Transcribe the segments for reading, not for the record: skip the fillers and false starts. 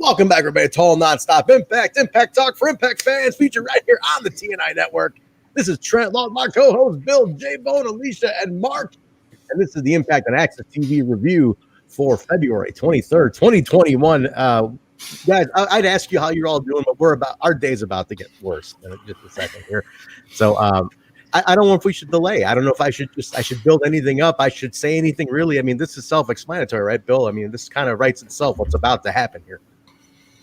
Welcome back, everybody, to All Nonstop Impact Talk for Impact fans, featured right here on the TNI network. This is Trent, along with my co-hosts, Bill, Jaybone, Alicia, and Marq. And this is the Impact on Access TV review for February 23rd, 2021. Guys, I'd ask you how you're all doing, but our day's about to get worse in just a second here. So I don't know if we should delay. I don't know if I should build anything up. I should say anything really. I mean, this is self-explanatory, right, Bill? I mean, this kind of writes itself what's about to happen here.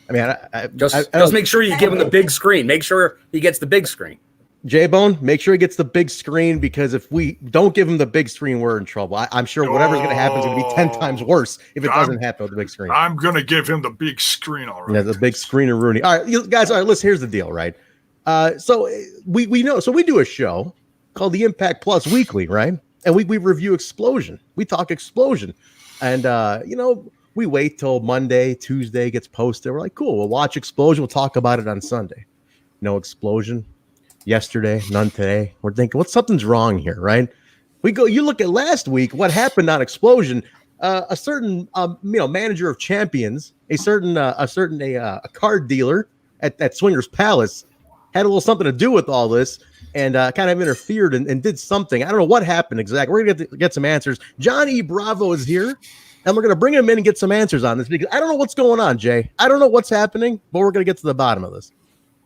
I mean, just make sure you give him the big screen. Make sure he gets the big screen. Jaybone, make sure he gets the big screen, because if we don't give him the big screen, we're in trouble. I'm sure whatever's going to happen is going to be 10 times worse if it doesn't happen with the big screen. I'm going to give him the big screen already. Yeah, the big screen of Rooney. All right, you guys. All right, listen. Here's the deal, right? So we know. So we do a show called the Impact Plus Weekly, right? And we review XPlosion. We talk XPlosion, and we wait till Monday, Tuesday gets posted. We're like, cool. We'll watch XPlosion. We'll talk about it on Sunday. No XPlosion yesterday, none today. We're thinking, something's wrong here, right? You look at last week, what happened on XPlosion. A certain manager of champions, a card dealer at Swingers Palace had a little something to do with all this, and kind of interfered and did something. I don't know what happened exactly. We're gonna get some answers. John E. Bravo is here, and we're gonna bring him in and get some answers on this, because I don't know what's going on, Jay. I don't know what's happening, but we're gonna get to the bottom of this.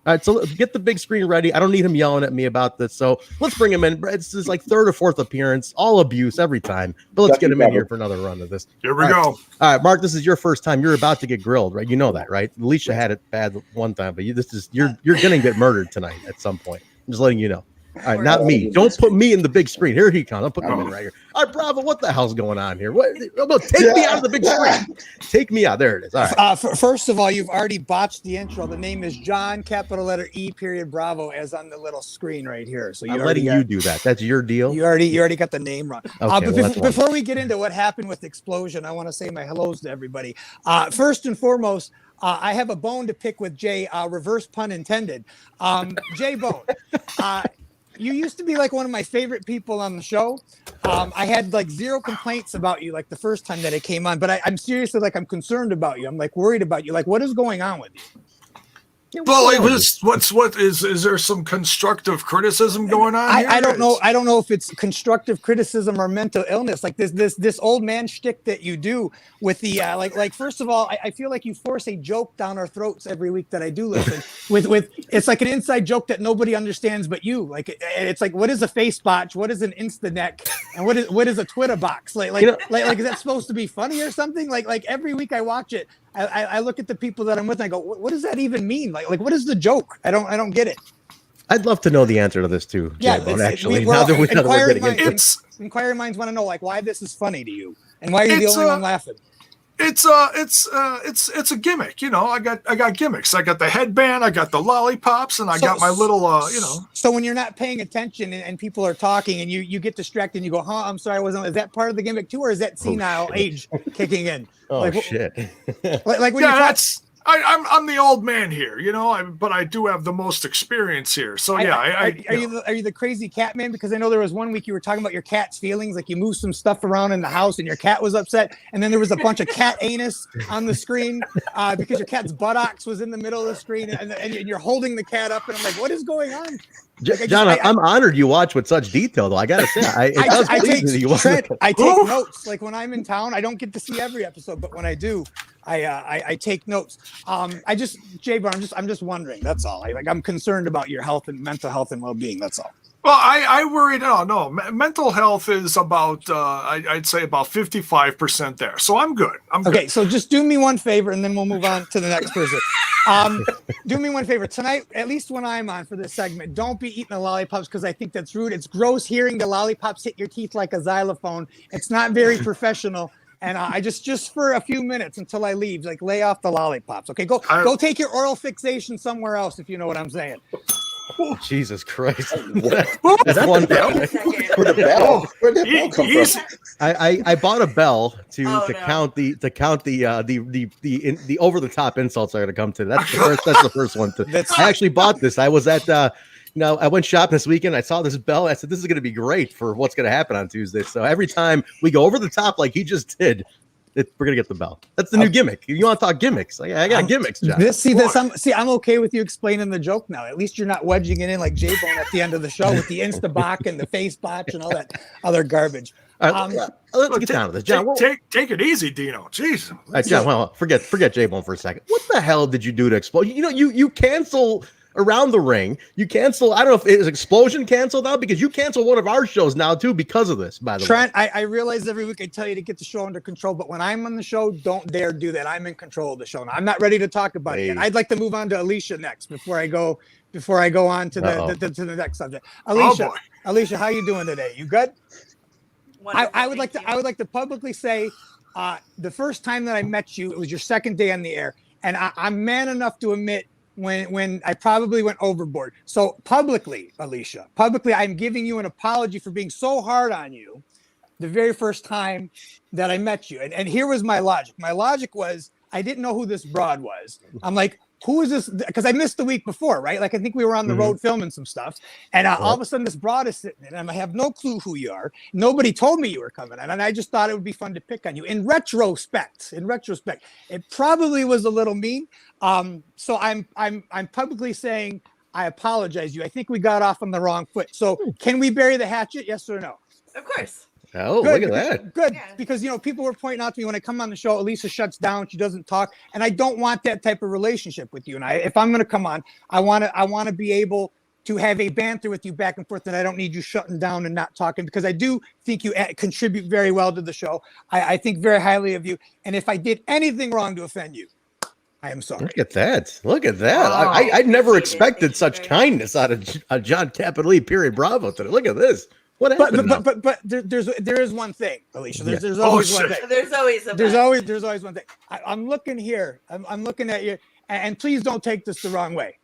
All right, so get the big screen ready. I don't need him yelling at me about this, so let's bring him in. It's his third or fourth appearance, all abuse every time. But let's get him in here for another run of this. Here we go. All right, Marq, this is your first time. You're about to get grilled, right? You know that, right? Alicia had it bad one time, but you're gonna get murdered tonight at some point. I'm just letting you know. All right, not me. Don't put me in the big screen. Here he comes. I'll put him in right here. All right, Bravo, what the hell's going on here? Take me out of the big screen. Take me out. There it is. All right. First of all, you've already botched the intro. The name is John, capital letter E, period, Bravo, as on the little screen right here. So I'm letting you do that. That's your deal. You already got the name wrong. Okay, before we get into what happened with XPlosion, I want to say my hellos to everybody. First and foremost, I have a bone to pick with Jay. Reverse pun intended. Jaybone. You used to be like one of my favorite people on the show. I had like zero complaints about you like the first time that I came on, but I'm seriously I'm concerned about you. I'm like worried about you. Like, what is going on with you? Well, is there some constructive criticism going on here? I don't know. I don't know if it's constructive criticism or mental illness. Like this old man shtick that you do with the first of all, I feel like you force a joke down our throats every week that I do listen. with it's like an inside joke that nobody understands but you. Like it's like, what is a face botch? What is an insta neck? And what is a Twitter box? Like is that supposed to be funny or something? Like every week I watch it. I look at the people that I'm with and I go, what does that even mean? Like what is the joke? I don't get it. I'd love to know the answer to this too. Yeah, Inquiring minds want to know why this is funny to you and why you're the only one laughing. It's a gimmick, I got gimmicks. I got the headband, I got the lollipops, and I got my little So when you're not paying attention and people are talking and you get distracted and you go, I'm sorry, I wasn't. Is that part of the gimmick too, or is that senile age kicking in? Shit. Like when you're I'm the old man here, but I do have the most experience here. So yeah, are you the crazy cat man? Because I know there was one week you were talking about your cat's feelings, like you moved some stuff around in the house and your cat was upset, and then there was a bunch of cat anus on the screen because your cat's buttocks was in the middle of the screen, and you're holding the cat up, and I'm like, what is going on? John, I'm honored you watch with such detail, though. I gotta say, I take notes. Like when I'm in town, I don't get to see every episode, but when I do, I take notes. Jaybone, I'm just wondering. That's all. I'm concerned about your health and mental health and well-being. That's all. Well, I worry. No. Mental health is about, I'd say about 55% there. So I'm good. Okay, so just do me one favor, and then we'll move on to the next person. Do me one favor tonight, at least when I'm on for this segment, don't be eating the lollipops, because I think that's rude. It's gross hearing the lollipops hit your teeth like a xylophone. It's not very professional. And I just for a few minutes until I leave, lay off the lollipops. Okay, go take your oral fixation somewhere else, if you know what I'm saying. Jesus Christ! That's one bell. Where'd that bell come from? I bought a bell to count the over the top insults are going to come to. That's the first one. I actually bought this. I was at I went shopping this weekend. I saw this bell. I said, this is going to be great for what's going to happen on Tuesday. So every time we go over the top like he just did, we're gonna get the bell. That's the new gimmick. You want to talk gimmicks? I got gimmicks, John. I'm okay with you explaining the joke now. At least you're not wedging it in like Jaybone at the end of the show with the Instabach and the face botch and all that other garbage. All right, let's get down to this, John. Take it easy, Dino. Jeez. All right, John. Well, forget Jaybone for a second. What the hell did you do to Explosion? You know, you cancel around the ring. You cancel. I don't know if it is Explosion canceled out because you cancel one of our shows now too because of this. By the way, Trent, I realize every week I tell you to get the show under control, but when I'm on the show, don't dare do that. I'm in control of the show now. I'm not ready to talk about it yet. I'd like to move on to Alicia next before I go on to the next subject. Alicia, how you doing today? You good? I would like to publicly say the first time that I met you, it was your second day on the air, and I'm man enough to admit when I probably went overboard. So publicly, Alicia, I'm giving you an apology for being so hard on you the very first time that I met you. And here was my logic. My logic was I didn't know who this broad was. I'm like, who is this? Because I missed the week before, right? Like I think we were on the road filming some stuff, and all of a sudden this broad is sitting there, and I have no clue who you are. Nobody told me you were coming in, and I just thought it would be fun to pick on you. In retrospect, it probably was a little mean. So I'm publicly saying I apologize to you. I think we got off on the wrong foot. So can we bury the hatchet? Yes or no? Of course. Oh, good, look at that. Good. Yeah. Because, people were pointing out to me when I come on the show, Alicia shuts down. She doesn't talk. And I don't want that type of relationship with you. And if I'm going to come on, I want to be able to have a banter with you back and forth. And I don't need you shutting down and not talking, because I do think you contribute very well to the show. I think very highly of you. And if I did anything wrong to offend you, I am sorry. Look at that. I never expected such kindness out of John Capital E. Period Bravo today. Look at this. What happened? But there is one thing, Alicia. There's always one thing. There's always one thing. I'm looking here. I'm looking at you, and please don't take this the wrong way.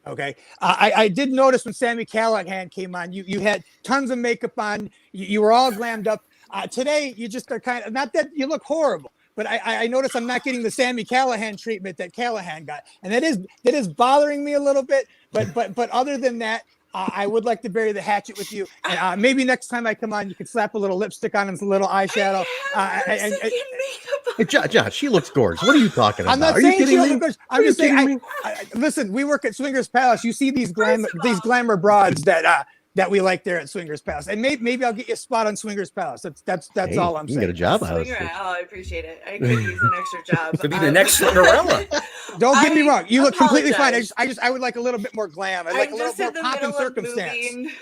Okay. I did notice when Sami Callihan came on, you had tons of makeup on. You were all glammed up. Today you just are kind of, not that you look horrible, but I notice I'm not getting the Sami Callihan treatment that Callihan got, and that is bothering me a little bit. But other than that, I would like to bury the hatchet with you. And maybe next time I come on, you can slap a little lipstick on and some little eyeshadow. Hey, John, she looks gorgeous. What are you talking about? I'm not saying she looks gorgeous. I'm just saying. Listen, we work at Swingers Palace. You see these glamour broads that we like there at Swingers Palace, and maybe I'll get you a spot on Swingers Palace. That's all I'm saying. You can get a job out of it. I appreciate it. I could use an extra job. Could be the next Cinderella. Don't get me wrong. You look completely fine. I would like a little bit more glam. I'd like a little more pomp and circumstance.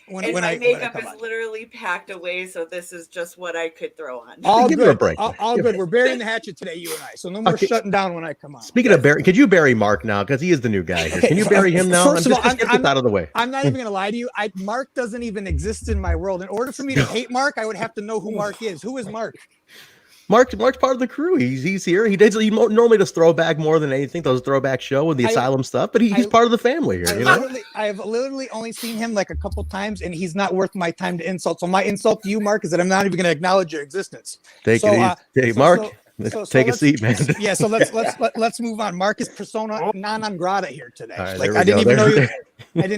When my makeup is literally packed away, so this is just what I could throw on. All good. All good. We're burying the hatchet today, you and I. So no more shutting down when I come on. Speaking of bury, could you bury Marq now? Because he is the new guy here. Can you bury him now? First of all, get this out of the way. I'm not even going to lie to you. Marq doesn't even exist in my world. In order for me to hate Marq, I would have to know who Marq is. Who is Marq? Mark's part of the crew. He's here. He normally does throwback more than anything. Does a throwback show and the asylum stuff, but he's part of the family here. I have literally only seen him like a couple times, and he's not worth my time to insult. So my insult to you, Marq, is that I'm not even going to acknowledge your existence. Take it easy. Hey, Marq, take a seat, man. Yeah. So let's move on. Marq is persona non grata here today. Right, like I didn't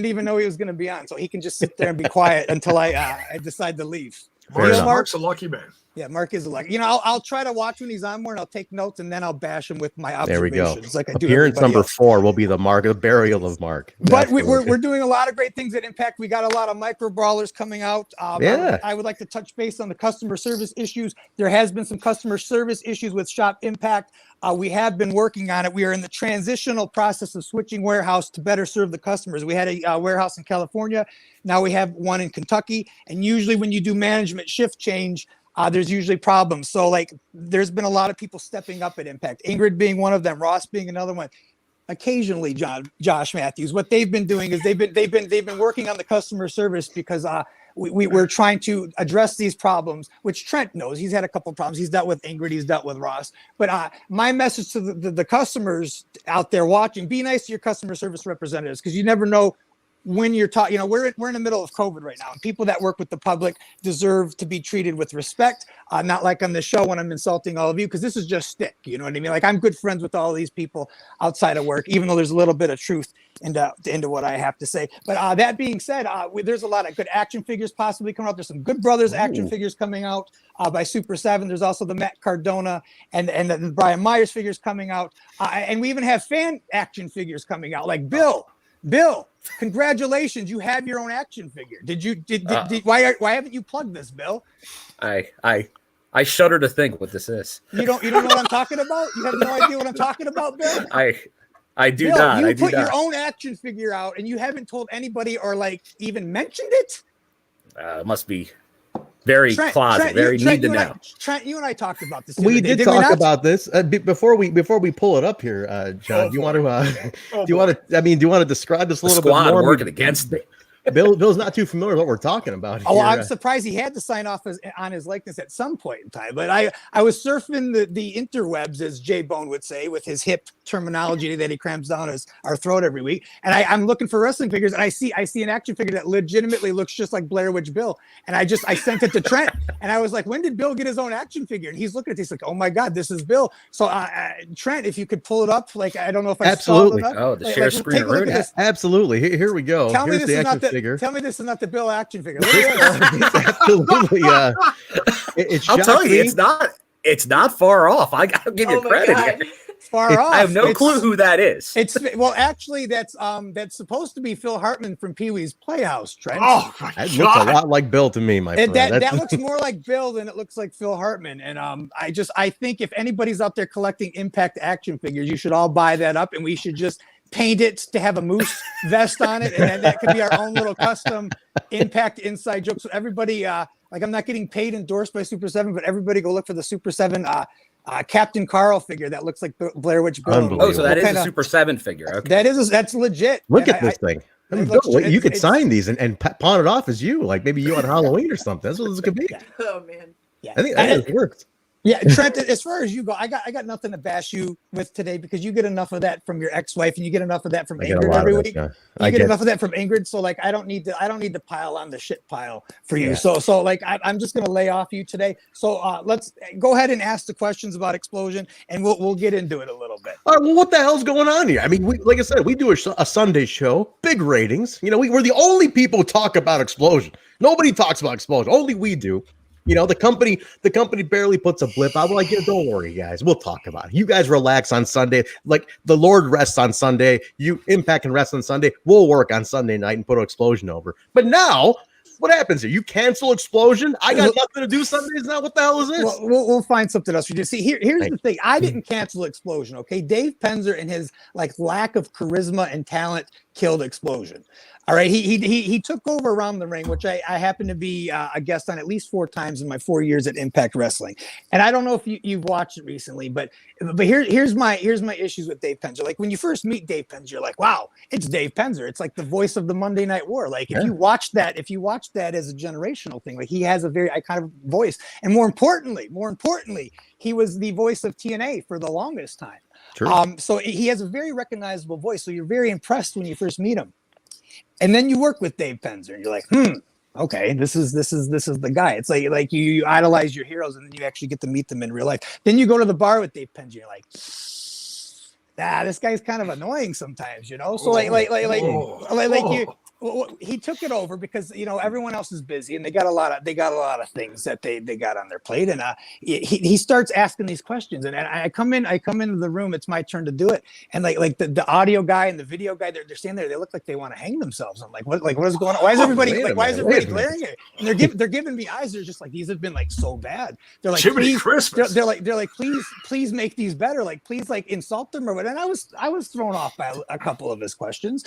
even know he was going to be on, so he can just sit there and be quiet until I decide to leave. Marq's a lucky man. Yeah, Marq is like, I'll try to watch when he's on more, and I'll take notes, and then I'll bash him with my observations. There we go. Like I do. Appearance number 4 will be the burial of Marq. But we're doing a lot of great things at Impact. We got a lot of micro brawlers coming out. I would like to touch base on the customer service issues. There has been some customer service issues with Shop Impact. We have been working on it. We are in the transitional process of switching warehouse to better serve the customers. We had a warehouse in California. Now we have one in Kentucky. And usually when you do management shift change, there's usually problems. So there's been a lot of people stepping up at Impact. Ingrid being one of them, Ross being another one. Occasionally, Josh Matthews, what they've been doing is they've been working on the customer service because we're trying to address these problems, which Trent knows. He's had a couple of problems. He's dealt with Ingrid. He's dealt with Ross. But my message to the customers out there watching: be nice to your customer service representatives, because you never know when you're talking, we're in the middle of COVID right now, and people that work with the public deserve to be treated with respect. Not like on the show when I'm insulting all of you, because this is just stick. You know what I mean? Like, I'm good friends with all these people outside of work, even though there's a little bit of truth into what I have to say. But that being said, there's a lot of good action figures possibly coming out. There's some Good Brothers action figures coming out by Super 7. There's also the Matt Cardona and the Brian Myers figures coming out. And we even have fan action figures coming out, like Bill, congratulations, you have your own action figure. Why haven't you plugged this, Bill? I shudder to think what this is. You don't know what I'm talking about? You have no idea what I'm talking about, Bill? I do Bill, not. You put your own action figure out and you haven't told anybody or like even mentioned it? It must be very closet, very need to know. Trent, you and I talked about this. We did talk about this before we pull it up here, John. Do you want to describe this a little bit more? Working against me. Bill's not too familiar with what we're talking about here. Oh, I'm surprised he had to sign off on his likeness at some point in time. But I was surfing the interwebs, as Jaybone would say, with his hip terminology that he crams down our throat every week. And I'm looking for wrestling figures, and I see an action figure that legitimately looks just like Blair Witch Bill. And I sent it to Trent, and I was like, when did Bill get his own action figure? And he's looking at it, he's like, oh my God, this is Bill. So Trent, if you could pull it up, like, I don't know if I absolutely. Oh, the share screen. Absolutely. Here we go. Tell me Here's this the is not action figure. Tell me this is not the Bill action figure. It's absolutely. I'll tell you, it's not far off. I'll give you credit here. Far off. I have no clue who that is. Actually, that's supposed to be Phil Hartman from Pee Wee's Playhouse, Trent. Oh my That God. looks a lot like Bill to me, my friend. That looks more like Bill than it looks like Phil Hartman. And I think if anybody's out there collecting Impact action figures, you should all buy that up, and we should just paint it to have a moose vest on it, and then that could be our own little custom Impact inside joke. So everybody, I'm not getting paid, endorsed by Super 7, but everybody go look for the Super 7 Captain Karl figure that looks like Blair Witch Bill. Oh, so that is a Super 7 figure. Okay. That's legit. Look at this thing. You could sign these and pawn it off as you, like maybe you on Halloween or something. That's what this could be. Oh man. Yeah. I think that works. Yeah, Trent, as far as you go, I got nothing to bash you with today, because you get enough of that from your ex-wife, and you get enough of that from Ingrid every week. You get enough of that from Ingrid, so like I don't need to pile on the shit pile for you. Yeah. So like I'm just gonna lay off you today. So let's go ahead and ask the questions about XPlosion, and we'll get into it a little bit. All right, well, what the hell's going on here? I mean, like I said, we do a Sunday show, big ratings. We're the only people who talk about XPlosion. Nobody talks about XPlosion. Only we do. The company barely puts a blip out. We're like, don't worry, guys. We'll talk about it. You guys relax on Sunday. Like, the Lord rests on Sunday. You Impact and rest on Sunday. We'll work on Sunday night and put an XPlosion over. But now, what happens here? You cancel XPlosion? I got nothing to do Sundays now? What the hell is this? Well, we'll find something else for you. See, here's the thing. I didn't cancel XPlosion, okay? Dave Penzer and his lack of charisma and talent killed XPlosion. All right, he took over Around the Ring, which I happen to be a guest on at least 4 times in my 4 years at Impact Wrestling. And I don't know if you've watched it recently, but here's my issues with Dave Penzer. Like, when you first meet Dave Penzer, you're like, wow, it's Dave Penzer. It's like the voice of the Monday Night War. Like, if you watch that as a generational thing, like, he has a very iconic voice. And more importantly, he was the voice of TNA for the longest time. True. So he has a very recognizable voice. So you're very impressed when you first meet him. And then you work with Dave Penzer, and you're like, okay, this is the guy. It's like you idolize your heroes, and then you actually get to meet them in real life. Then you go to the bar with Dave Penzer, you're like, this guy's kind of annoying sometimes, So he took it over because everyone else is busy, and they got a lot of things that they got on their plate, and he starts asking these questions, and I come into the room. It's my turn to do it, and like the audio guy and the video guy, they're standing there. They look like they want to hang themselves. I'm like, what is going on? Why is everybody glaring at me? And they're giving me eyes. They're just like, these have been like so bad. They're like, Jiminy please, Christmas. They're like, please make these better. Like, please, like, insult them or whatever. And I was thrown off by a couple of his questions.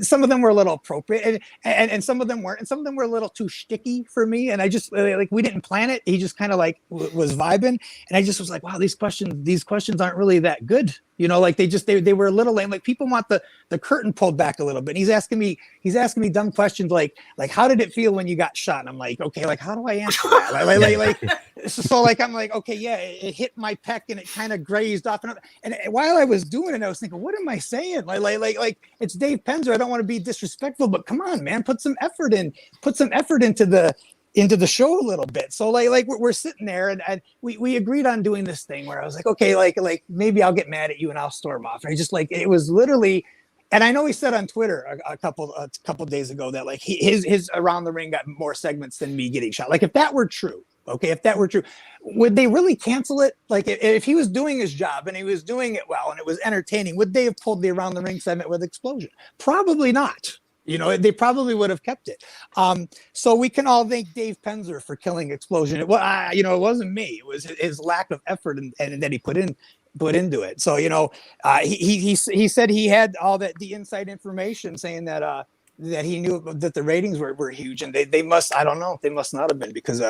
Some of them were a little appropriate, and some of them weren't, and some of them were a little too shticky for me. And I just we didn't plan it. He just kind of was vibing, and I just was like, wow, these questions aren't really that good Like they were a little lame. Like people want the curtain pulled back a little bit. And he's asking me dumb questions like how did it feel when you got shot? And I'm like, okay, like how do I answer that? So I'm like, okay, yeah, it hit my pec and it kind of grazed off. And while I was doing it, I was thinking, what am I saying? Like it's Dave Penzer. I don't want to be disrespectful, but come on, man, put some effort into the show a little bit. So like we're sitting there and we agreed on doing this thing where I was like, okay, like maybe I'll get mad at you and I'll storm off. And I just it was literally, and I know he said on Twitter a couple days ago that like his Around the Ring got more segments than me getting shot. Like if that were true, would they really cancel it? Like if he was doing his job and he was doing it well and it was entertaining, would they have pulled the Around the Ring segment with Explosion? Probably not. They probably would have kept it. So we can all thank Dave Penzer for killing Explosion. It wasn't me. It was his lack of effort and that he put into it. So he said he had all the inside information saying that he knew that the ratings were huge, and they must, I don't know, they must not have been, because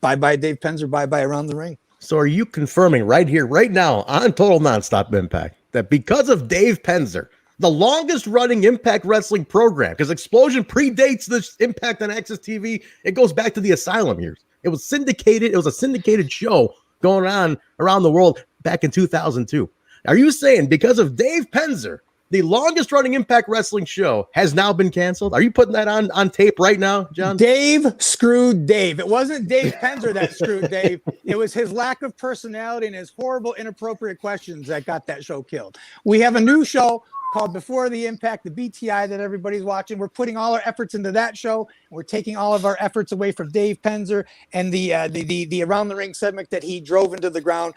bye Dave Penzer, bye Around the Ring. So are you confirming right here, right now on Total Nonstop Impact that because of Dave Penzer, the longest running Impact Wrestling program, because Explosion predates this Impact on Access TV. It goes back to the Asylum years. It was syndicated. It was a syndicated show going on around the world back in 2002. Are you saying because of Dave Penzer, the longest running Impact Wrestling show has now been canceled? Are you putting that on tape right now, John? Dave screwed Dave. It wasn't Dave Penzer that screwed Dave. It was his lack of personality and his horrible, inappropriate questions that got that show killed. We have a new show called Before the Impact, the BTI that everybody's watching. We're putting all our efforts into that show. We're taking all of our efforts away from Dave Penzer and the Around the Ring segment that he drove into the ground.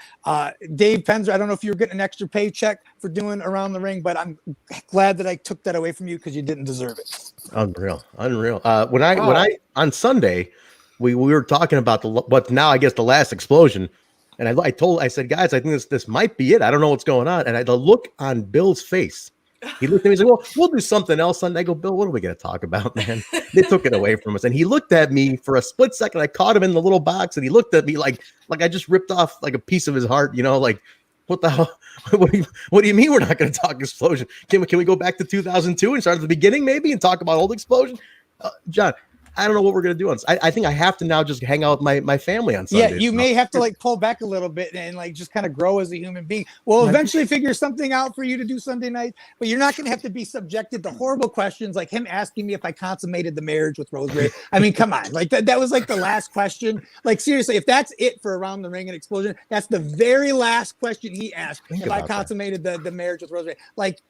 Dave Penzer, I don't know if you were getting an extra paycheck for doing Around the Ring, but I'm glad that I took that away from you because you didn't deserve it. Unreal. When I on Sunday, we were talking about what's now I guess the last Explosion. And I said, guys, I think this might be it. I don't know what's going on. And the look on Bill's face, he looked at me, he's like, well, we'll do something else Sunday. I go, Bill, what are we going to talk about, man? They took it away from us. And he looked at me for a split second. I caught him in the little box and he looked at me like I just ripped off like a piece of his heart, like, what the hell? What do you mean we're not going to talk Explosion? Can we go back to 2002 and start at the beginning maybe and talk about old Explosion? John, I don't know what we're going to do. I think I have to now just hang out with my family on Sunday. Yeah, you may have to pull back a little bit and just kind of grow as a human being. We'll eventually figure something out for you to do Sunday night, but you're not going to have to be subjected to horrible questions like him asking me if I consummated the marriage with Rosemary. I mean, come on. That was the last question. Seriously, if that's it for Around the Ring and Explosion, that's the very last question he asked. If I consummated the marriage with Rosemary.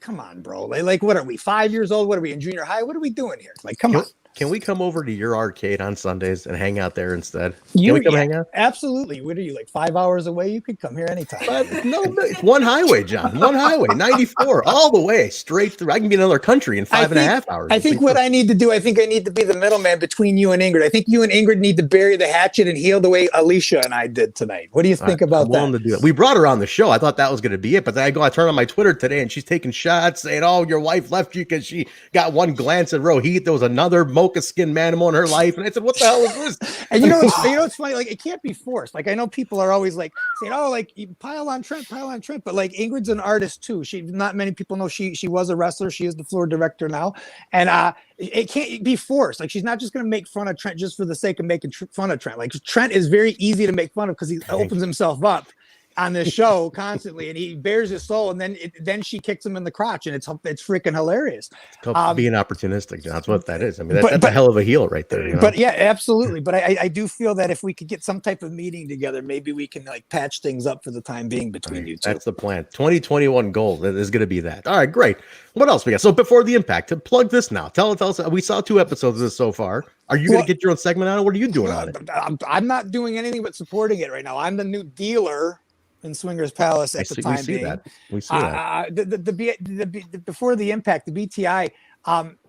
Come on, bro. What are we, 5 years old? What are we, in junior high? What are we doing here? Come on. Can we come over to your arcade on Sundays and hang out there instead? Can we come hang out? Absolutely. What are you, 5 hours away? You could come here anytime. No, it's one highway, John. One highway, 94, all the way straight through. I can be in another country in 5.5 hours. I think what I need to do, I need to be the middleman between you and Ingrid. I think you and Ingrid need to bury the hatchet and heal the way Alicia and I did tonight. What do you think about that? To do that? We brought her on the show. I thought that was going to be it, but then I turn on my Twitter today and she's taking shots saying, "Oh, your wife left you because she got one glance at Rohit. There was another mocha skin manimal in her life." And I said, what the hell is this? And it's funny, it can't be forced. I know people are always saying, "Oh, you pile on Trent," but Ingrid's an artist too. Not many people know she was a wrestler. She is the floor director now, and it can't be forced. She's not just going to make fun of Trent just for the sake of making fun of Trent. Trent is very easy to make fun of because he opens himself up on this show constantly, and he bears his soul, and then she kicks him in the crotch, and it's freaking hilarious. It's called being opportunistic, John. That's what that is. I mean, that's a hell of a heel right there. But yeah, absolutely. But I do feel that if we could get some type of meeting together, maybe we can patch things up for the time being between you two. That's the plan. 2021 goal is going to be that. All right, great. What else we got? So before the Impact, to plug this now. Tell us. We saw 2 episodes of this so far. Are you going to get your own segment on it? What are you doing on it? I'm not doing anything but supporting it right now. I'm the new dealer in Swingers Palace at the time being. We see that. The Before the Impact, the BTI,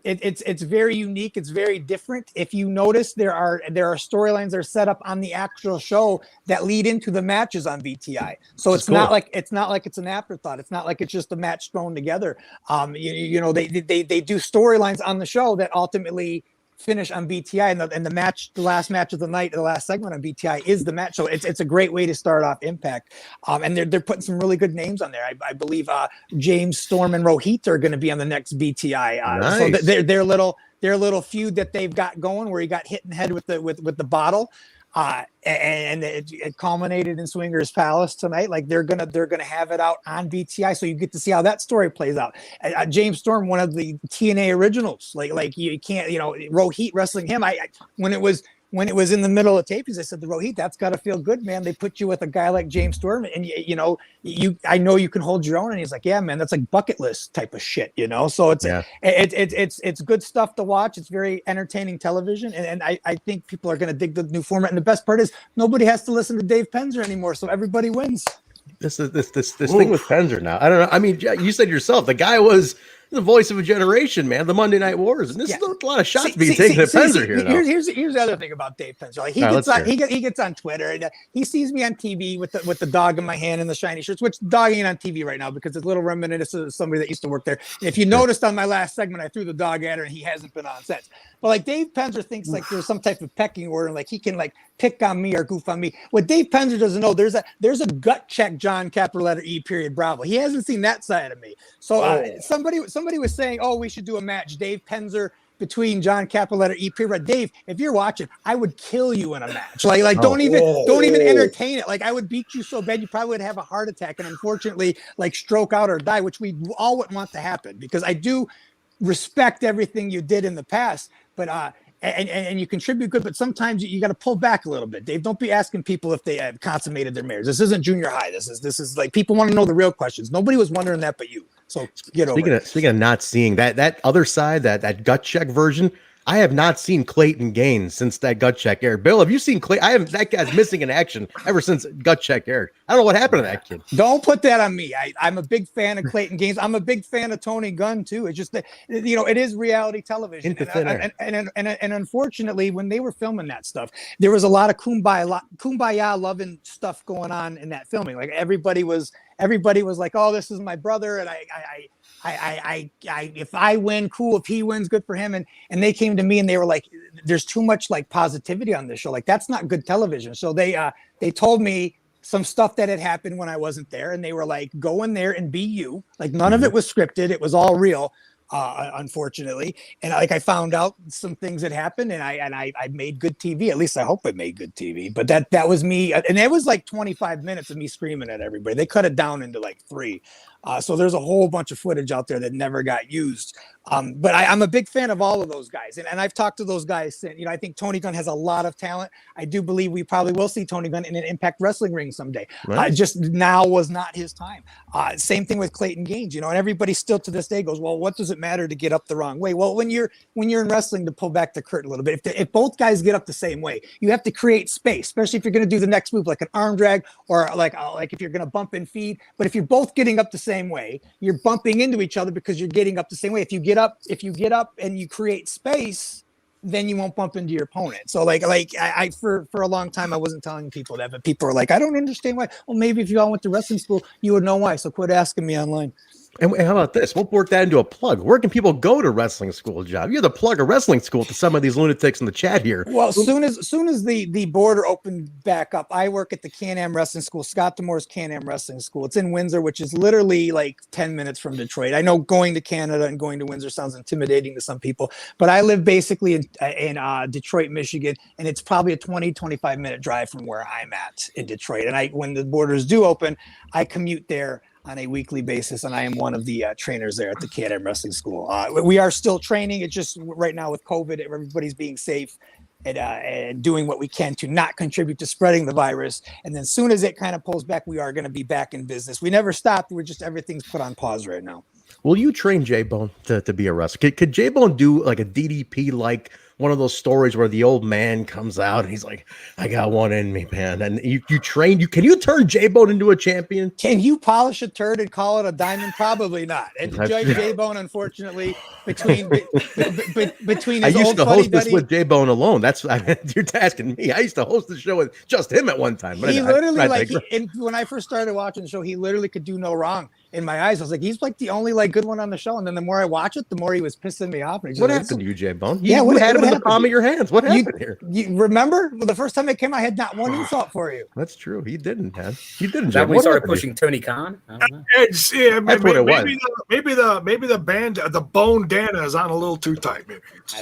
it's very unique. It's very different. If you notice, there are storylines that are set up on the actual show that lead into the matches on BTI. So it's not like it's an afterthought. It's not like it's just a match thrown together. They do storylines on the show that ultimately finish on BTI, and the match, the last match of the night, the last segment on BTI is the match. So it's a great way to start off Impact. And they're putting some really good names on there. I believe James Storm and Rohit are going to be on the next BTI. Nice. So their little feud that they've got going, where he got hit in the head with the bottle. And it culminated in Swingers Palace tonight. Like they're gonna have it out on BTI, so you get to see how that story plays out. James Storm, one of the TNA originals, like you can't, Rohit wrestling him. When it was in the middle of tapings, I said to Rohit, that's got to feel good, man. They put you with a guy like James Storm, and I know you can hold your own. And he's like, yeah, man, that's like bucket list type of shit, So it's good stuff to watch. It's very entertaining television, and I think people are going to dig the new format. And the best part is nobody has to listen to Dave Penzer anymore, so everybody wins. This thing with Penzer now. I don't know. I mean, you said yourself, the guy was the voice of a generation, man. The Monday Night Wars, and this is a lot of shots being taken at Penzer here. Here's the other thing about Dave Penzer. Like he gets on Twitter, and he sees me on TV with the dog in my hand and the shiny shirts. Which dog ain't on TV right now because it's a little reminiscent of somebody that used to work there. And if you noticed on my last segment, I threw the dog at her, and he hasn't been on since. But like Dave Penzer thinks like there's some type of pecking order, and like he can like pick on me or goof on me. What Dave Penzer doesn't know, there's a gut check John capital letter E period Bravo. He hasn't seen that side of me. So somebody was saying, oh, we should do a match, Dave Penzer between John capital letter E period. Dave, if you're watching, I would kill you in a match. Don't even entertain it. Like I would beat you so bad you probably would have a heart attack and unfortunately like stroke out or die, which we all wouldn't want to happen, because I do respect everything you did in the past, but and you contribute good, but sometimes you got to pull back a little bit. Dave, don't be asking people if they have consummated their marriage. This isn't junior high. This is like people want to know the real questions. Nobody was wondering that but you. So get over it. Speaking of not seeing that other side, that gut check version, I have not seen Clayton Gaines since that gut check aired. Bill, have you seen Clay? That guy's missing in action ever since gut check aired. I don't know what happened to that kid. Don't put that on me. I'm a big fan of Clayton Gaines. I'm a big fan of Tony Gunn too. It's just that it is reality television. And unfortunately, when they were filming that stuff, there was a lot of kumbaya loving stuff going on in that filming. Like everybody was like, oh, this is my brother, and I if I win, cool. If he wins, good for him. And they came to me and they were like, there's too much like positivity on this show. Like that's not good television. So they told me some stuff that had happened when I wasn't there, and they were like, go in there and be you. Like none of it was scripted. It was all real. Unfortunately, and like I found out some things that happened, and I made good TV. At least I hope I made good TV. But that was me, and it was like 25 minutes of me screaming at everybody. They cut it down into like 3. So there's a whole bunch of footage out there that never got used. But I'm a big fan of all of those guys. And I've talked to those guys since, I think Tony Gunn has a lot of talent. I do believe we probably will see Tony Gunn in an Impact Wrestling ring someday. Right. Just now was not his time. Same thing with Clayton Gaines, and everybody still to this day goes, well, what does it matter to get up the wrong way? Well, when you're in wrestling, to pull back the curtain a little bit, if both guys get up the same way, you have to create space, especially if you're going to do the next move, like an arm drag, or like if you're going to bump and feed. But if you're both getting up the same way, you're bumping into each other because you're getting up the same way. If you get up and you create space, then you won't bump into your opponent. So like I for a long time I wasn't telling people that, but people are like, I don't understand why. Well, maybe if you all went to wrestling school, you would know why. So quit asking me online. And how about this? We'll work that into a plug. Where can people go to wrestling school, Job? You have to plug a wrestling school to some of these lunatics in the chat here. Well, soon as the border opened back up, I work at the Can-Am Wrestling School, Scott Demore's Can-Am Wrestling School. It's in Windsor, which is literally like 10 minutes from Detroit. I know going to Canada and going to Windsor sounds intimidating to some people, but I live basically in Detroit, Michigan, and it's probably a 20-25 minute drive from where I'm at in Detroit. And when the borders do open, I commute there on a weekly basis, and I am one of the trainers there at the Can-Am Wrestling School. We are still training. It's just right now with COVID, everybody's being safe and doing what we can to not contribute to spreading the virus. And then as soon as it kind of pulls back, we are going to be back in business. We never stopped. Everything's put on pause right now. Will you train Jaybone to be a wrestler? Could Jaybone do like a DDP, like one of those stories where the old man comes out and he's like, I got one in me, man. And you train, can you turn Jaybone into a champion? Can you polish a turd and call it a diamond? Probably not. And Jaybone, unfortunately, between I used to host this with Jaybone alone. You're asking me. I used to host the show with just him at one time. He literally, when I first started watching the show, he literally could do no wrong in my eyes. I was like, he's like the only like good one on the show. And then the more I watch it, the more he was pissing me off. What happened to you, Jaybone? What in the palm of your hands. What happened here? You remember the first time it came, I had not one insult for you. That's true. He didn't, man. He didn't. Is that when he started pushing Tony Khan? That's what it was. Maybe the bone Dana is on a little too tight.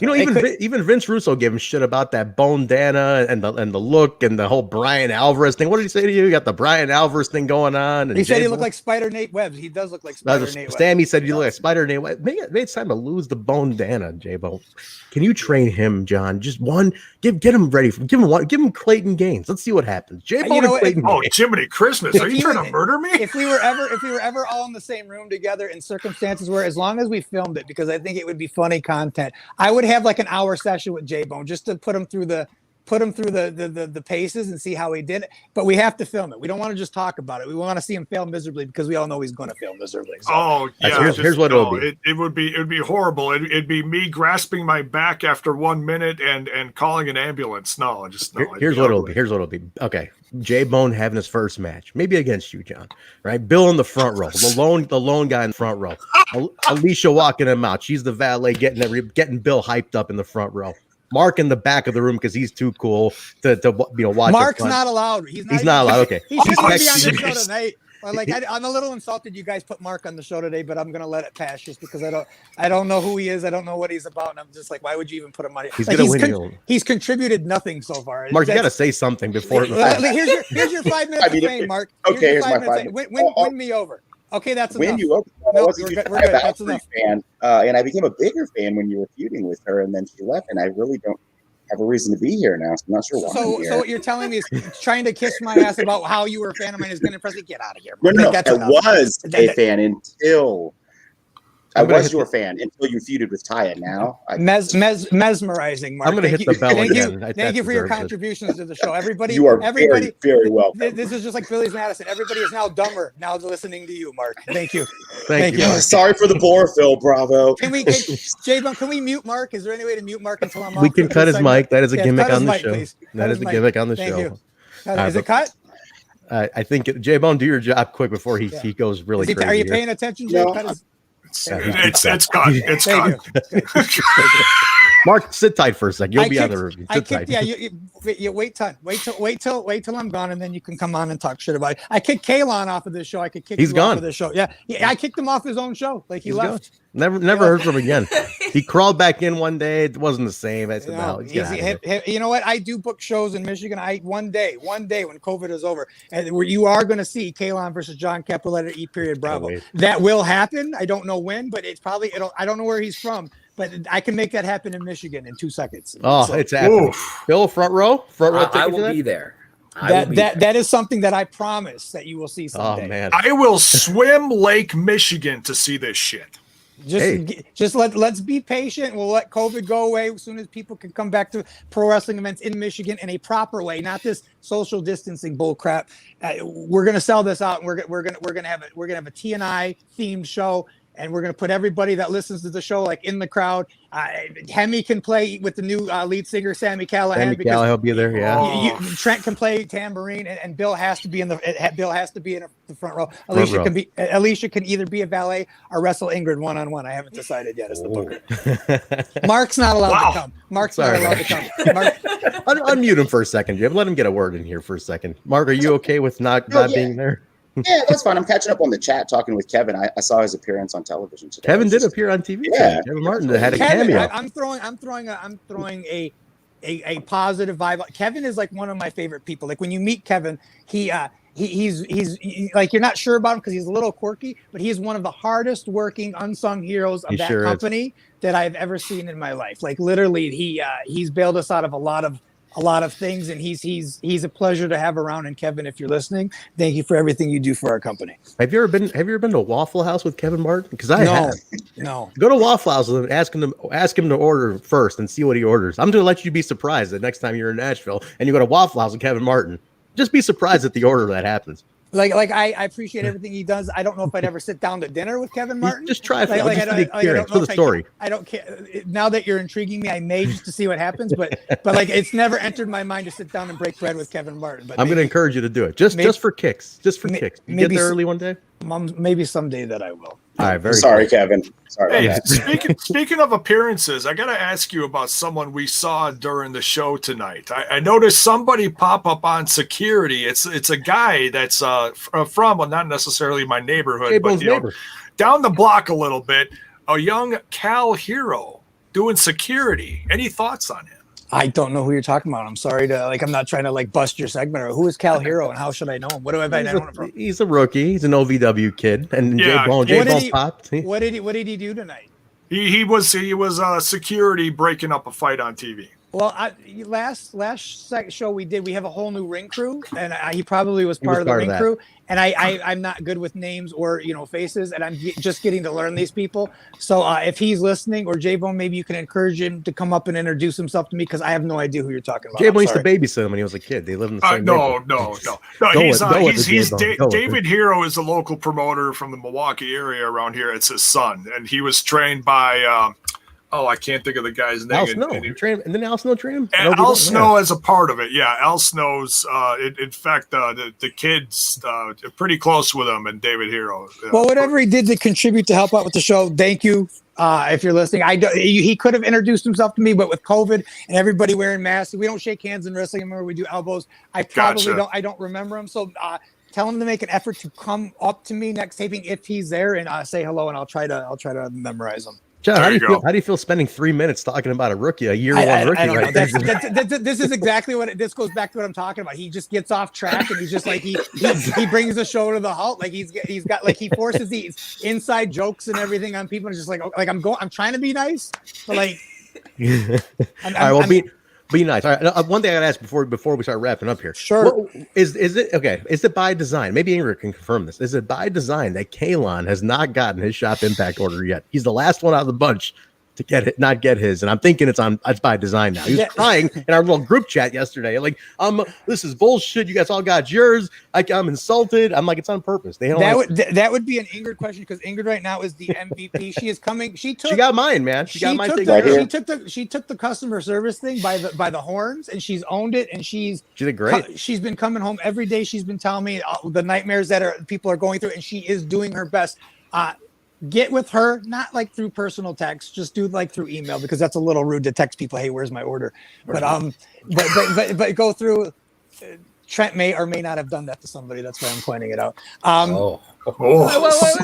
Maybe even Vince Russo gave him shit about that bone Dana and the look and the whole Brian Alvarez thing. What did he say to you? You got the Brian Alvarez thing going on. And he said he looked like Spider Nate Webb. He does look like Spider Nate Webb. Sammy said you look like Spider Nate Webb. Maybe it's time to lose the bone Dana, Jaybone. Can you train him, John? Just one. Get him ready. Give him Clayton Gaines. Let's see what happens. Jaybone and Clayton. Oh, Jiminy Christmas! Are you trying to murder me? If we were ever all in the same room together in circumstances where, as long as we filmed it, because I think it would be funny content, I would have like an hour session with Jaybone just to put him through the paces and see how he did it. But we have to film it. We don't want to just talk about it. We want to see him fail miserably because we all know he's going to fail miserably. So. Oh yeah, here's what it'll be. It would be horrible. It'd be me grasping my back after 1 minute and calling an ambulance. No. Here's what it'll be. Okay, Jaybone having his first match, maybe against you, John. Right, Bill in the front row, the lone guy in the front row. Alicia walking him out. She's the valet, getting Bill hyped up in the front row. Marq in the back of the room because he's too cool to watch. Mark's not allowed. He's not allowed. Okay. He shouldn't be on the show tonight. I'm a little insulted you guys put Marq on the show today, but I'm gonna let it pass just because I don't know who he is. I don't know what he's about, and I'm just like, why would you even put him on? He's contributed nothing so far. Marq, you gotta say something before. Here's your 5 minutes of fame, Marq. Okay, here's my 5 minutes. Win me over. Okay, that's enough. Win you over. No, we're good. That's enough. Fan, and I became a bigger fan when you were feuding with her, and then she left, and I really don't have a reason to be here now. So I'm not sure why. So what you're telling me is trying to kiss my ass about how you were a fan of mine is going to impress me. Get out of here. No, I was a fan until I was your fan until you feuded with Taya. Now, mesmerizing, Marq. I'm going to hit the bell again. Thank you for your contributions to the show. Everybody, you are very, very welcome. This is just like Billy's Madison. Everybody is now dumber now listening to you, Marq. Thank you. Thank you. Sorry for the bore, Phil. Bravo. Jaybone, can we mute Marq? Is there any way to mute Marq until I'm off? We can cut his mic. That is a gimmick on the show. That is a gimmick on the show. Is it cut? I think Jaybone, do your job quick before he goes really crazy. Are you paying attention, Jay? It's cut. It's cut. Marq, sit tight for a second. You'll be on the review. Sit tight. Yeah, you wait till I'm gone, and then you can come on and talk shit about it. I kicked Kalon off of this show. I could kick him off of this show. Yeah, I kicked him off his own show. Like he left. Gone. Never heard from him again. He crawled back in one day. It wasn't the same. I said, you know what? I do book shows in Michigan. One day when COVID is over, and where you are going to see Kalon versus John Capital E. Bravo. That will happen. I don't know when, but it's probably. I don't know where he's from. But I can make that happen in Michigan in 2 seconds. It's happening. Bill, front row. I will be there. That is something that I promise that you will see someday. Oh man, I will swim Lake Michigan to see this shit. Let's be patient. We'll let COVID go away as soon as people can come back to pro wrestling events in Michigan in a proper way, not this social distancing bull crap. We're gonna sell this out, and we're gonna have a TNI themed show. And we're going to put everybody that listens to the show like in the crowd. Hemi can play with the new lead singer, Sammy Callahan. He'll be there. Yeah. Trent can play tambourine, and Bill has to be in the front row. Alicia can either be a valet or wrestle Ingrid one-on-one. I haven't decided yet as the booker. Marq's not allowed to come. Marq's not allowed to come. Unmute him for a second, Jim. Let him get a word in here for a second. Marq, are you okay with not being there? Yeah, that's fine. I'm catching up on the chat, talking with Kevin. I saw his appearance on television today. Kevin did appear on TV. Yeah, Kevin Martin had a cameo. I'm throwing a positive vibe. Kevin is like one of my favorite people. Like when you meet Kevin, he's like, you're not sure about him because he's a little quirky, but he's one of the hardest working unsung heroes of that company that I've ever seen in my life. Like literally, he's bailed us out of a lot of things, and he's a pleasure to have around. And Kevin, if you're listening, thank you for everything you do for our company. Have you ever been to Waffle House with Kevin Martin? Because I have. No. Go to Waffle House and ask him to order first and see what he orders. I'm going to let you be surprised the next time you're in Nashville and you go to Waffle House with Kevin Martin. Just be surprised at the order that happens. Like I appreciate everything he does. I don't know if I'd ever sit down to dinner with Kevin Martin. Just try it for the story. I don't care. Now that you're intriguing me, I may just to see what happens. But like it's never entered my mind to sit down and break bread with Kevin Martin. But I'm going to encourage you to do it just for kicks. Just for kicks. You get there early one day. Maybe someday that I will. All right, very Sorry, cool. Kevin. Sorry about that. Speaking of appearances, I got to ask you about someone we saw during the show tonight. I noticed somebody pop up on security. It's a guy that's from, well, not necessarily my neighborhood, Jaybone's but neighbor. down the block a little bit, a young Cal hero doing security. Any thoughts on him? I don't know who you're talking about. I'm sorry to I'm not trying to bust your segment. Or who is Cal Hero and how should I know him? What do I know him from? He's a rookie. He's an OVW kid, and Yeah. Jaybone popped. What did he do tonight? He was security breaking up a fight on TV. Well, last show we did, we have a whole new ring crew, and he probably was part of the ring crew. And I'm not good with names or faces, and I'm just getting to learn these people. So if he's listening, or Jaybone, maybe you can encourage him to come up and introduce himself to me, because I have no idea who you're talking about. Jaybone used to babysit him when he was a kid. They live in the same neighborhood. No. He's David Hero is a local promoter from the Milwaukee area around here. It's his son, and he was trained by. I can't think of the guy's name. Al Snow. And then Al Snow trained him? Al Snow as a part of it. Yeah, Al Snow's, in fact, the kids are pretty close with him and David Hero. Well, whatever he did to contribute to help out with the show, thank you. If you're listening, he could have introduced himself to me, but with COVID and everybody wearing masks, we don't shake hands in wrestling anymore. We do elbows. I probably don't remember him. So tell him to make an effort to come up to me next taping if he's there and say hello, and I'll try to memorize him. John, how do you feel spending 3 minutes talking about a rookie, a year-one rookie? I don't know. This is exactly this goes back to what I'm talking about. He just gets off track, and he's just like he brings the show to the halt. Like he's got he forces these inside jokes and everything on people. And it's just I'm trying to be nice, but Be nice. All right. One thing I gotta ask before we start wrapping up here. Sure. Is it okay? Is it by design? Maybe Ingrid can confirm this. Is it by design that Kalon has not gotten his Shop Impact order yet? He's the last one out of the bunch to get it, not get his, and I'm thinking it's by design now. He was crying in our little group chat yesterday, this is bullshit. You guys all got yours. I'm insulted. I'm like, it's on purpose. That would be an Ingrid question, because Ingrid right now is the MVP. She is coming. She got mine, man. She got mine. She took the customer service thing by the horns, and she's owned it. And she did great. She's been coming home every day. She's been telling me the nightmares that people are going through, and she is doing her best. Get with her, not through personal text, just do through email, because that's a little rude to text people, hey, where's my order? But go through. Trent may or may not have done that to somebody. That's why I'm pointing it out. Wait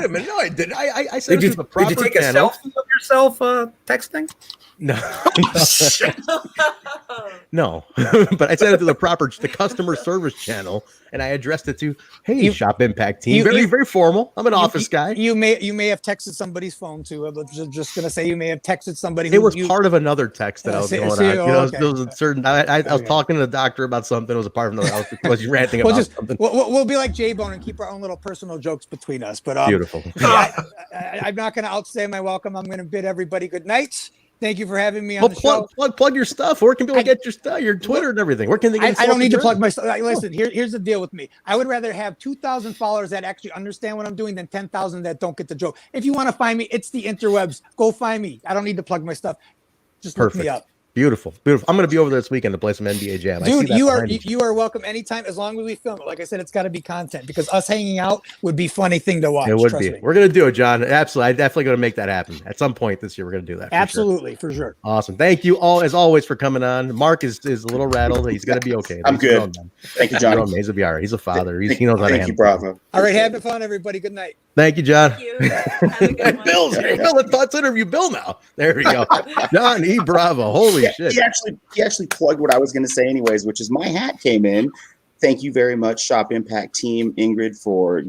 a minute. No, I didn't. I said did you take a selfie of yourself texting? No. No. But I sent it to the customer service channel, and I addressed it to, hey, Shop Impact team. Very formal. I'm an office guy. You may have texted somebody's phone too. I'm just gonna say you may have texted somebody. It was part of another text that I was going on. There was a certain. I was talking to the doctor about something. It was a part of another. I was ranting about something. We'll be like Jaybone and keep our own little personal jokes between us. But beautiful. I'm not gonna outstay my welcome. I'm gonna bid everybody good night. Thank you for having me on the show. Plug your stuff. Where can people get your stuff, your Twitter and everything? Where can they get? I don't need to plug my stuff. Listen, here's the deal with me. I would rather have 2,000 followers that actually understand what I'm doing than 10,000 that don't get the joke. If you want to find me, it's the interwebs. Go find me. I don't need to plug my stuff. Just look me up. Beautiful. I'm going to be over there this weekend to play some NBA Jam. Dude, you are welcome anytime, as long as we film it. Like I said, it's got to be content, because us hanging out would be a funny thing to watch. It would be. We're going to do it, John. Absolutely. I'm definitely going to make that happen. At some point this year, we're going to do that. Absolutely, for sure. Awesome. Thank you all, as always, for coming on. Marq is a little rattled. He's going to be okay. I'm good. Thank you, John. He's going to be all right. He's a father. He knows how to handle it. Thank you, Bravo. All right, have fun, everybody. Good night. Thank you, John. Thank you. Have a good one. Bill's here. Let's interview Bill now. There we go. John E. Bravo. Holy shit. He actually plugged what I was going to say anyways, which is my hat came in. Thank you very much, Shop Impact team, Ingrid, for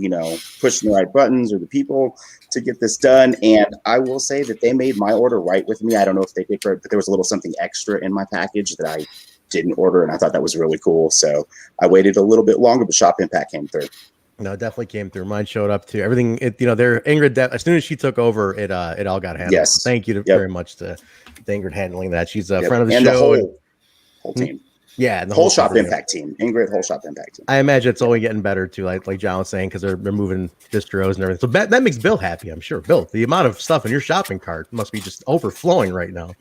pushing the right buttons, or the people to get this done. And I will say that they made my order right with me. I don't know if they did, but there was a little something extra in my package that I didn't order, and I thought that was really cool. So I waited a little bit longer, but Shop Impact came through. No, it definitely came through. Mine showed up too. Everything, Ingrid, as soon as she took over, it all got handled. Yes. So thank you very much to Ingrid handling that. She's a friend of the and show. The whole team. Yeah, and the whole Shop Impact team. Ingrid, whole Shop Impact team. I imagine it's only getting better too, like John was saying, because they're moving distros and everything. So that makes Bill happy, I'm sure. Bill, the amount of stuff in your shopping cart must be just overflowing right now.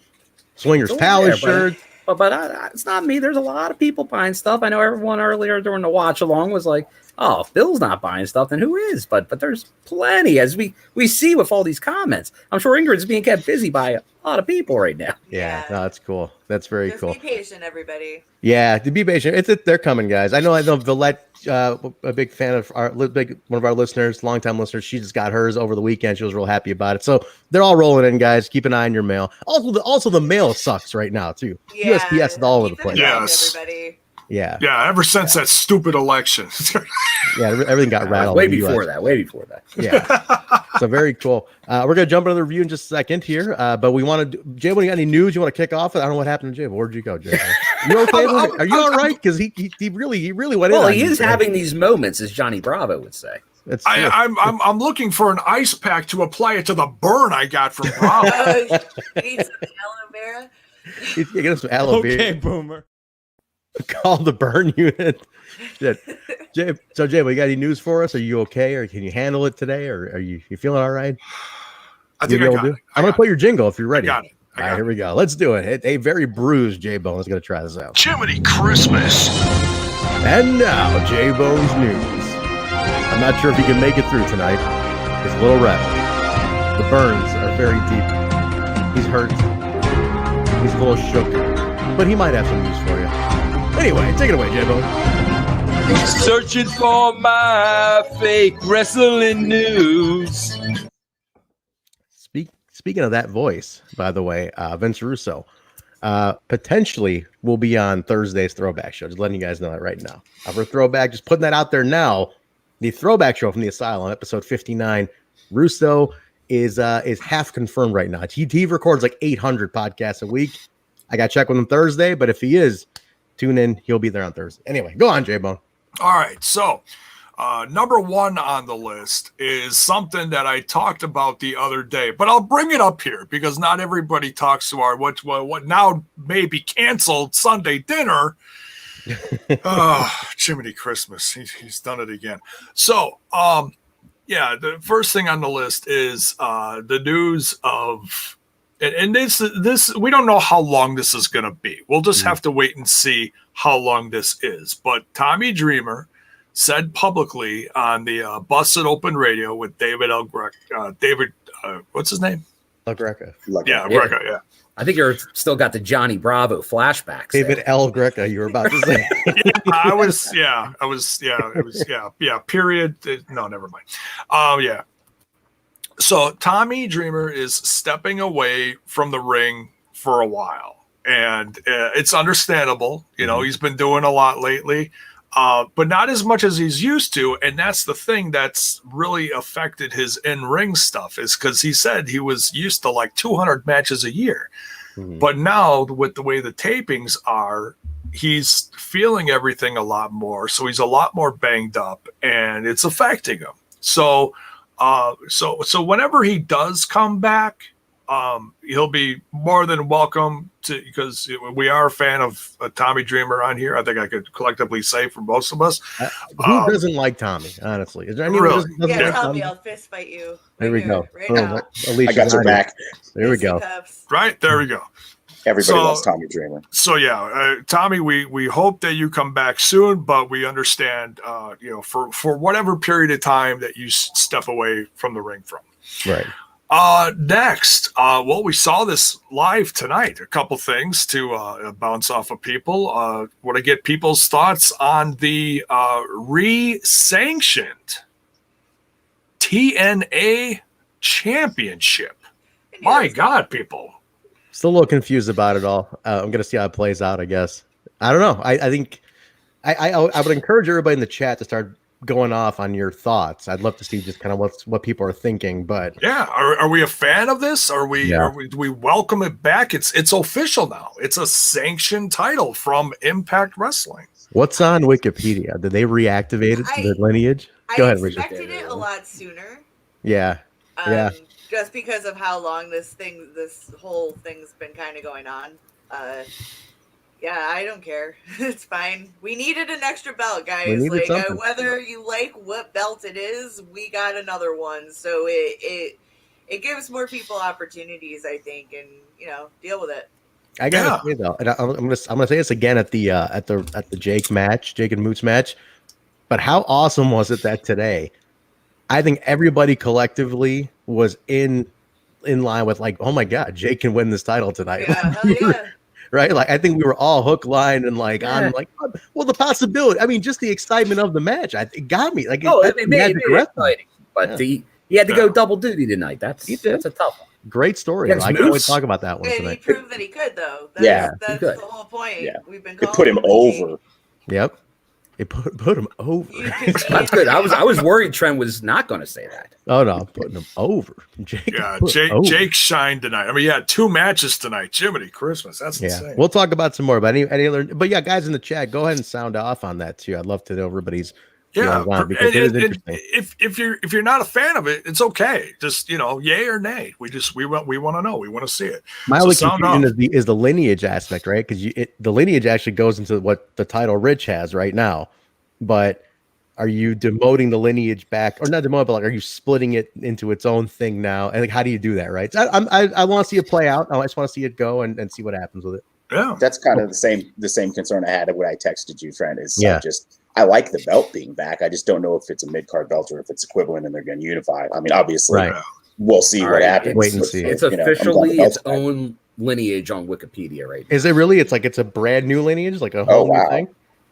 Swingers Palace shirts. But it's not me. There's a lot of people buying stuff. I know everyone earlier during the watch along was like, oh, if Bill's not buying stuff, then who is? But there's plenty, as we see with all these comments. I'm sure Ingrid's being kept busy by a lot of people right now. Yeah, no, that's cool. That's very Just cool. be patient, everybody. Yeah, to be patient. They're coming, guys. I know Villette, a big fan of one of our listeners, longtime listeners. She just got hers over the weekend. She was real happy about it. So they're all rolling in, guys. Keep an eye on your mail. Also the mail sucks right now too. Yeah, USPS is all over the place. Yes. Everybody. Yeah. Yeah, ever since that stupid election. Yeah, everything got rattled. Way before that. Yeah. So very cool. We're gonna jump into the review in just a second here. But we want to Jaybone, you got any news you want to kick off? I don't know what happened to Jaybone. Where'd you go, Jaybone? You okay? Are you all right? Because he really went in. Well, he is having these moments, as Johnny Bravo would say. I'm looking for an ice pack to apply it to the burn I got from Bravo. Need some aloe vera. Get some aloe vera. Okay, boomer. Call the burn unit. Jay, you got any news for us? Are you okay, or can you handle it today, or are you feeling all right? I think I got it. I'm gonna play your jingle if you're ready. I got it. All right, here we go. Let's do it. A very bruised Jaybone is gonna try this out. Jiminy Christmas. And now Jaybone's news. I'm not sure if he can make it through tonight. He's a little rattled. The burns are very deep. He's hurt. He's a little shook, but he might have some news for you. Anyway, take it away, Jaybone. Searching for my fake wrestling news. Speaking of that voice, by the way, Vince Russo potentially will be on Thursday's Throwback Show. Just letting you guys know that right now. For Throwback, just putting that out there now. The Throwback Show from the Asylum, episode 59. Russo is half confirmed right now. He records like 800 podcasts a week. I got to check with him Thursday, but if he is, tune in. He'll be there on Thursday. Anyway, go on, Jaybone. All right, so number one on the list is something that I talked about the other day, but I'll bring it up here because not everybody talks to our what now may be canceled Sunday dinner. Oh, Jiminy Christmas. He's done it again. So, yeah, the first thing on the list is the news of, and this we don't know how long this is going to be. We'll just have to wait and see how long this is. But Tommy Dreamer said publicly on the Busted Open Radio with David El Greco, what's his name? El Greco. Yeah, Greco, yeah. I think you're still got the Johnny Bravo flashbacks. David El Greco, you were about to say. Period. No, never mind. Yeah. So Tommy Dreamer is stepping away from the ring for a while, and it's understandable. You know, he's been doing a lot lately, but not as much as he's used to. And that's the thing that's really affected his in-ring stuff, is because he said he was used to like 200 matches a year. But now with the way the tapings are, he's feeling everything a lot more. So he's a lot more banged up, and it's affecting him. So whenever he does come back, he'll be more than welcome to, because we are a fan of Tommy Dreamer on here. I think I could collectively say for most of us. Who doesn't like Tommy, honestly? Is there anyone really? who doesn't like Tell Tommy? me, I'll fist fight you. There we go. Right now. Alicia, I got your back. There we go. Right, there we go. Everybody loves Tommy Dreamer. So yeah, Tommy, we hope that you come back soon, but we understand, for whatever period of time that you step away from the ring from. Right. Next, we saw this live tonight. A couple things to bounce off of people. Want to get people's thoughts on the re-sanctioned TNA Championship. My God, people. Still a little confused about it all. I'm going to see how it plays out, I guess. I don't know. I think I would encourage everybody in the chat to start going off on your thoughts. I'd love to see just kind of what people are thinking. But yeah, are we a fan of this? Do we welcome it back? It's official now. It's a sanctioned title from Impact Wrestling. What's on Wikipedia? Did they reactivate it to their lineage? Go ahead, Richard. I expected it a lot sooner. Yeah. Yeah. Just because of how long this whole thing's been kind of going on. Yeah, I don't care. It's fine. We needed an extra belt, guys. Like whether you like what belt it is, we got another one. So it gives more people opportunities, I think, and deal with it. I gotta say though, and I'm gonna say this again at the Jake and Moots match. But how awesome was it that today, I think everybody collectively was in line with like, oh my God, Jake can win this title tonight. Yeah, hell yeah. Right? Like, I think we were all hook, line, and like on like, well, the possibility. I mean, just the excitement of the match. It got me. Like, it made it exciting. But he had to go double duty tonight. That's a tough one. Great story. I can't wait to talk about that one And tonight. he proved that he could, though. That's the whole point. Yeah. We've been It put him over. Yep. It put him over. That's good. I was worried Trent was not going to say that. Oh no, I'm putting him over. Jake shined tonight. I mean, he had 2 matches tonight. Jiminy Christmas. That's insane. We'll talk about some more. But any other? But yeah, guys in the chat, go ahead and sound off on that too. I'd love to know everybody's. Because it is interesting. If you're not a fan of it, it's okay. Just yay or nay. We want to know. We want to see it. My only confusion is the lineage aspect, right? Because the lineage actually goes into what the title Rich has right now. But are you demoting the lineage back, or not demoting, but like, are you splitting it into its own thing now? And like, how do you do that, right? So I want to see it play out. I just want to see it go and see what happens with it. Yeah, that's kind of the same concern I had when I texted you, Trent. I like the belt being back. I just don't know if it's a mid-card belt or if it's equivalent and they're going to unify. I mean, obviously, we'll see what happens. Wait and see. It's officially its own lineage on Wikipedia right now. Is it really? It's like it's a brand new lineage, like a whole new thing?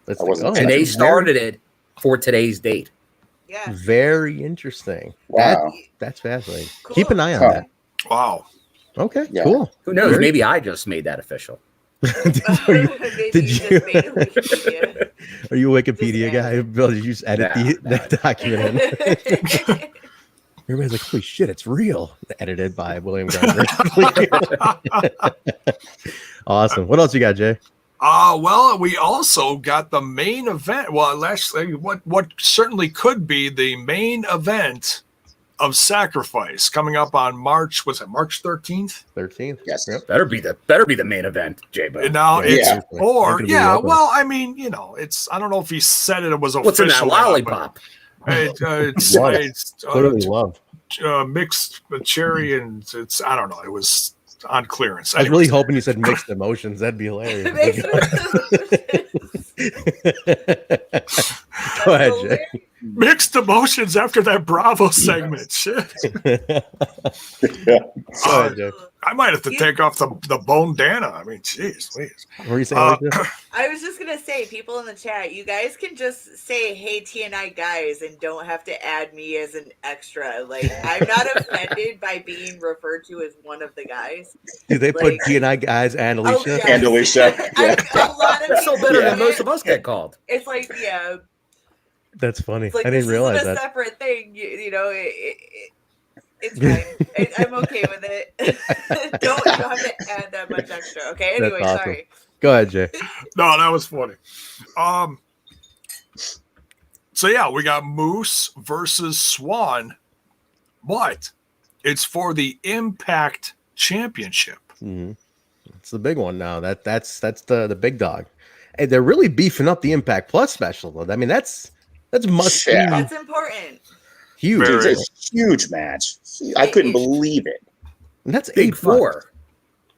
And they started it for today's date. Yeah. Very interesting. Wow. That's fascinating. Cool. Keep an eye on that. Wow. Okay, cool. Who knows? Maybe I just made that official. Are you a Wikipedia guy? Bill, did you just edit that document in? Everybody's like, holy shit, it's real. Edited by William Gardner. Awesome. What else you got, Jay? Well, we also got the main event. Well, what certainly could be the main event of Sacrifice coming up on March 13th? 13th. Yes. Yep. Better be the main event, Jaybone. Now well, I mean, it's I don't know if he said it was official. What's in that lollipop? It's Clearly love. Mixed cherry and I don't know. It was on clearance. I was really hoping you said mixed emotions. That'd be hilarious. Go ahead, Jay. Mixed emotions after that Bravo segment. Shit. I might have to take off the bone Dana. I mean, jeez, please. What were you saying? I was just gonna say, people in the chat, you guys can just say, "Hey, TNI guys," and don't have to add me as an extra. Like, I'm not offended by being referred to as one of the guys. Do they put TNI guys and Alicia? Oh, yes. And Alicia. Yeah. A lot of That's so better than most of us get called. It's like, That's funny. it's like, I didn't realize that. that. A separate thing, it's fine. I'm okay with it. You don't have to add that much extra. Okay. Anyway, That's awesome. sorry. Go ahead, Jay. No, that was funny. So yeah, we got Moose versus Swan, but it's for the Impact Championship. Mm-hmm. It's the big one now. That's the big dog. And they're really beefing up the Impact Plus special, though. I mean, that's must be That's important. huge. It's a huge match. I couldn't believe it. And that's Big $8.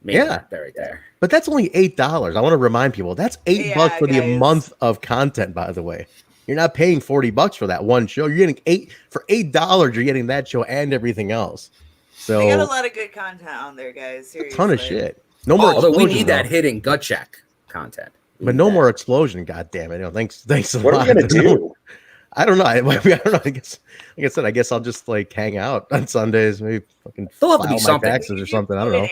Yeah, right there. But that's only $8. I want to remind people that's $8 for the month of content. By the way, you're not paying $40 for that one show. You're getting $8. You're getting that show and everything else. So they got a lot of good content on there, guys. Seriously. A ton of shit. No more. Although we need that hidden gut check content. But no more explosion. God damn it! Thanks a lot. What are we gonna do? I don't know. I don't know. I guess, like I said, I guess I'll just like hang out on Sundays. Maybe fucking There'll have to be file my something. taxes or something. I don't know.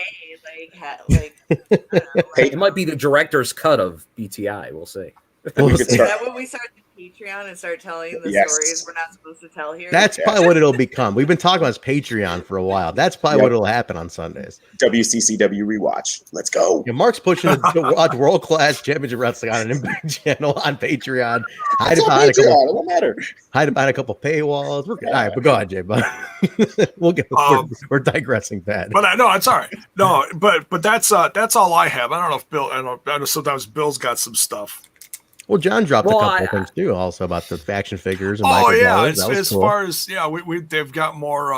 It might be the director's cut of BTI. We'll see. Is that when we start the Patreon and start telling the stories we're not supposed to tell here? That's probably what it'll become. We've been talking about this Patreon for a while. That's probably what will happen on Sundays. WCCW rewatch. Let's go. Yeah, Mark's pushing to watch World Class Championship Wrestling on an Impact channel on Patreon. Hide behind a couple paywalls. We're good. All right, but go ahead, Jay. But we're digressing bad. But I know it's all right. No, but that's all I have. I don't know if Bill. I know sometimes Bill's got some stuff. Well, John dropped a couple of things too, also about the action figures. And as far as they've got more.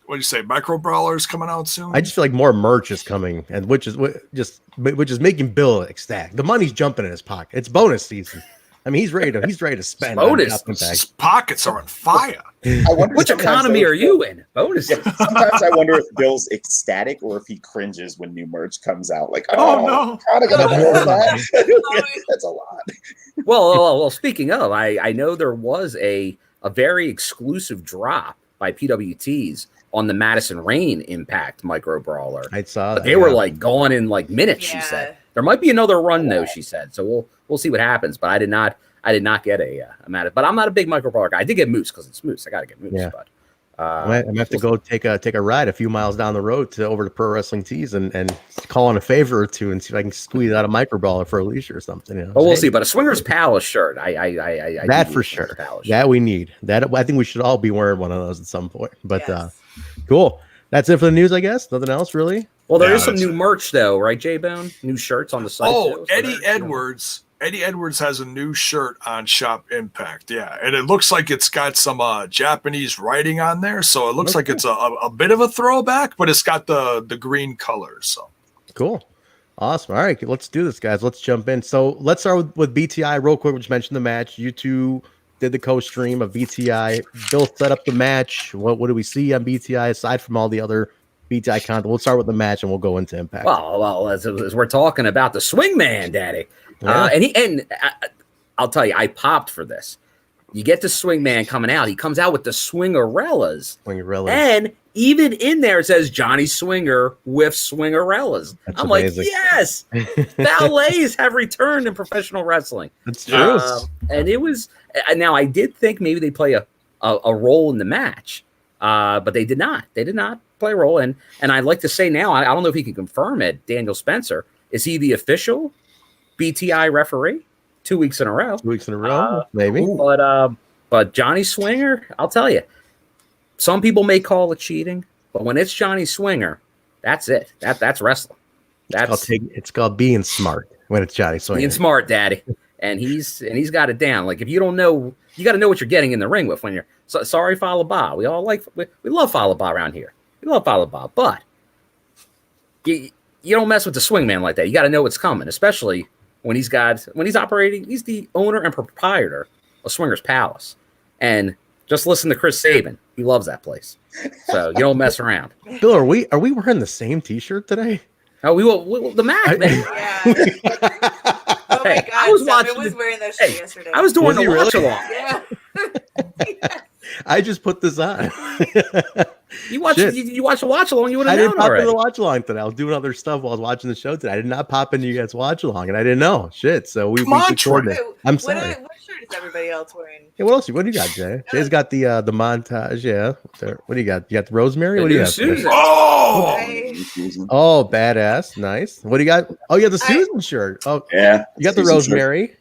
What do you say? Micro brawlers coming out soon. I just feel like more merch is coming, and which is making Bill ecstatic. The money's jumping in his pocket. It's bonus season. I mean, he's ready to spend. Bonus. His pockets are on fire. I wonder Which economy are you in? Bonus. Yeah, sometimes I wonder if Bill's ecstatic or if he cringes when new merch comes out. Like, oh no. God, I gotta more of that. That's a lot. Well, speaking of, I know there was a very exclusive drop by PWTs on the Madison Rain Impact Micro Brawler. I saw that. They were like gone in like minutes. She said there might be another run though. She said so. We'll see what happens. But I did not get a Madison. But I'm not a big Micro Brawler guy. I did get Moose because it's Moose. I got to get Moose. Yeah. But I'm gonna have to go take a ride a few miles down the road over to Pro Wrestling Tees and call on a favor or two and see if I can squeeze out a Micro Brawler for Alicia or something. You know? But we'll see. But a Swingers Palace shirt, I that for sure. That we need. That I think we should all be wearing one of those at some point. But cool. That's it for the news, I guess. Nothing else really. Well, there is some new merch though, right, Jaybone? New shirts on the site. Oh, Eddie Edwards. Eddie Edwards has a new shirt on Shop Impact. Yeah. And it looks like it's got some Japanese writing on there. So it looks like it's a bit of a throwback, but it's got the green colors. So cool. Awesome. All right. Let's do this, guys. Let's jump in. So let's start with BTI real quick. We just mentioned the match. You two did the co-stream of BTI. Bill set up the match. What do we see on BTI aside from all the other BTI content? We'll start with the match and we'll go into Impact. Well, as we're talking about the Swingman, Daddy. And I'll tell you, I popped for this. You get the Swingman coming out. He comes out with the Swingerellas. And even in there it says Johnny Swinger with Swingerellas. That's I'm amazing. like, yes, ballets have returned in professional wrestling. That's true. And it was now I did think maybe they play a role in the match, but they did not. They did not play a role. And I'd like to say now, I don't know if he can confirm it. Daniel Spencer, is he the official BTI referee 2 weeks in a row? 2 weeks in a row, maybe. But Johnny Swinger, I'll tell you, some people may call it cheating, but when it's Johnny Swinger, that's it. That's wrestling. It's called being smart when it's Johnny Swinger. Being smart, Daddy, and he's got it down. Like if you don't know, you got to know what you're getting in the ring with when you're. Sorry, Follow Bob. We all we love Follow Bob around here. We love Follow Bob, but you don't mess with the Swingman like that. You got to know what's coming, especially when he's operating. He's the owner and proprietor of Swingers Palace, and just listen to Chris Sabin. He loves that place, so you don't mess around. Bill, are we wearing the same T-shirt today? Oh, we will the Mack, man. Oh my God, I was wearing that shit yesterday. I was doing the watch along. Yeah. I just put this on. You watched the watch along. You would have known already. I didn't pop into the watch along today. I was doing other stuff while I was watching the show today. I did not pop into you guys' watch along, and I didn't know. Shit. So we coordinated. I'm sorry. What shirt is everybody else wearing? Hey, what else? What do you got, Jay? Jay's got the montage. Yeah. What do you got? You got the Rosemary. What do you have? Susan. Oh, badass. Nice. What do you got? Oh, you got the Susan shirt. Oh, yeah. You got the Rosemary.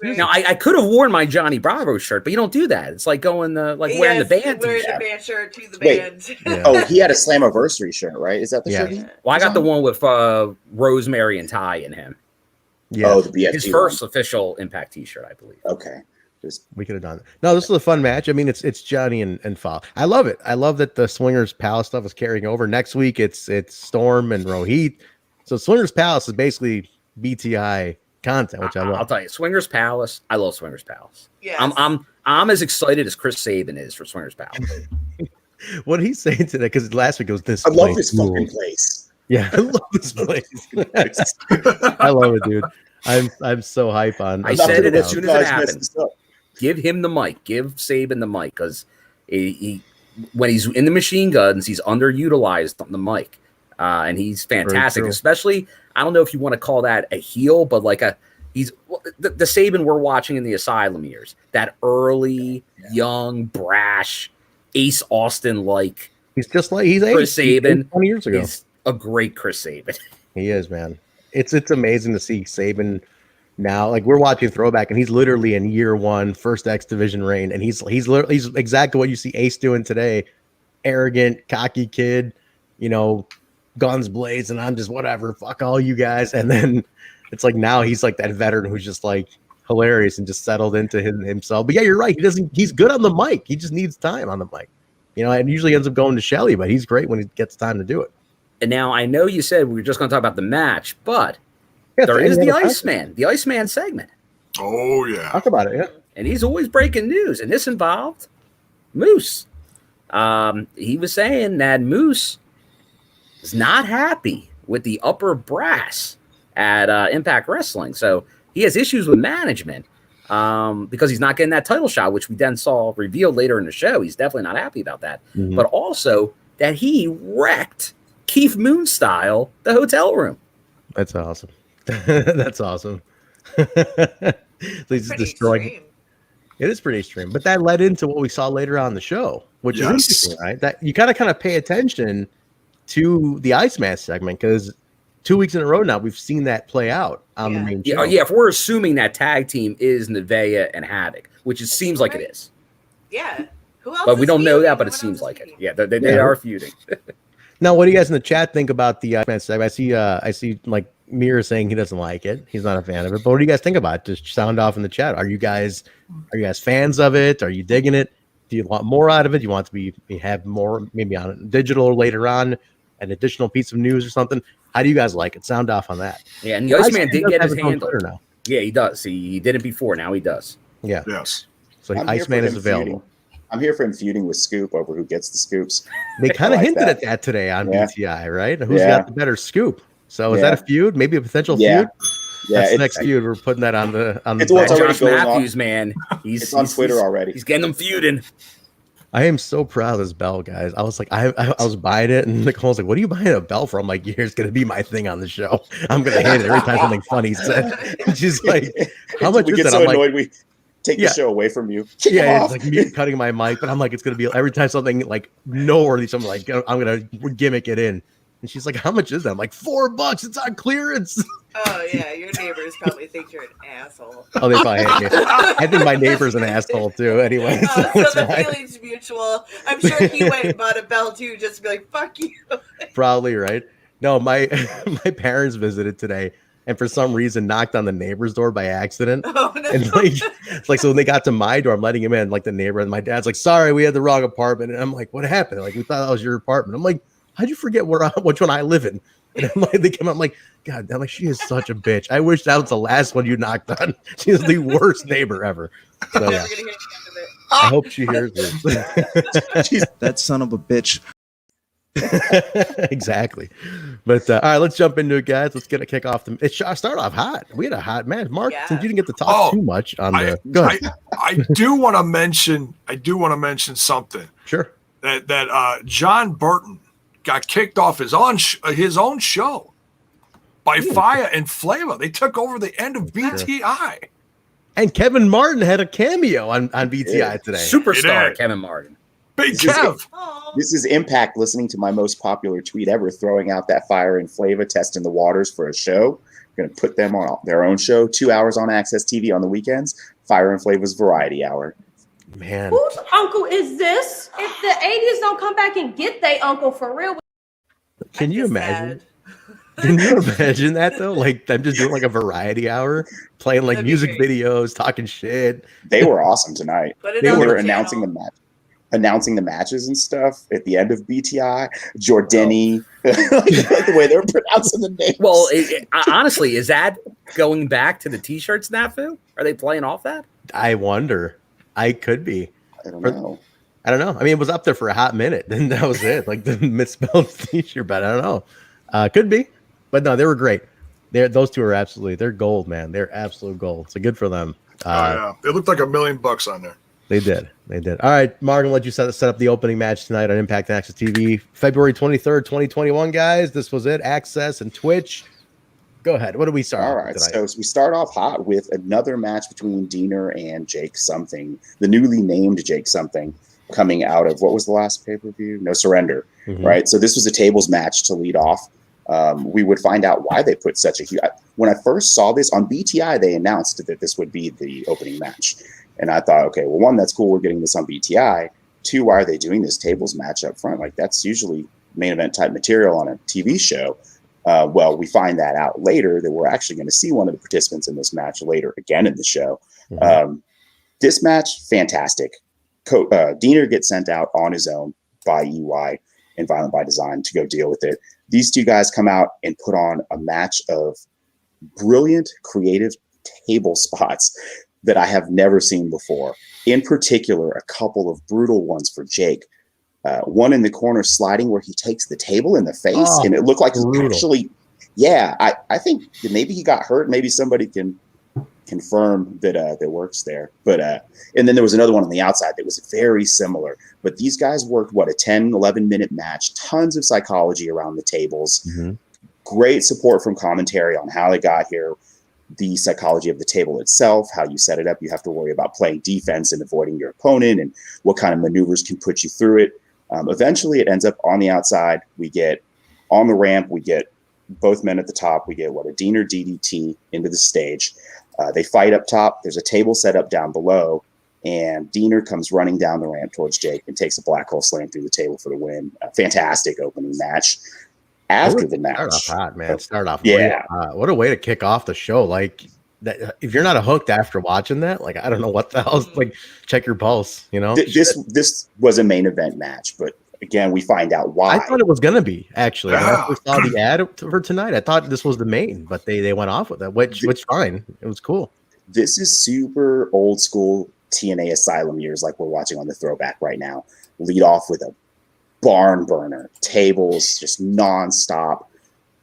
Now I could have worn my Johnny Bravo shirt, but you don't do that. It's like going wearing the band. Wearing the band shirt to the band. Yeah. Oh, he had a Slammiversary shirt, right? Is that the shirt? Well, I got the one with Rosemary and Ty in him. Yeah. Oh, the BFT his first official Impact T-shirt, I believe. Okay. We could have done it. No, this is a fun match. I mean, it's Johnny and Fall. I love it. I love that the Swingers Palace stuff is carrying over. Next week it's Storm and Rohit. So Swingers Palace is basically BTI content, which I love. I'll tell you, Swingers Palace. I love Swingers Palace. Yeah, I'm as excited as Chris Sabin is for Swingers Palace. What did he say today? Because last week it was this. I love this fucking place. Yeah, I love this place. I love it, dude. I'm so hype on. I said it as soon as it happened. Give him the mic. Give Sabin the mic because he when he's in the machine guns, he's underutilized on the mic, and he's fantastic. Especially, I don't know if you want to call that a heel, but like he's the Sabin we're watching in the Asylum years. That early, young, brash, Ace Austin like. He's just like he's Chris Sabin 20 years ago. He's a great Chris Sabin. He is, man. It's amazing to see Sabin now. Like we're watching Throwback, and he's literally in year one, first X Division reign, and he's exactly what you see Ace doing today. Arrogant, cocky kid, guns blazing. I'm just whatever, fuck all you guys. And then it's like now he's like that veteran who's just like hilarious and just settled into himself. But yeah, you're right. He's good on the mic. He just needs time on the mic. And usually ends up going to Shelly, but he's great when he gets time to do it. And now I know you said we were just going to talk about the match, but there is the Iceman segment. Oh yeah. Talk about it. Yeah. And he's always breaking news, and this involved Moose. He was saying that Moose is not happy with the upper brass at Impact Wrestling. So he has issues with management because he's not getting that title shot, which we then saw revealed later in the show. He's definitely not happy about that. Mhm. But also that he wrecked Keith Moon style the hotel room. That's awesome. That's awesome. He's just destroying. Extreme. It is pretty extreme, but that led into what we saw later on in the show, which is Yes. interesting, right? That you gotta kind of pay attention to the Iceman segment because 2 weeks in a row now we've seen that play out on the main show. Yeah, if we're assuming that tag team is Nevaeh and Havok, which it seems like it is. Yeah. Who else? But we is don't know feuding? that, but No it one seems else is like it. feuding. Yeah, they Yeah. are feuding. Now, what do you guys in the chat think about the Iceman segment? I see like Mir saying he doesn't like it. He's not a fan of it. But what do you guys think about it? Just sound off in the chat. Are you guys fans of it? Are you digging it? Do you want more out of it? Do you want to have more maybe on digital or later on, an additional piece of news or something? How do you guys like it? Sound off on that. Yeah, and the Iceman did does get have his his own handle. Twitter now. Yeah, he does. He did it before. Now he does. Yeah. Yes. So I'm here Iceman for is him available. feuding. I'm here for him feuding with Scoop over who gets the scoops. They kind of like hinted that. at that today on Yeah. BTI, right? Who's Yeah. got the better scoop? So is Yeah. that a feud? Maybe a potential Yeah. feud? Yeah, That's the it's- next feud. We're putting that on the It's what's already Josh going on. Matthews, man. It's on Twitter already. He's getting them feuding. I am so proud of this bell, guys. I was like, I was buying it, and Nicole's like, "What are you buying a bell for?" I'm like, "Here's gonna be my thing on the show. I'm gonna hit it every time something funny said." And she's like, "How much we is get that?" so I'm like, annoyed we take Yeah. the show away from you. Kick him "Yeah, it's off. like me cutting my mic," but I'm like, "It's gonna be every time something like noteworthy, something like I'm gonna gimmick it in." And she's like, "How much is that?" I'm like, $4. It's on clearance. Oh yeah, your neighbors probably think you're an asshole. Oh, they probably hate me. I think my neighbor's an asshole too. Anyway, So it's the fine. feeling's mutual. I'm sure he went and bought a bell too, just to be like, "Fuck you." Probably right. No, my my parents visited today, and for some reason knocked on the neighbor's door by accident. Oh no. And so when they got to my door, I'm letting him in, like the neighbor, and my dad's like, "Sorry, we had the wrong apartment." And I'm like, "What happened?" They're like, "We thought that was your apartment." I'm like, "How'd you forget which one I live in?" And I'm like, they come up, I'm like, "God, I'm like, she is such a bitch. I wish that was the last one you knocked on. She's the worst neighbor ever." So Never yeah, gonna hear the end of it. I hope she hears this. That son of a bitch. Exactly. But all right, let's jump into it, guys. Let's get a kick off. It start off hot. We had a hot match. Marq, Yeah. since you didn't get to talk too much on the go ahead. I do want to mention. Something Sure. that John Burton got kicked off his own show by Fire and Flavor. They took over the end of BTI. And Kevin Martin had a cameo on BTI today. Superstar did. Kevin Martin. Big This is- Kev. Oh, This is Impact listening to my most popular tweet ever, throwing out that Fire and Flava testing the waters for a show. We're going to put them on their own show, 2 hours on Access TV on the weekends. Fire and Flava's Variety Hour. Man, Whose uncle is this? If the 80s don't come back and get their uncle for real. can you just imagine? sad. Can you imagine that though? Like I'm just doing like a variety hour, playing like That'd be music great. videos, talking shit. They were awesome tonight. Put it They on They the were announcing the channel. match, announcing the matches and stuff at the end of BTI. Jordynne, like the way they're pronouncing the names. Well, honestly, is that going back to the T-shirt snafu? Are they playing off that? I wonder. I could be. I don't know. I don't know. I mean, it was up there for a hot minute, and that was it. Like the misspelled t-shirt, but I don't know. Could be, but no, they were great. Those two are they're gold, man. They're absolute gold. So good for them. Yeah. It looked like $1 million on there. They did. All right, Marq, I'm gonna let you set up the opening match tonight on Impact and Access TV, February 23rd, 2021, guys. This was it. Access and Twitch. Go ahead. What do we start? All with right, tonight? so we start off hot with another match between Diener and Jake Something, the newly named Jake Something, coming out of what was the last pay-per-view? No Surrender, Mhm. right? So this was a tables match to lead off. We would find out why they put such a huge. When I first saw this on BTI, they announced that this would be the opening match, and I thought, okay, well, one, that's cool. We're getting this on BTI. Two, why are they doing this tables match up front? Like that's usually main event type material on a TV show. Well, we find that out later that we're actually going to see one of the participants in this match later again in the show. Mhm. This match, fantastic. Diener gets sent out on his own by EY and Violent by Design to go deal with it. These two guys come out and put on a match of brilliant, creative table spots that I have never seen before. In particular, a couple of brutal ones for Jake. One in the corner sliding where he takes the table in the face, and it looked like he actually, I think maybe he got hurt. Maybe somebody can confirm that works there. But and then there was another one on the outside that was very similar. But these guys worked, a 10, 11-minute match, tons of psychology around the tables, great support from commentary on how they got here, the psychology of the table itself, how you set it up. You have to worry about playing defense and avoiding your opponent and what kind of maneuvers can put you through it. Eventually, it ends up on the outside. We get on the ramp. We get both men at the top. We get a Deaner DDT into the stage. They fight up top. There's a table set up down below, and Deaner comes running down the ramp towards Jake and takes a black hole slam through the table for the win. A fantastic opening match. After the match, start off hot, man. Start off, what a way to kick off the show! Like that, if you're not hooked after watching that, like I don't know what the hell. Like, check your pulse. You know, this was a main event match, but again, we find out why. I thought it was gonna be actually. When I first saw the ad for tonight, I thought this was the main, but they went off with it, which fine. It was cool. This is super old school TNA Asylum years, like we're watching on the throwback right now. Lead off with a barn burner, tables just nonstop,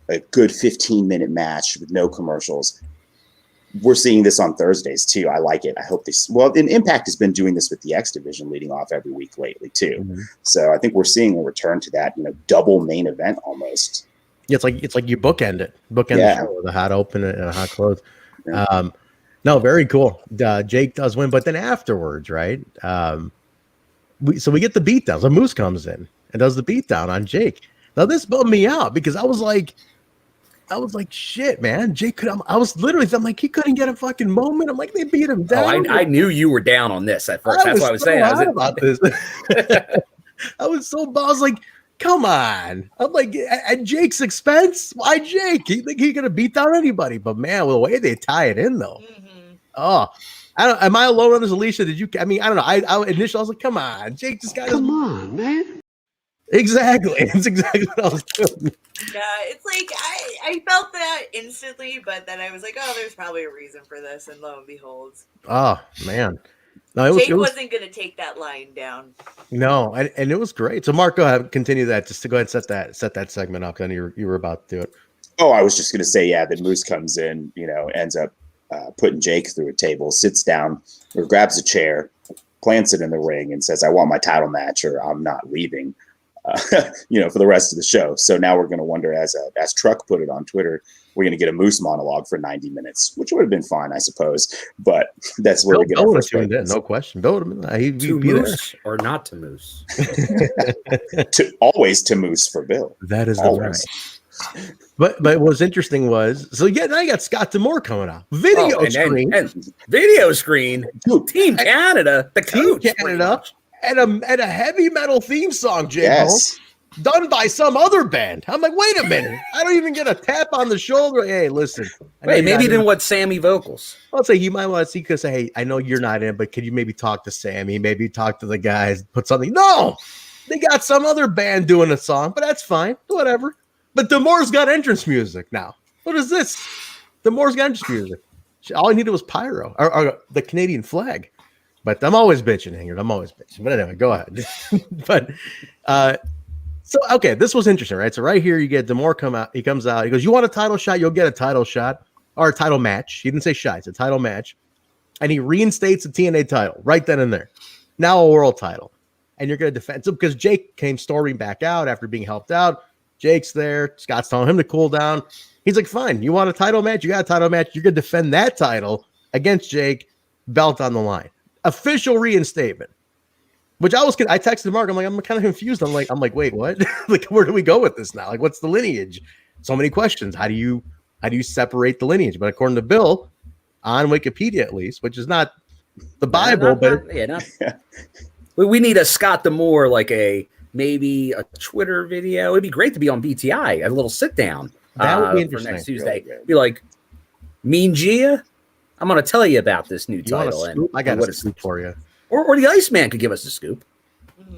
a good 15-minute match with no commercials. We're seeing this on Thursdays too. I like it. I hope this. Well, and Impact has been doing this with the X division leading off every week lately too. So I think we're seeing a return to that, double main event almost. Yeah, it's like you bookend it, the show with a hot open and a hot close. Yeah. No, very cool. Jake does win, but then afterwards, right? We get the beatdown. So Moose comes in and does the beatdown on Jake. Now this bummed me out because I was like, shit, man. Jake I'm like, he couldn't get a fucking moment. I'm like, they beat him down. I knew you were down on this at first. That's what I was saying. About this. I was so bummed. I was like, come on. I'm like, at Jake's expense? Why Jake? He gonna beat down anybody? But man, the way they tie it in though. Am I alone on this, Alicia? I don't know. I initially was like, come on, Jake just got on, man. Exactly. It's exactly what I was doing. Yeah, it's like I felt that instantly, but then I was like, oh, there's probably a reason for this, and lo and behold. Oh man. No, Jake wasn't gonna take that line down. No, and it was great. So Mark, go ahead, continue that. Just to go ahead and set that segment up, because you were about to do it. Oh, I was just gonna say, that Moose comes in, ends up putting Jake through a table, sits down or grabs a chair, plants it in the ring, and says, I want my title match or I'm not leaving, for the rest of the show. So now we're going to wonder, as Truck put it on Twitter, we're going to get a Moose monologue for 90 minutes, which would have been fine, I suppose. But that's where we get our first break. No question. Bill would have been to Moose there. Or not to Moose. Always to Moose for Bill. That is always. But what was interesting was, now you got Scott D'Amore coming out. Video screen. Team Canada, the Team Canada, and a heavy metal theme song, Jaybone, done by some other band. I'm like, wait a minute. I don't even get a tap on the shoulder. Hey, listen. Wait, maybe you didn't want Sammy vocals. I'll say you might want to see, because hey, I know you're not in, but could you maybe talk to Sammy? Maybe talk to the guys, put something. No, they got some other band doing a song, but that's fine. Whatever. But D'Amore's got entrance music now. What is this? D'Amore's got entrance music. All I needed was pyro or the Canadian flag. But I'm always bitching, Ingrid. I'm always bitching. But anyway, go ahead. But this was interesting, right? So right here, you get D'Amore come out. He comes out. He goes, "You want a title shot? You'll get a title shot or a title match." He didn't say shot. It's a title match, and he reinstates the TNA title right then and there. Now a world title, and you're going to defend. So because Jake came storming back out after being helped out. Jake's there. Scott's telling him to cool down. He's like, fine. You want a title match? You got a title match. You're going to defend that title against Jake, belt on the line. Official reinstatement. Which I texted Mark. I'm like, I'm kind of confused. I'm like, wait, what? Like, where do we go with this now? Like, what's the lineage? So many questions. How do you separate the lineage? But according to Bill, on Wikipedia at least, which is not the Bible, we need a Scott D'Amore, like maybe a Twitter video. It'd be great to be on BTI, a little sit down. That would be interesting. For next Tuesday. Be like, Mean Gia, I'm going to tell you about this new title. I got a scoop for you. Or the Iceman could give us a scoop.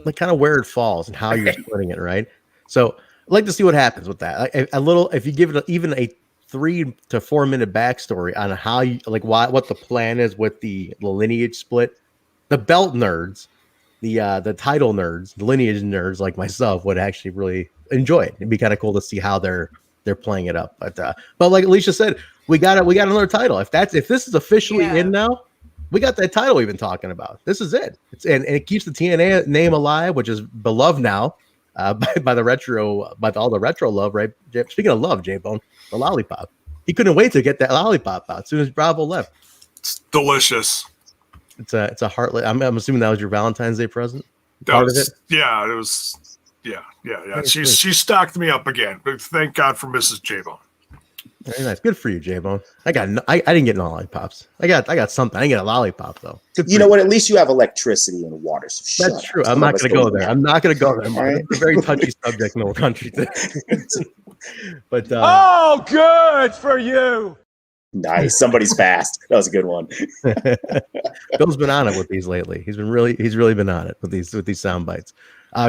Like kind of where it falls and how you're splitting it, right? So I'd like to see what happens with that. A little, if you give it even a 3 to 4 minute backstory on how you what the plan is with the lineage split. The belt nerds, the title nerds, the lineage nerds like myself would actually really enjoy it. It'd be kind of cool to see how they're playing it up. But like Alicia said, we got another title. If this is officially in now, we got that title we've been talking about. This is it. And it keeps the TNA name alive, which is beloved now by the retro, by all the retro love, right? Speaking of love, Jaybone, the lollipop. He couldn't wait to get that lollipop out as soon as Bravo left. It's delicious. It's a heartlet. I'm assuming that was your Valentine's Day present. Of it. Yeah, it was. Yeah. She stocked me up again. But thank God for Mrs. Jaybone. Very nice. Good for you, Jaybone. I didn't get no lollipops. I got something. I didn't get a lollipop though. You know what? At least you have electricity and water. So that's true. I'm not going to go there. I'm not going to go there. Right? It's a very touchy subject in the country. But oh, good for you. Nice. Somebody's fast. That was a good one. Bill's been on it with these lately. He's really been on it with these sound bites.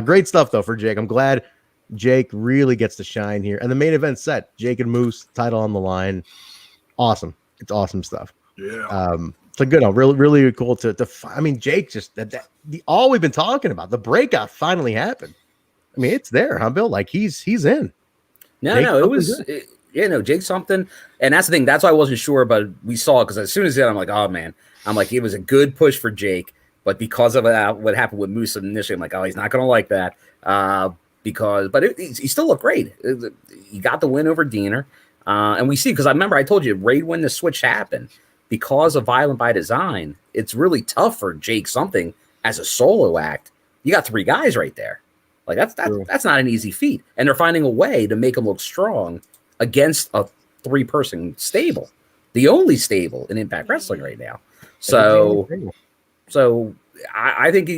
Great stuff though for Jake. I'm glad Jake really gets to shine here. And the main event set, Jake and Moose, title on the line. Awesome. It's awesome stuff. Yeah. It's a good one. Really cool to I mean, Jake just all we've been talking about, the breakout finally happened. I mean, it's there, huh, Bill? Like he's in. Jake's something. And that's the thing. That's why I wasn't sure, but we saw it because as soon as I'm like, oh man, it was a good push for Jake. But because of what happened with Moose initially, I'm like, oh, he's not going to like that. He still looked great. He got the win over Diener. And we see, because I remember I told you right when the switch happened, because of Violent by Design, it's really tough for Jake something as a solo act. You got 3 guys right there. Like that's not an easy feat. And they're finding a way to make him look strong against a 3-person stable, the only stable in Impact Wrestling right now. So I think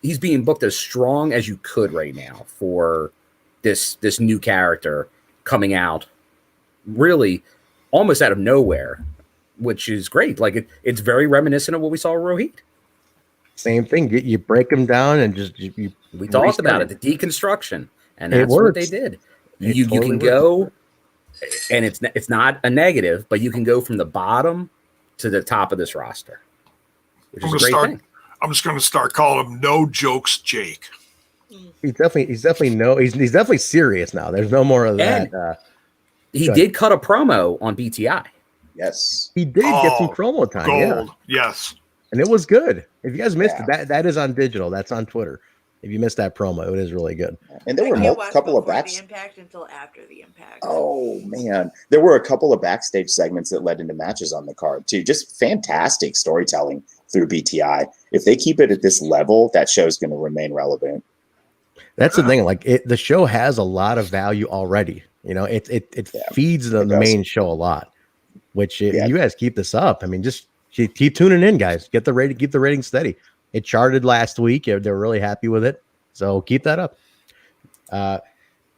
he's being booked as strong as you could right now for this new character coming out really almost out of nowhere, which is great. Like it's very reminiscent of what we saw with Rohit. Same thing. You break them down and just we talked about it, the deconstruction, and that's what they did. You can go, and it's not a negative, but you can go from the bottom to the top of this roster, which is a great thing. I'm just going to start calling him No Jokes Jake. He's definitely serious now. There's no more of that. He did cut a promo on BTI. Yes, he did get some promo time. Gold. Yeah. Yes, and it was good. If you guys missed it, that is on digital. That's on Twitter. If you missed that promo, it is really good. And there were a couple of the Impact until after the Impact. Oh man, there were a couple of backstage segments that led into matches on the card too. Just fantastic storytelling through BTI. If they keep it at this level, that show's going to remain relevant. That's the thing. Like the show has a lot of value already. You know, it feeds the main show a lot. Which you guys keep this up. I mean, just keep tuning in, guys. Keep the rating steady. It charted last week. They're really happy with it. So keep that up. I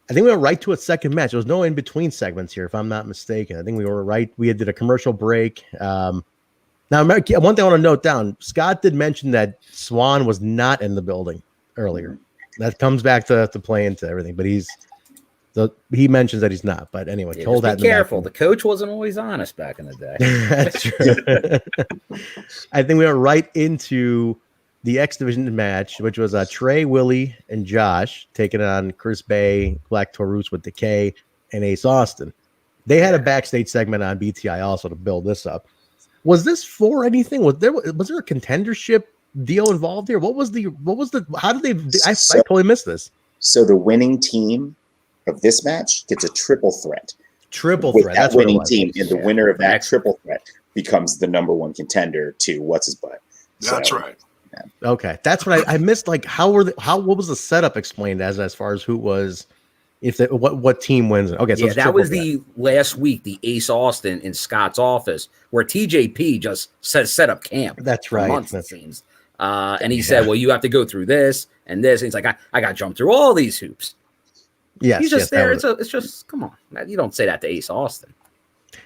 think we went right to a second match. There was no in-between segments here, if I'm not mistaken. I think we were right. We did a commercial break. Now, one thing I want to note down. Scott did mention that Swan was not in the building earlier. That comes back to play into everything. But he mentions that he's not. But anyway, just be careful. The coach wasn't always honest back in the day. That's true. I think we went right into the X Division match, which was Trey, Willie, and Josh taking on Chris Bay, Black Taurus with Decay, and Ace Austin. They had a backstage segment on BTI also to build this up. Was this for anything? Was there a contendership deal involved here? How did they? I totally missed this. So the winning team of this match gets a triple threat. That's that winning team, and the winner of that triple threat becomes the number 1 contender to what's his butt. That's right. Yeah. Okay, that's what I missed. Like, what was the setup explained as far as who was, what team wins? Okay, so that was the last week, the Ace Austin in Scott's office, where TJP just set up camp. That's right. Months, it seems. And he said, "Well, you have to go through this and this." And he's like, "I got to jump through all these hoops." Yes, he's just there. It's just come on, man. You don't say that to Ace Austin.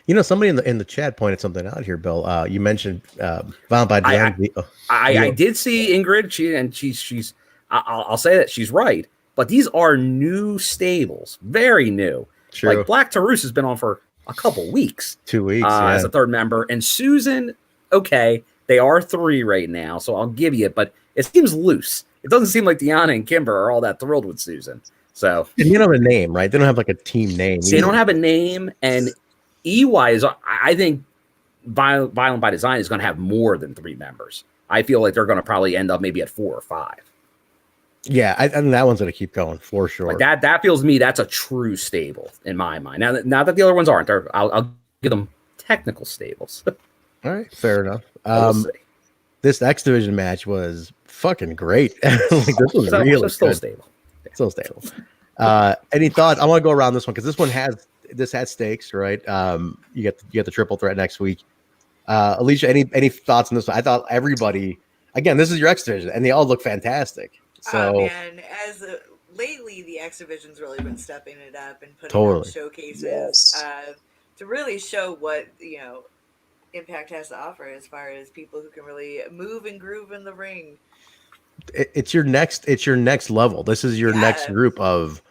You know, somebody in the chat pointed something out here, Bill. You mentioned Violent by Design. I did see Ingrid. She's. I'll say that she's right. But these are new stables, very new. True. Like Black Taurus has been on for a couple weeks. 2 weeks as a third member. And Susan, okay, they are 3 right now, so I'll give you it, but it seems loose. It doesn't seem like Deanna and Kimber are all that thrilled with Susan. So and you don't have a name, right? They don't have like a team name. They don't have a name, and EY is, I think, Violent by Design is going to have more than 3 members. I feel like they're going to probably end up maybe at 4 or 5. Yeah, I think that one's going to keep going for sure. Like that feels to me that's a true stable in my mind. Now that the other ones aren't, I'll give them technical stables. All right, fair enough. We'll this X Division match was fucking great. Like, this was really still good. stable. Yeah. Still stable. Any thoughts? I want to go around this one because this has stakes, right? You get the triple threat next week. Alicia, any thoughts on this one? I thought everybody, again, this is your X Division, and they all look fantastic. So, man, lately the X Division's really been stepping it up and putting on showcases to really show what Impact has to offer as far as people who can really move and groove in the ring. It's your next level. This is your next group of.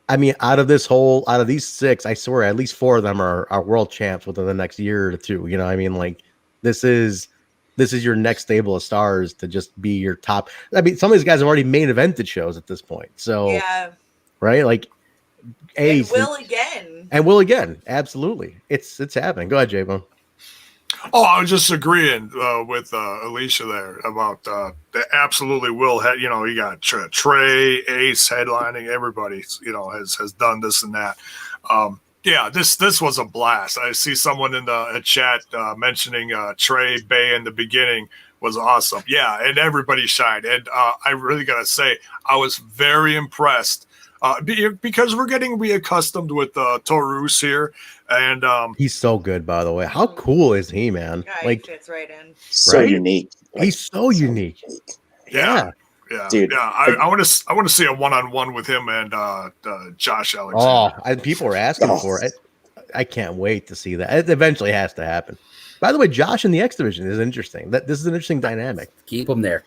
I mean, out of these 6, I swear at least 4 of them are world champs within the next year or 2. You know, I mean, like this is your next stable of stars to just be your top. I mean, some of these guys have already main evented shows at this point. So right, like and will again. Absolutely, it's happening. Go ahead, Jaybone. Oh, I was just agreeing with Alicia there about they absolutely will. You got Trey, Ace headlining. Everybody, has done this and that. This was a blast. I see someone in the chat mentioning Trey Bay in the beginning was awesome. Yeah, and everybody shined. And I really gotta say, I was very impressed because we're getting reaccustomed with Taurus here. And he's so good, by the way. How cool is he, man? Yeah, like he fits right in. So unique. He's so unique. Yeah, dude. Yeah, I want to see a one-on-one with him and Josh Alexander. Oh, people are asking for it. I can't wait to see that. It eventually has to happen. By the way, Josh in the X Division is interesting. This is an interesting dynamic. Keep him there.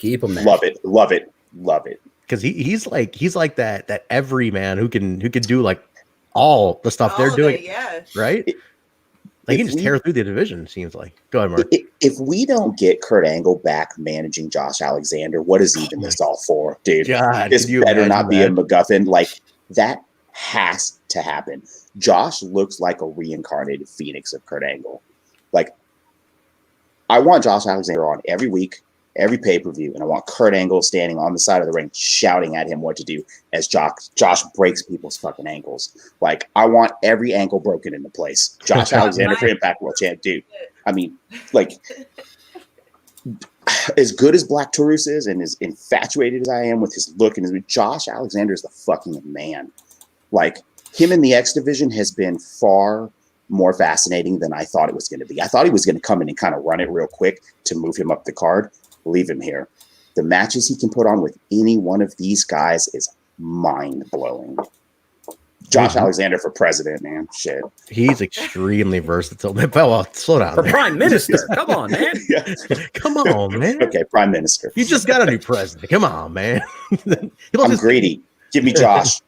Love it. Because he's like that everyman who can do like all the stuff they're doing, right? Like he can just tear through the division. Seems like. Go ahead, Mark. If we don't get Kurt Angle back managing Josh Alexander, what is even this all for, dude? God, this better not be a MacGuffin. Like that has to happen. Josh looks like a reincarnated Phoenix of Kurt Angle. Like I want Josh Alexander on every week, every pay-per-view, and I want Kurt Angle standing on the side of the ring shouting at him what to do as Josh breaks people's fucking ankles. Like, I want every ankle broken into place. Josh Alexander for Impact World Champ, dude. I mean, like, as good as Black Taurus is and as infatuated as I am with his look and his Josh Alexander is the fucking man. Like, him in the X Division has been far more fascinating than I thought it was going to be. I thought he was going to come in and kind of run it real quick to move him up the card. Leave him here. The matches he can put on with any one of these guys is mind-blowing. Josh Alexander for president, man. Shit. He's extremely versatile. Well, slow down. For Prime Minister. Come on, man. Come on, man. Okay, Prime Minister. You just got a new president. Come on, man. I'm greedy. Give me Josh.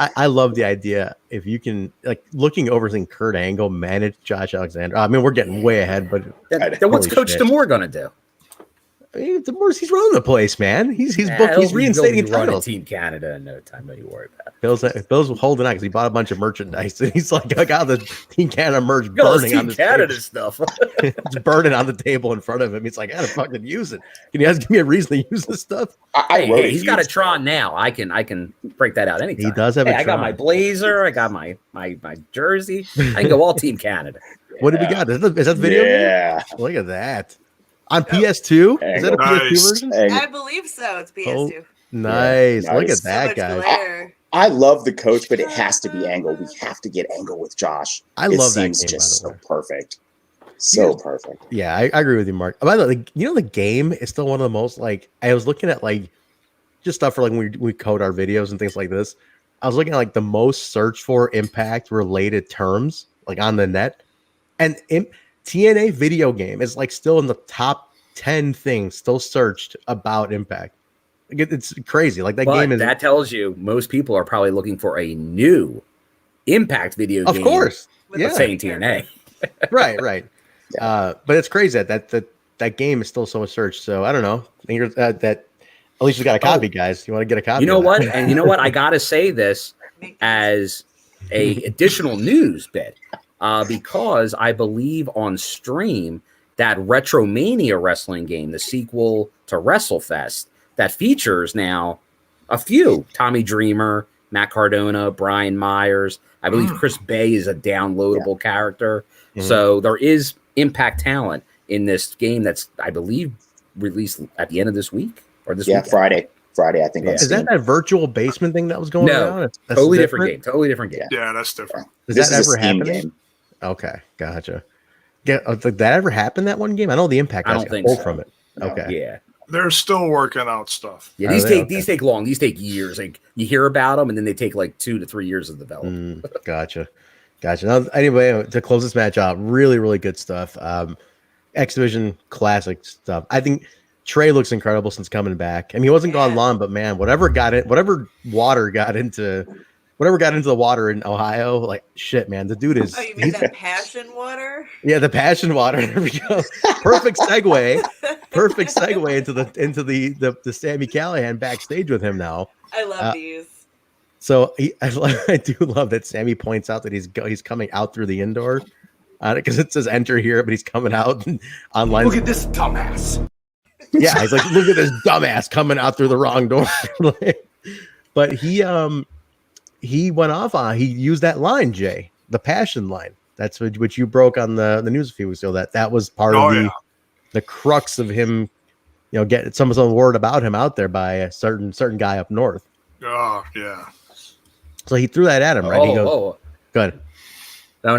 I love the idea if you can, like, looking over seeing Kurt Angle manage Josh Alexander. I mean, we're getting way ahead, but then what's Coach D'Amore gonna do? I mean, he's running the place, man. He's reinstating titles. Team Canada in no time. Don't you worry about it. Bill's holding out because he bought a bunch of merchandise, and he's like, I got the Team Canada merch burning on the Canada stuff. It's burning on the table in front of him. He's like, I gotta fucking use it. Can you guys give me a reason to use this stuff? He's got a Tron now. I can break that out anytime. He does have a Tron. I got my blazer. I got my jersey. I can go all Team Canada. What did we got? Is that video? Yeah. Look at that. On PS2? Is that a PS2 version? I believe so. It's PS2. Nice. Yeah, Look at that, guys. I love the coach, but it has to be Angle. We have to get Angle with Josh. I love that game. Just so perfect. So perfect. Yeah, I agree with you, Mark. By the way, the game is still one of the most, like, I was looking at, like, just stuff for, like, when we code our videos and things like this. I was looking at, like, the most searched for Impact related terms, like, on the net. And TNA video game is like still in the top 10 things still searched about Impact. It's crazy. Like game that tells you most people are probably looking for a new Impact video game. Of course. Yeah. saying TNA. Right. But it's crazy that game is still so searched. So I don't know. I think that Alicia's got a copy, guys. You want to get a copy? You know of what? that? And you know what? I gotta say this as a additional news bit, because I believe on stream that Retromania wrestling game, the sequel to WrestleFest, that features now a few Tommy Dreamer, Matt Cardona, Brian Myers. I believe Chris Bay is a downloadable character. So there is Impact talent in this game that's, I believe, released at the end of this week or this week. Friday, I think. Is that virtual basement thing that was going on? That's totally different game. Totally different game. Yeah, that's different. Is that ever happening? Okay, gotcha. Did that ever happen, that one game? I know the Impact. I don't think so. From it. No. Okay. Yeah. They're still working out stuff. Yeah, these take long. These take years. Like you hear about them, and then they take like 2 to 3 years of development. Gotcha. Now, anyway, to close this match out, really, really good stuff. X Division classic stuff. I think Trey looks incredible since coming back. I mean, he wasn't gone long, but man, whatever water got into the water in Ohio, like shit, man, the dude is. Oh, you mean that passion water? Yeah, the passion water. There we go. Perfect segue into the Sami Callihan backstage with him now. I love these. So I do love that Sami points out that he's coming out through the indoor, because it says enter here, but he's coming out online. Look at this dumbass. Yeah, he's like, look at this dumbass coming out through the wrong door. But he went off on, he used that line, Jay, the passion line. That's what you broke on the news a few weeks ago. That was part of the crux of him, getting some word about him out there by a certain guy up north. Oh yeah. So he threw that at him, right? He goes, go ahead. No.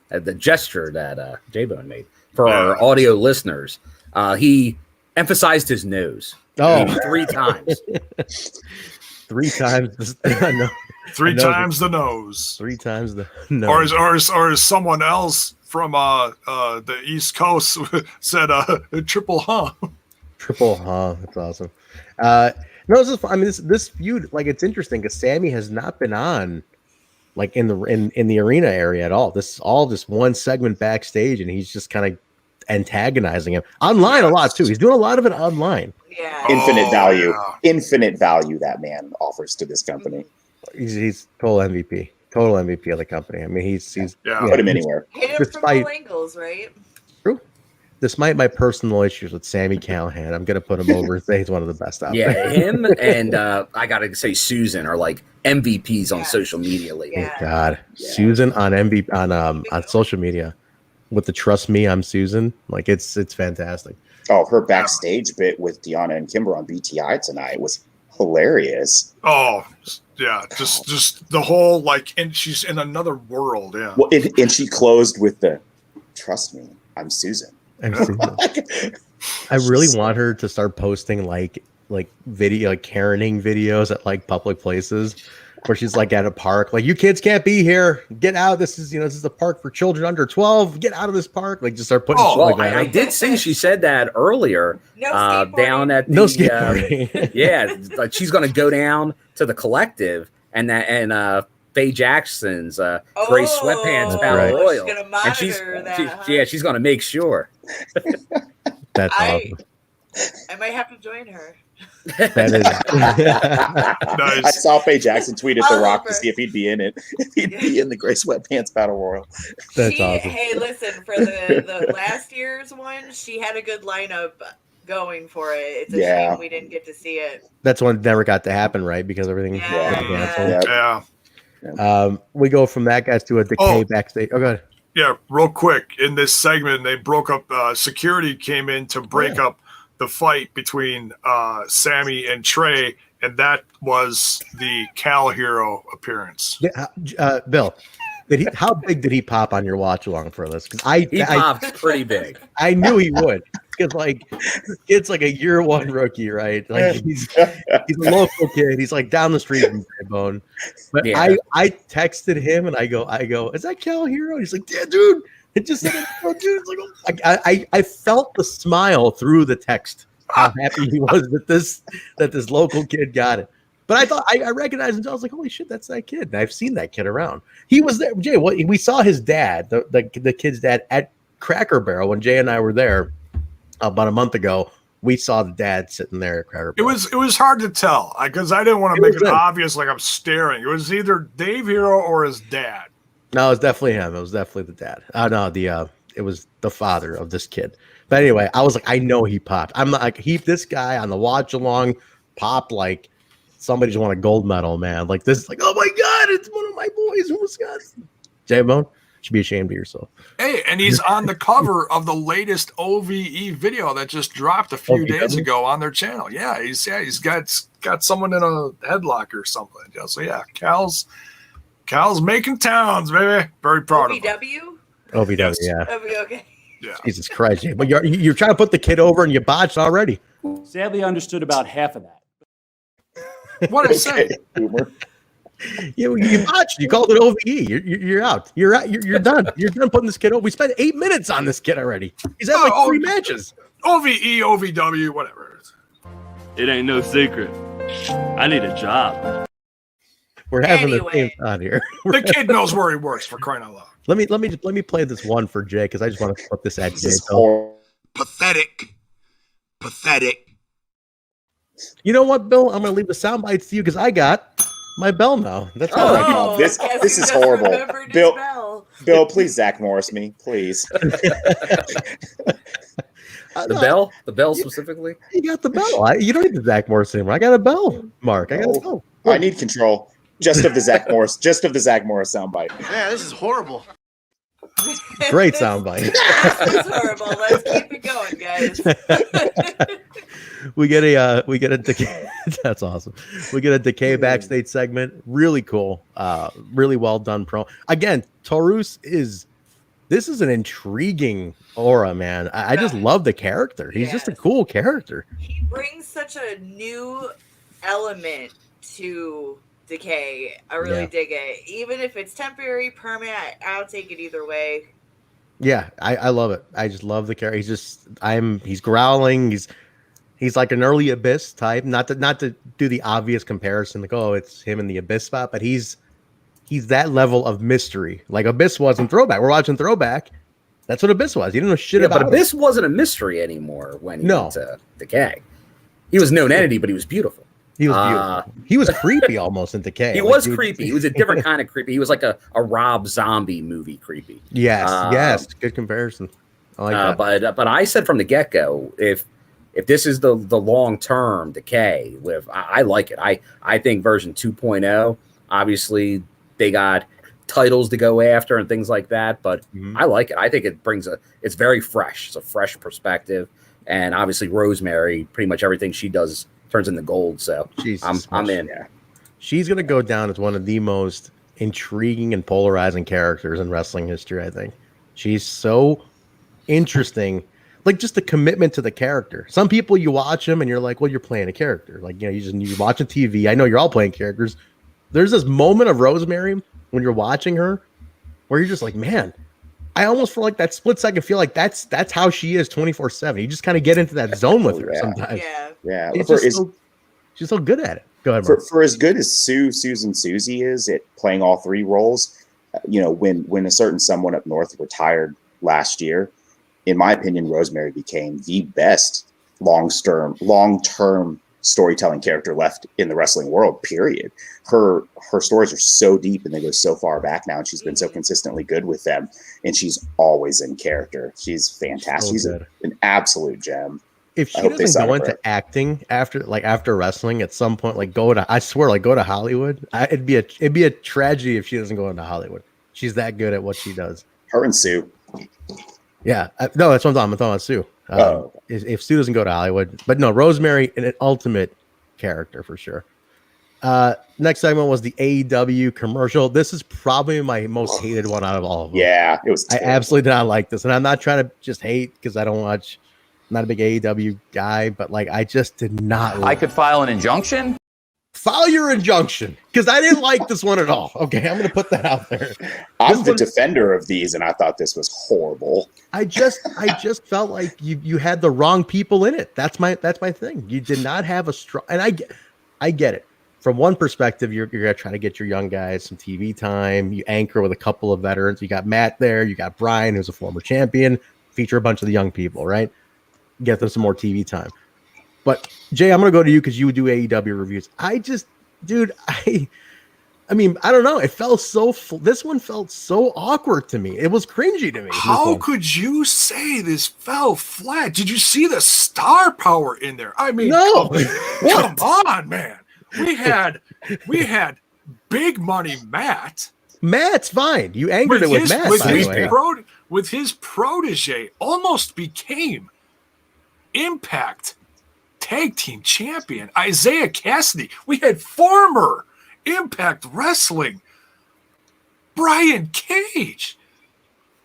The gesture that Jaybone made for our audio listeners, he emphasized his nose. Oh, 3 times. 3 times. No. 3 times the nose. 3 times the nose. Or as someone else from the East Coast said, triple huh. Triple huh. That's awesome. No, this feud, like, it's interesting because Sami has not been on, like, in the arena area at all. This is all just one segment backstage, and he's just kind of antagonizing him online a lot too. He's doing a lot of it online. Yeah. Infinite value that man offers to this company. He's total MVP of the company. I mean, he's put him anywhere. Hit him from all angles, right? True. Despite my personal issues with Sami Callihan, I'm gonna put him over and say he's one of the best out there. Yeah, him and I gotta say Susan are like MVPs on social media lately. Yeah. God, Susan on on social media with the "Trust Me, I'm Susan." Like it's fantastic. Oh, her backstage bit with Deanna and Kimber on BTI tonight was hilarious. Oh yeah, just the whole and she's in another world. Yeah. Well, and she closed with the "Trust me, I'm Susan." I really want her to start posting like video, like Karening videos at like public places where she's like at a park, like, you kids can't be here, get out. This is a park for children under 12. Get out of this park. Like, just start putting. I did see she said that earlier. Down at the, skateboarding. Yeah, like she's gonna go down to the Collective and Faye Jackson's gray sweatpants battle royal, and she's gonna make sure. That's awesome. I might have to join her. That is Nice. I saw Faye Jackson tweet at The Rock to see if he'd be in it. If he'd be in the gray sweatpants battle royal. That's awesome. Hey, listen, for the last year's one, she had a good lineup going for it. It's a shame we didn't get to see it. That's one that never got to happen, right? Because everything got canceled. Yeah. We go from that, guys, to a Decay backstage. Oh, go ahead. Yeah, real quick. In this segment, they broke up. Security came in to break up the fight between Sami and Trey, and that was the Cal Hero appearance. Yeah, Bill, how big did he pop on your watch along for this? Because he popped pretty big. I knew he would. Because it's like a year one rookie, right? Like he's a local kid. He's like down the street from Jaybone. But I texted him and I go, is that Cal Hero? He's like, yeah, dude. It just said, dude. It's like, I felt the smile through the text. How happy he was that this local kid got it. But I thought I recognized him. I was like, holy shit, that's that kid. And I've seen that kid around. He was there. Jay, we saw his dad, the kid's dad, at Cracker Barrel when Jay and I were there about a month ago. We saw the dad sitting there at Cracker Barrel. It was hard to tell because I didn't want to make it obvious like I'm staring. It was either Dave Hero or his dad. No, it was definitely him. It was definitely the dad. It was the father of this kid. But anyway, I was like, I know he popped. I'm not like this guy on the watch along popped like somebody just won a gold medal, man. Like this, like, oh my God, it's one of my boys from Wisconsin. Jaybone, should be ashamed of yourself. Hey, and he's on the cover of the latest OVE video that just dropped a few days ago on their channel. Yeah, he's got someone in a headlock or something. Yeah, so yeah, Cal's making towns, baby. Very proud of him. OVW, yeah. Okay. Yeah. Jesus Christ, but you're trying to put the kid over and you botched already. Sadly, I understood about half of that. What I say? You botched. You called it OVE. You're out. You're out. You're done. You're done putting this kid over. We spent 8 minutes on this kid already. He's had like 3 matches. OVE, OVW, whatever. It ain't no secret. I need a job. We're having the same thought here. The kid knows where he works, for crying out loud. Let me play this one for Jay because I just want to flip this at Jay. Pathetic. You know what, Bill? I'm going to leave the sound bites to you because I got my bell now. That's all I got. This is horrible. Bill, please Zach Morris me, please. The bell specifically. You got the bell. You don't need the Zach Morris anymore. I got a bell, Mark. I got a bell. I need control. Just of the Zach Morris soundbite. Yeah, this is horrible. Great soundbite. This is horrible. Let's keep it going, guys. We get a Decay. That's awesome. We get a Decay backstage segment. Really cool. Really well done pro. Again, Taurus is an intriguing aura, man. I just love the character. He's just a cool character. He brings such a new element to Decay. I really dig it. Even if it's temporary, permanent, I'll take it either way. Yeah, I love it. I just love the character. He's growling. He's like an early Abyss type. Not to do the obvious comparison, like, oh, it's him in the Abyss spot, but he's that level of mystery. Like Abyss was in Throwback. We're watching Throwback. That's what Abyss was. You didn't know shit about but Abyss wasn't a mystery anymore when he went to Decay. He was a known entity, but he was beautiful. He was beautiful. He was creepy almost in Decay. He was creepy. He was a different kind of creepy. He was like a Rob Zombie movie creepy. Yes. Good comparison. I like that. But I said from the get-go, if this is the long-term Decay, I like it. I think version 2.0, obviously they got titles to go after and things like that, but I like it. I think it it's very fresh. It's a fresh perspective. And obviously Rosemary, pretty much everything she does turns into gold. So I'm in. Yeah. She's going to go down as one of the most intriguing and polarizing characters in wrestling history, I think. She's so interesting. Like just the commitment to the character. Some people, you watch them and you're like, well, you're playing a character. Like, you're watching TV. I know you're all playing characters. There's this moment of Rosemary when you're watching her where you're just like, man, I almost for like that split second feel like that's how she is 24/7. You just kind of get into that zone with her sometimes. Yeah. She's so good at it. Go ahead, Mark. For as good as Susan Susie is at playing all three roles, when a certain someone up north retired last year, in my opinion, Rosemary became the best long-term storytelling character left in the wrestling world, period. Her stories are so deep and they go so far back now, and she's been so consistently good with them, and she's always in character. She's fantastic. She's an absolute gem. If she doesn't go into acting after wrestling at some point, go to Hollywood, it'd be a tragedy if she doesn't go into Hollywood. She's that good at what she does. Her and Sue. Yeah, no, that's what I'm talking about, Sue. If Sue doesn't go to Hollywood, but no, Rosemary, an ultimate character for sure. Next segment was the AEW commercial. This is probably my most hated one out of all of them. Yeah, it was terrible. I absolutely did not like this, and I'm not trying to just hate because I don't watch. I'm not a big AEW guy, but I just did not. I could file an injunction. File your injunction because I didn't like this one at all. Okay, I'm going to put that out there. I'm the defender of these, and I thought this was horrible. I just felt like you had the wrong people in it. That's my thing. You did not have a strong, and I get it. from one perspective, you're gonna try to get your young guys some TV time. You anchor with a couple of veterans. You got Matt there. You got Brian, who's a former champion. Feature a bunch of the young people, right? Get them some more TV time. But Jay, I'm gonna go to you because you do AEW reviews. I mean, I don't know. It felt so. This one felt so awkward to me. It was cringy to me. How could you say this fell flat? Did you see the star power in there? I mean, no. Come on, man. We had big money Matt. Matt's fine. You angered it with Matt. With his protege, almost became Impact Tag Team Champion Isaiah Cassidy. We had former Impact Wrestling Brian Cage.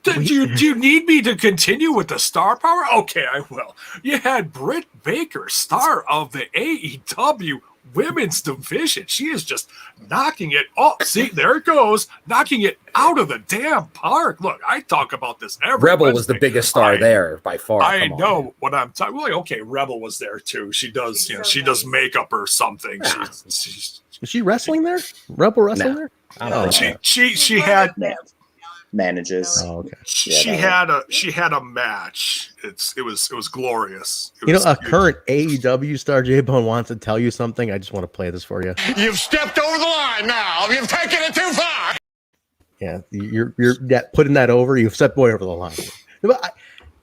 Do you need me to continue with the star power? Okay, I will. You had Britt Baker, star of the AEW women's division. She is just knocking it off. See, there it goes, knocking it out of the damn park. Look, I talk about this every Rebel Wednesday. was the biggest star there by far. I know what I'm talking. Well, okay, Rebel was there too. She does, she does makeup or something. Yeah. Is she wrestling there? Rebel wrestling there? I don't know. She had manages. Oh, okay. She had a match. It was glorious. A current AEW star, Jaybone, wants to tell you something. I just want to play this for you. You've stepped over the line now. You've taken it too far. Yeah, you're putting that over. You've stepped way over the line. But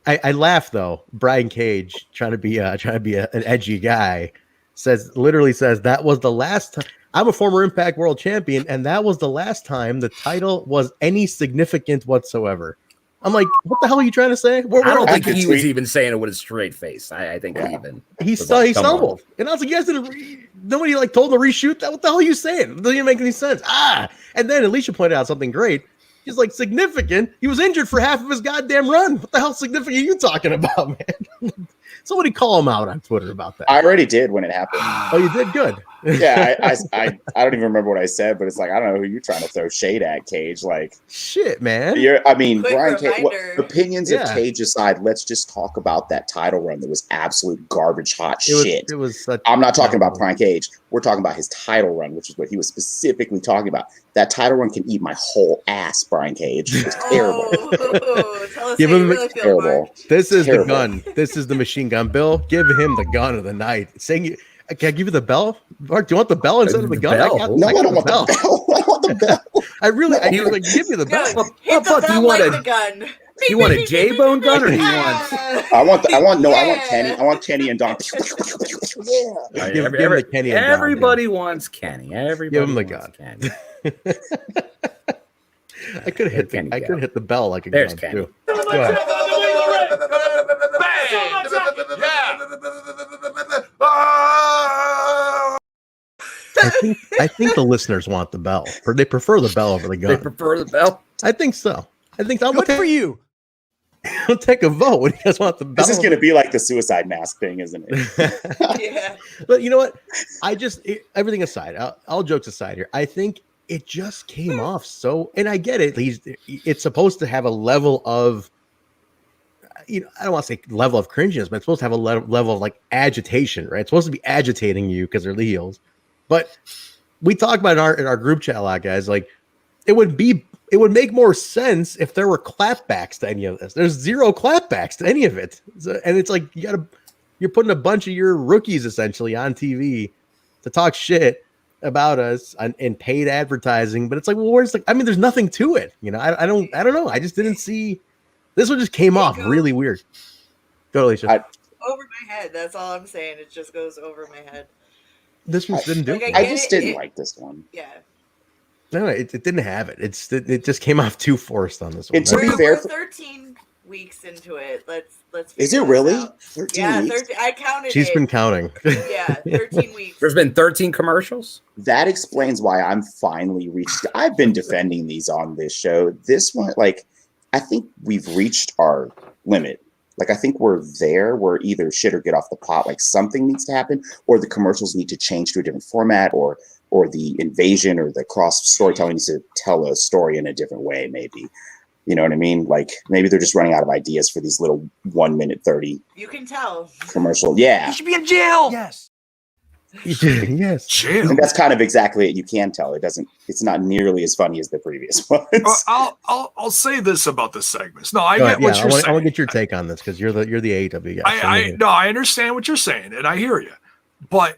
I laugh though. Brian Cage trying to be an edgy guy literally says that was the last time. I'm a former Impact World Champion, and that was the last time the title was any significant whatsoever. I'm like, what the hell are you trying to say? I don't think he was even saying it with a straight face. I think he stumbled, and I was like, you guys didn't. Nobody told him to reshoot that. What the hell are you saying? It doesn't even make any sense. And then Alicia pointed out something great. He's like, significant. He was injured for half of his goddamn run. What the hell significant are you talking about, man? Somebody call him out on Twitter about that. I already did when it happened. Oh, you did? Good. Yeah, I don't even remember what I said, but it's like, I don't know who you're trying to throw shade at, Cage. Like, shit, man. Brian Cage, opinions of Cage aside, let's just talk about that title run that was absolute garbage hot shit. I'm not talking about Brian Cage. We're talking about his title run, which is what he was specifically talking about. That title run can eat my whole ass, Brian Cage. It's terrible. Tell us how you really feel, Marq. This is the gun. This is the machine gun. Bill, give him the gun of the night. Can I give you the bell? Mark, do you want the bell instead of the gun? I don't want the bell. I want the bell. I was like, give me the bell. Do you want the gun? Do you want a Jaybone gun or do you want? I want Kenny. I want Kenny and Don. Yeah. Give him the Kenny and Don. Everybody wants Kenny. Everybody give him the gun. Kenny. I could have hit the bell like a There's gun Kenny. too. Go ahead. I think the listeners want the bell. They prefer the bell over the gun. They prefer the bell? I think so. I think I'll Good for you. I'll take a vote. What do you guys want the bell? This is going to be like the suicide mask thing, isn't it? Yeah. But you know what? Everything aside, all jokes aside here, I think it just came off so, and I get it. It's supposed to have a level of, I don't want to say level of cringiness, but it's supposed to have a level of agitation, right? It's supposed to be agitating you because they're the heels. But we talked about in our group chat a lot, guys. Like, it would make more sense if there were clapbacks to any of this. There's zero clapbacks to any of it, and it's like you're putting a bunch of your rookies essentially on TV to talk shit about us in paid advertising. But it's like, well, there's nothing to it. I don't know. I just didn't see. This one just came off really weird. Go, Alicia. Over my head. That's all I'm saying. It just goes over my head. This one didn't do it. I just didn't like this one. Yeah. No, it didn't have it. It just came off too forced on this one. And to be fair, we're 13 weeks into it. Let's. Is it really? 13 weeks? 13. I counted. She's been counting. Yeah, 13 weeks. There's been 13 commercials. That explains why I'm finally reached. I've been defending these on this show. This one, I think we've reached our limit. I think we're there. We're either shit or get off the pot. Something needs to happen, or the commercials need to change to a different format, or the invasion or the cross storytelling needs to tell a story in a different way. Maybe, you know what I mean? Maybe they're just running out of ideas for these little 1 minute 30. You can tell Commercial. Yeah. You should be in jail. Yes. Yes. Chill. And that's kind of exactly it. You can tell it's not nearly as funny as the previous ones. I'll say this about the segments. No, I get what you're saying. I want to get your take on this because you're the AEW guy. I understand what you're saying, and I hear you. But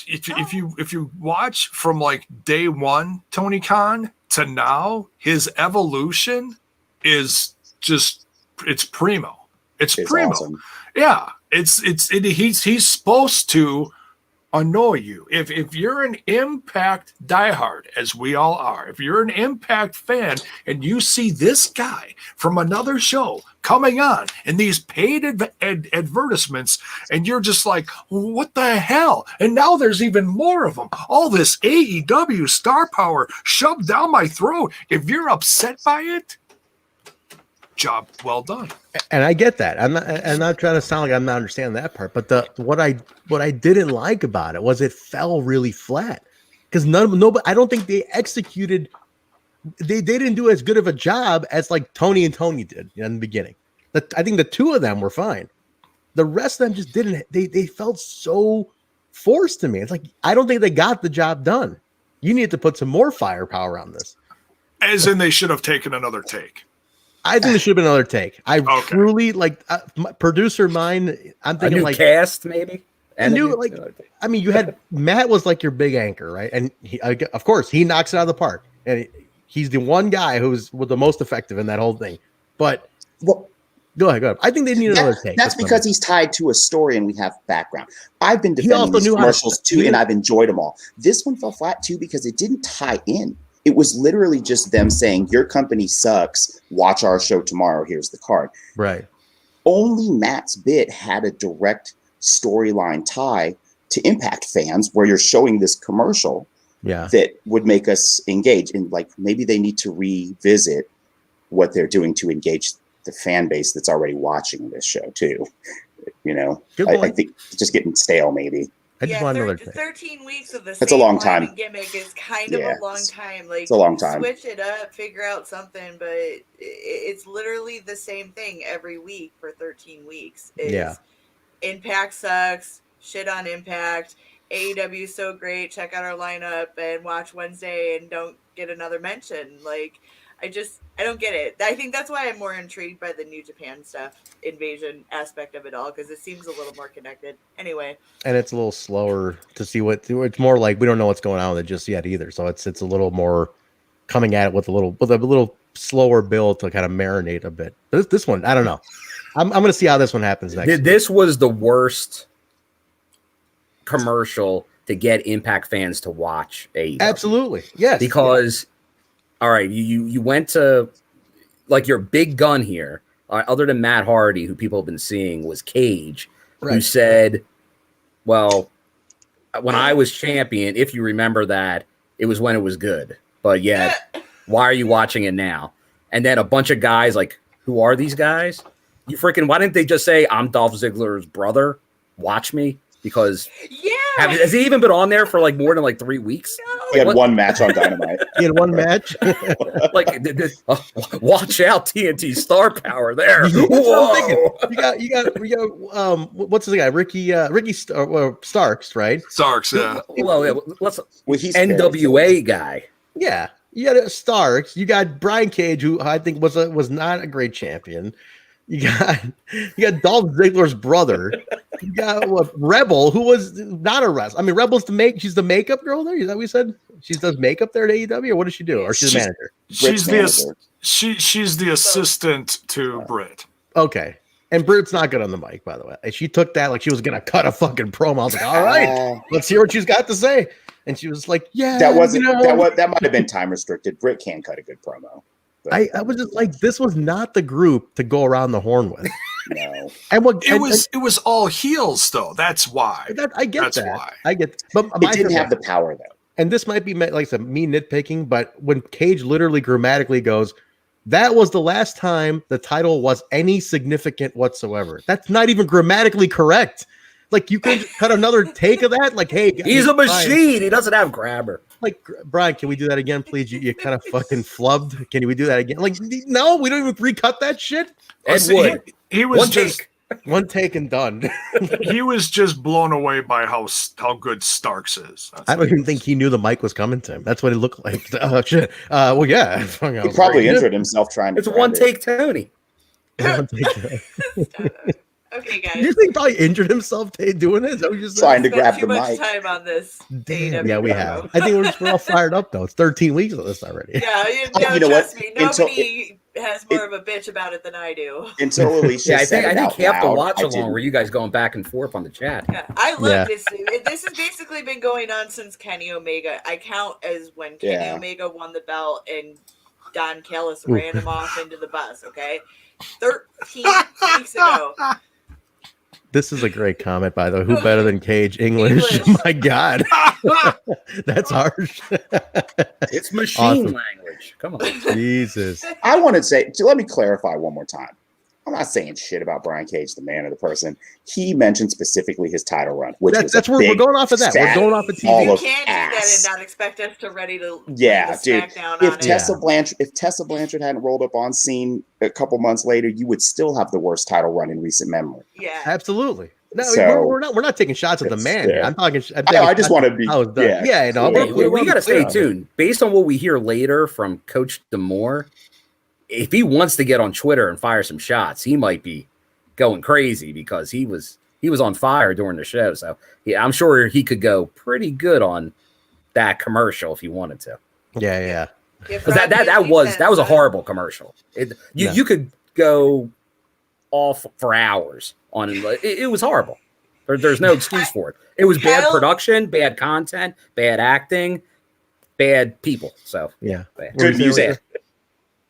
if you watch from like day one, Tony Khan, to now, his evolution is just it's primo. It's primo. Awesome. Yeah, he's supposed to annoy you. If you're an Impact diehard, as we all are, if you're an Impact fan and you see this guy from another show coming on in these paid advertisements, and you're just like, what the hell? And now there's even more of them. All this AEW star power shoved down my throat. If you're upset by it, job well done. And I get that. I'm not trying to sound like I'm not understanding that part, but what I didn't like about it was it fell really flat because nobody. I don't think they executed. They didn't do as good of a job as like Tony and Tony did in the beginning. I think the two of them were fine. The rest of them just didn't. They felt so forced to me. It's like I don't think they got the job done. You need to put some more firepower on this. As in, they should have taken another take. I think there should have been another take. Truly like producer mind. I'm thinking like cast maybe. And I mean, you had Matt was like your big anchor, right? And he, of course, he knocks it out of the park, and he's the one guy who's the most effective in that whole thing. But go ahead. I think they need another take. That's because he's tied to a story, and we have background. I've been defending these commercials too, and I've enjoyed them all. This one fell flat too because it didn't tie in. It was literally just them saying, your company sucks. Watch our show tomorrow. Here's the card. Right. Only Matt's bit had a direct storyline tie to Impact fans where you're showing this commercial that would make us engage. And like, maybe they need to revisit what they're doing to engage the fan base that's already watching this show too. You know, I think it's just getting stale maybe. I just want another 13 weeks of the That's a long time. Gimmick is kind of a long time. Like, it's a long time. Switch it up, figure out something, but it's literally the same thing every week for 13 weeks. Impact sucks. Shit on Impact. AEW is so great. Check out our lineup and watch Wednesday and don't get another mention. Like, I don't get it. I think that's why I'm more intrigued by the New Japan stuff, invasion aspect of it all, because it seems a little more connected. Anyway. And it's a little slower to see it's more like we don't know what's going on with it just yet either. So it's a little more coming at it with a little slower build to kind of marinate a bit. But this one, I don't know. I'm going to see how this one happens next. This was the worst commercial to get Impact fans to watch AEW. Absolutely. Yes. Because all right, you went to like your big gun here, other than Matt Hardy, who people have been seeing, was Cage, who said, well, when I was champion, if you remember that, it was when it was good. But yet, why are you watching it now? And then a bunch of guys like, who are these guys? Why didn't they just say, I'm Dolph Ziggler's brother? Watch me. Because has he even been on there for like more than like 3 weeks? No. He had one match on Dynamite. He had one match. Watch out, TNT star power there. Whoa. You got what's the guy? Ricky Starks, right? Starks, yeah. He's NWA guy. Yeah. You got Starks. You got Brian Cage, who I think was not a great champion. You got Dolph Ziggler's brother. You got Rebel, who was not a wrestler. I mean, Rebel's she's the makeup girl there. Is that what you said? She does makeup there at AEW, or what does she do? Or she's the manager? She's the assistant to Britt. Okay. And Britt's not good on the mic, by the way. And she took that like she was gonna cut a fucking promo. I was like, all right, let's hear what she's got to say. And she was like, yeah, that wasn't that might have been time restricted. Britt can cut a good promo. I was just like, this was not the group to go around the horn with. No, and it was all heels though. That's why. I get that's that. Why. I get, but it didn't have the power though. And this might be like I said, me nitpicking, but when Cage literally grammatically goes, that was the last time the title was any significant whatsoever. That's not even grammatically correct. Like you could cut another take of that. Like, hey, he's a machine. He doesn't have grabber. Like, Brian, can we do that again, please? You kind of fucking flubbed. Can we do that again? Like, no, we don't even recut that shit. He was One take and done. He was just blown away by how good Starks is. I don't even think he knew the mic was coming to him. That's what it looked like. Shit. Well, yeah. He probably injured himself trying to. It's one take Tony. One take Tony. Okay, guys. You think probably injured himself doing it? Is that what you're trying to grab the too much mic. time on this. Damn, yeah, we have. I think we're all fired up though. It's 13 weeks of this already. Yeah, you know trust what? me. Nobody has more of a bitch about it than I do. Until Alicia Yeah, I said think it out half the loud, watch I along didn't. were you guys going back and forth on the chat. Yeah, I love this. This has basically been going on since Kenny Omega. I count as when Kenny Omega won the belt and Don Callis ran him off into the bus. Okay, 13 weeks ago. This is a great comment, by the way. Who better than Cage English? My God, that's harsh. It's machine Awesome. language. Come on, Jesus. I want to say, let me clarify one more time. I'm not saying shit about Brian Cage, the man or the person. He mentioned specifically his title run, which That's where we're going off of that. We're going off of TV. You can't do that and not expect us to ready to dude. SmackDown If on Tessa Blanchard hadn't rolled up on scene a couple months later, you would still have the worst title run in recent memory. Yeah, absolutely. No, So, we're not taking shots at the man. yeah. I'm talking. I just want to be. Yeah, no, we got to stay tuned. Based on what we hear later from Coach D'Amore, if he wants to get on Twitter and fire some shots, he might be going crazy because he was on fire during the show. So yeah, I'm sure he could go pretty good on that commercial if he wanted to. Yeah. Because that was a horrible commercial. You could go off for hours on it. It was horrible. There's no excuse for it. It was bad production, bad content, bad acting, bad people. So yeah, good music.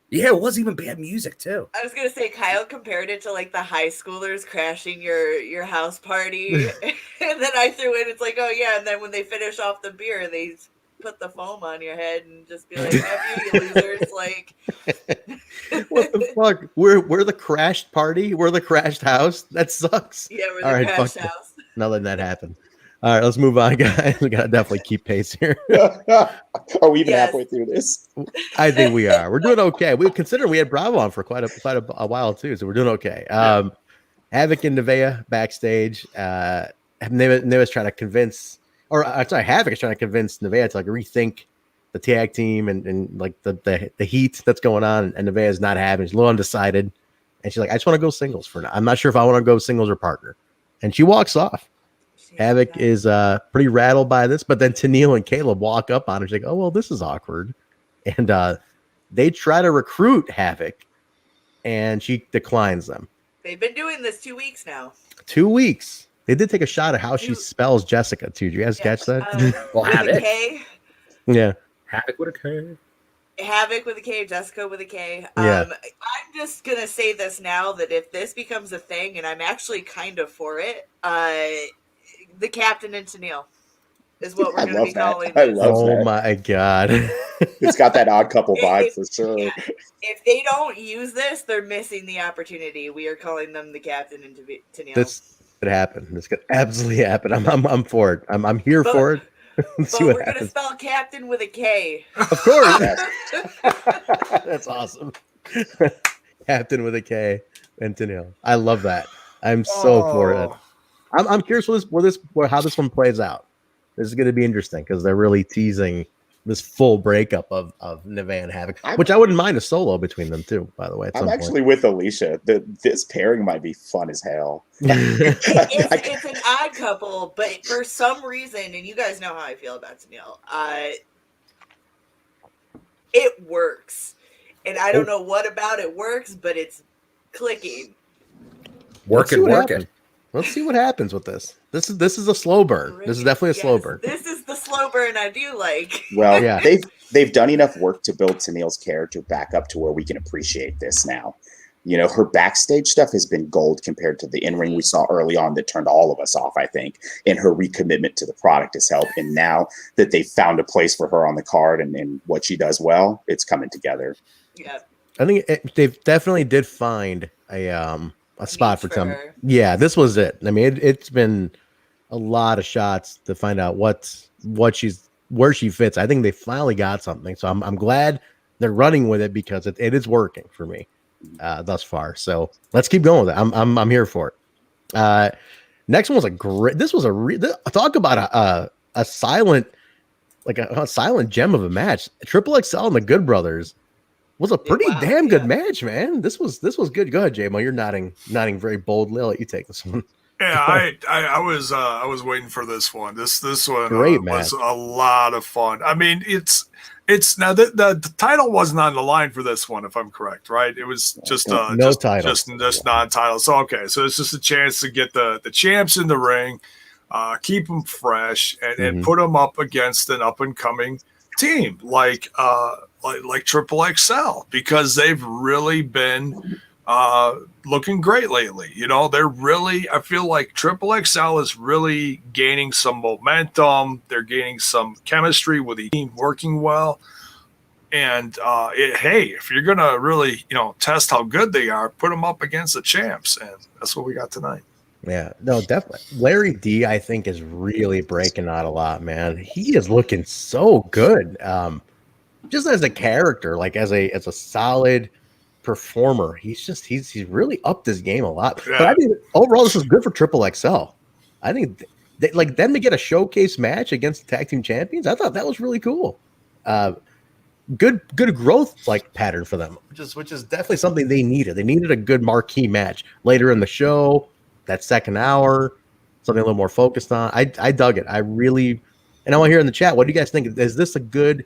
Yeah, it was even bad music too. I was gonna say Kyle compared it to like the high schoolers crashing your house party, and then I threw in it's like, oh yeah, and then when they finish off the beer, they put the foam on your head and just be like, "F you, you losers!" Like, what the fuck? We're the crashed party. We're the crashed house. That sucks. Yeah, we're the All right, crashed house. Not letting that happen. All right, let's move on, guys. We gotta definitely keep pace here. Are we even halfway through this? I think we are. We're doing okay. We consider we had Bravo on for quite a while too, so we're doing okay. Havok and Nevaeh backstage. Nevaeh's trying to convince, Havok is trying to convince Nevaeh to like rethink the tag team and like the heat that's going on. And Nevaeh is not having. She's a little undecided, and she's like, I just want to go singles for now. I'm not sure if I want to go singles or partner. And she walks off. Havok is pretty rattled by this, but then Tenille and Caleb walk up on her. She's like, oh, well, this is awkward. And they try to recruit Havok, and she declines them. They've been doing this 2 weeks now. 2 weeks. They did take a shot at how she spells Jessica, too. Did you guys catch that? Well, Havok. Yeah. Havok with a K. Havok with a K, Jessica with a K. Yeah. I'm just going to say this now that if this becomes a thing, and I'm actually kind of for it, the captain and Tenille is what we're going to be calling I this. love that. Oh my God. It's got that odd couple vibe for sure. Yeah. If they don't use this, they're missing the opportunity. We are calling them the captain and Tenille. This could happen. This could absolutely happen. I'm for it. I'm here for it. But See what we're going to spell captain with a K. Of course. That's awesome. Captain with a K and Tenille. I love that. I'm so for it. I'm curious how this one plays out. This is going to be interesting because they're really teasing this full breakup of Nevaeh and Havok, which I wouldn't mind a solo between them too. By the way, I'm actually with Alicia. This pairing might be fun as hell. It's an odd couple, but for some reason, and you guys know how I feel about Tenille, it works, and I don't know what about it works, but it's clicking. Work it. Let's see what happens with this. This is a slow burn. This is definitely a slow burn. This is the slow burn I do like. Well, yeah, they've done enough work to build Tenille's character back up to where we can appreciate this now. You know, her backstage stuff has been gold compared to the in-ring we saw early on that turned all of us off, I think. And her recommitment to the product has helped. And now that they've found a place for her on the card and what she does well, it's coming together. Yeah. I think they definitely did find a spot for some. Yeah, this was it. I mean, it's been a lot of shots to find out where she fits. I think they finally got something. So I'm glad they're running with it because it is working for me thus far. So let's keep going with it. I'm here for it. Next one was a great. This was talk about a silent, like a silent gem of a match. XXXL and the Good Brothers was a pretty damn good match, man. This was good. Go ahead, Jaybone. You're nodding very boldly. I'll let you take this one. Yeah, I was waiting for this one. This one was a lot of fun. I mean, it's now the title wasn't on the line for this one, if I'm correct, right? It was just no title, just non-title. So okay, so it's just a chance to get the champs in the ring, keep them fresh, and put them up against an up and coming team like XXXL, because they've really been looking great lately. You know, I feel like XXXL is really gaining some momentum. They're gaining some chemistry with the team working well. And hey, if you're gonna really, test how good they are, put them up against the champs, and that's what we got tonight. Yeah, no, definitely. Larry D, I think, is really breaking out a lot, man. He is looking so good. Just as a character, like as a solid performer, he's really upped his game a lot. Yeah. But I think overall this is good for XXXL. I think like them to get a showcase match against the tag team champions, I thought that was really cool. Good growth like pattern for them, which is definitely something they needed. They needed a good marquee match later in the show, that second hour, something a little more focused on. I dug it. I really, and I want to hear in the chat, what do you guys think? Is this a good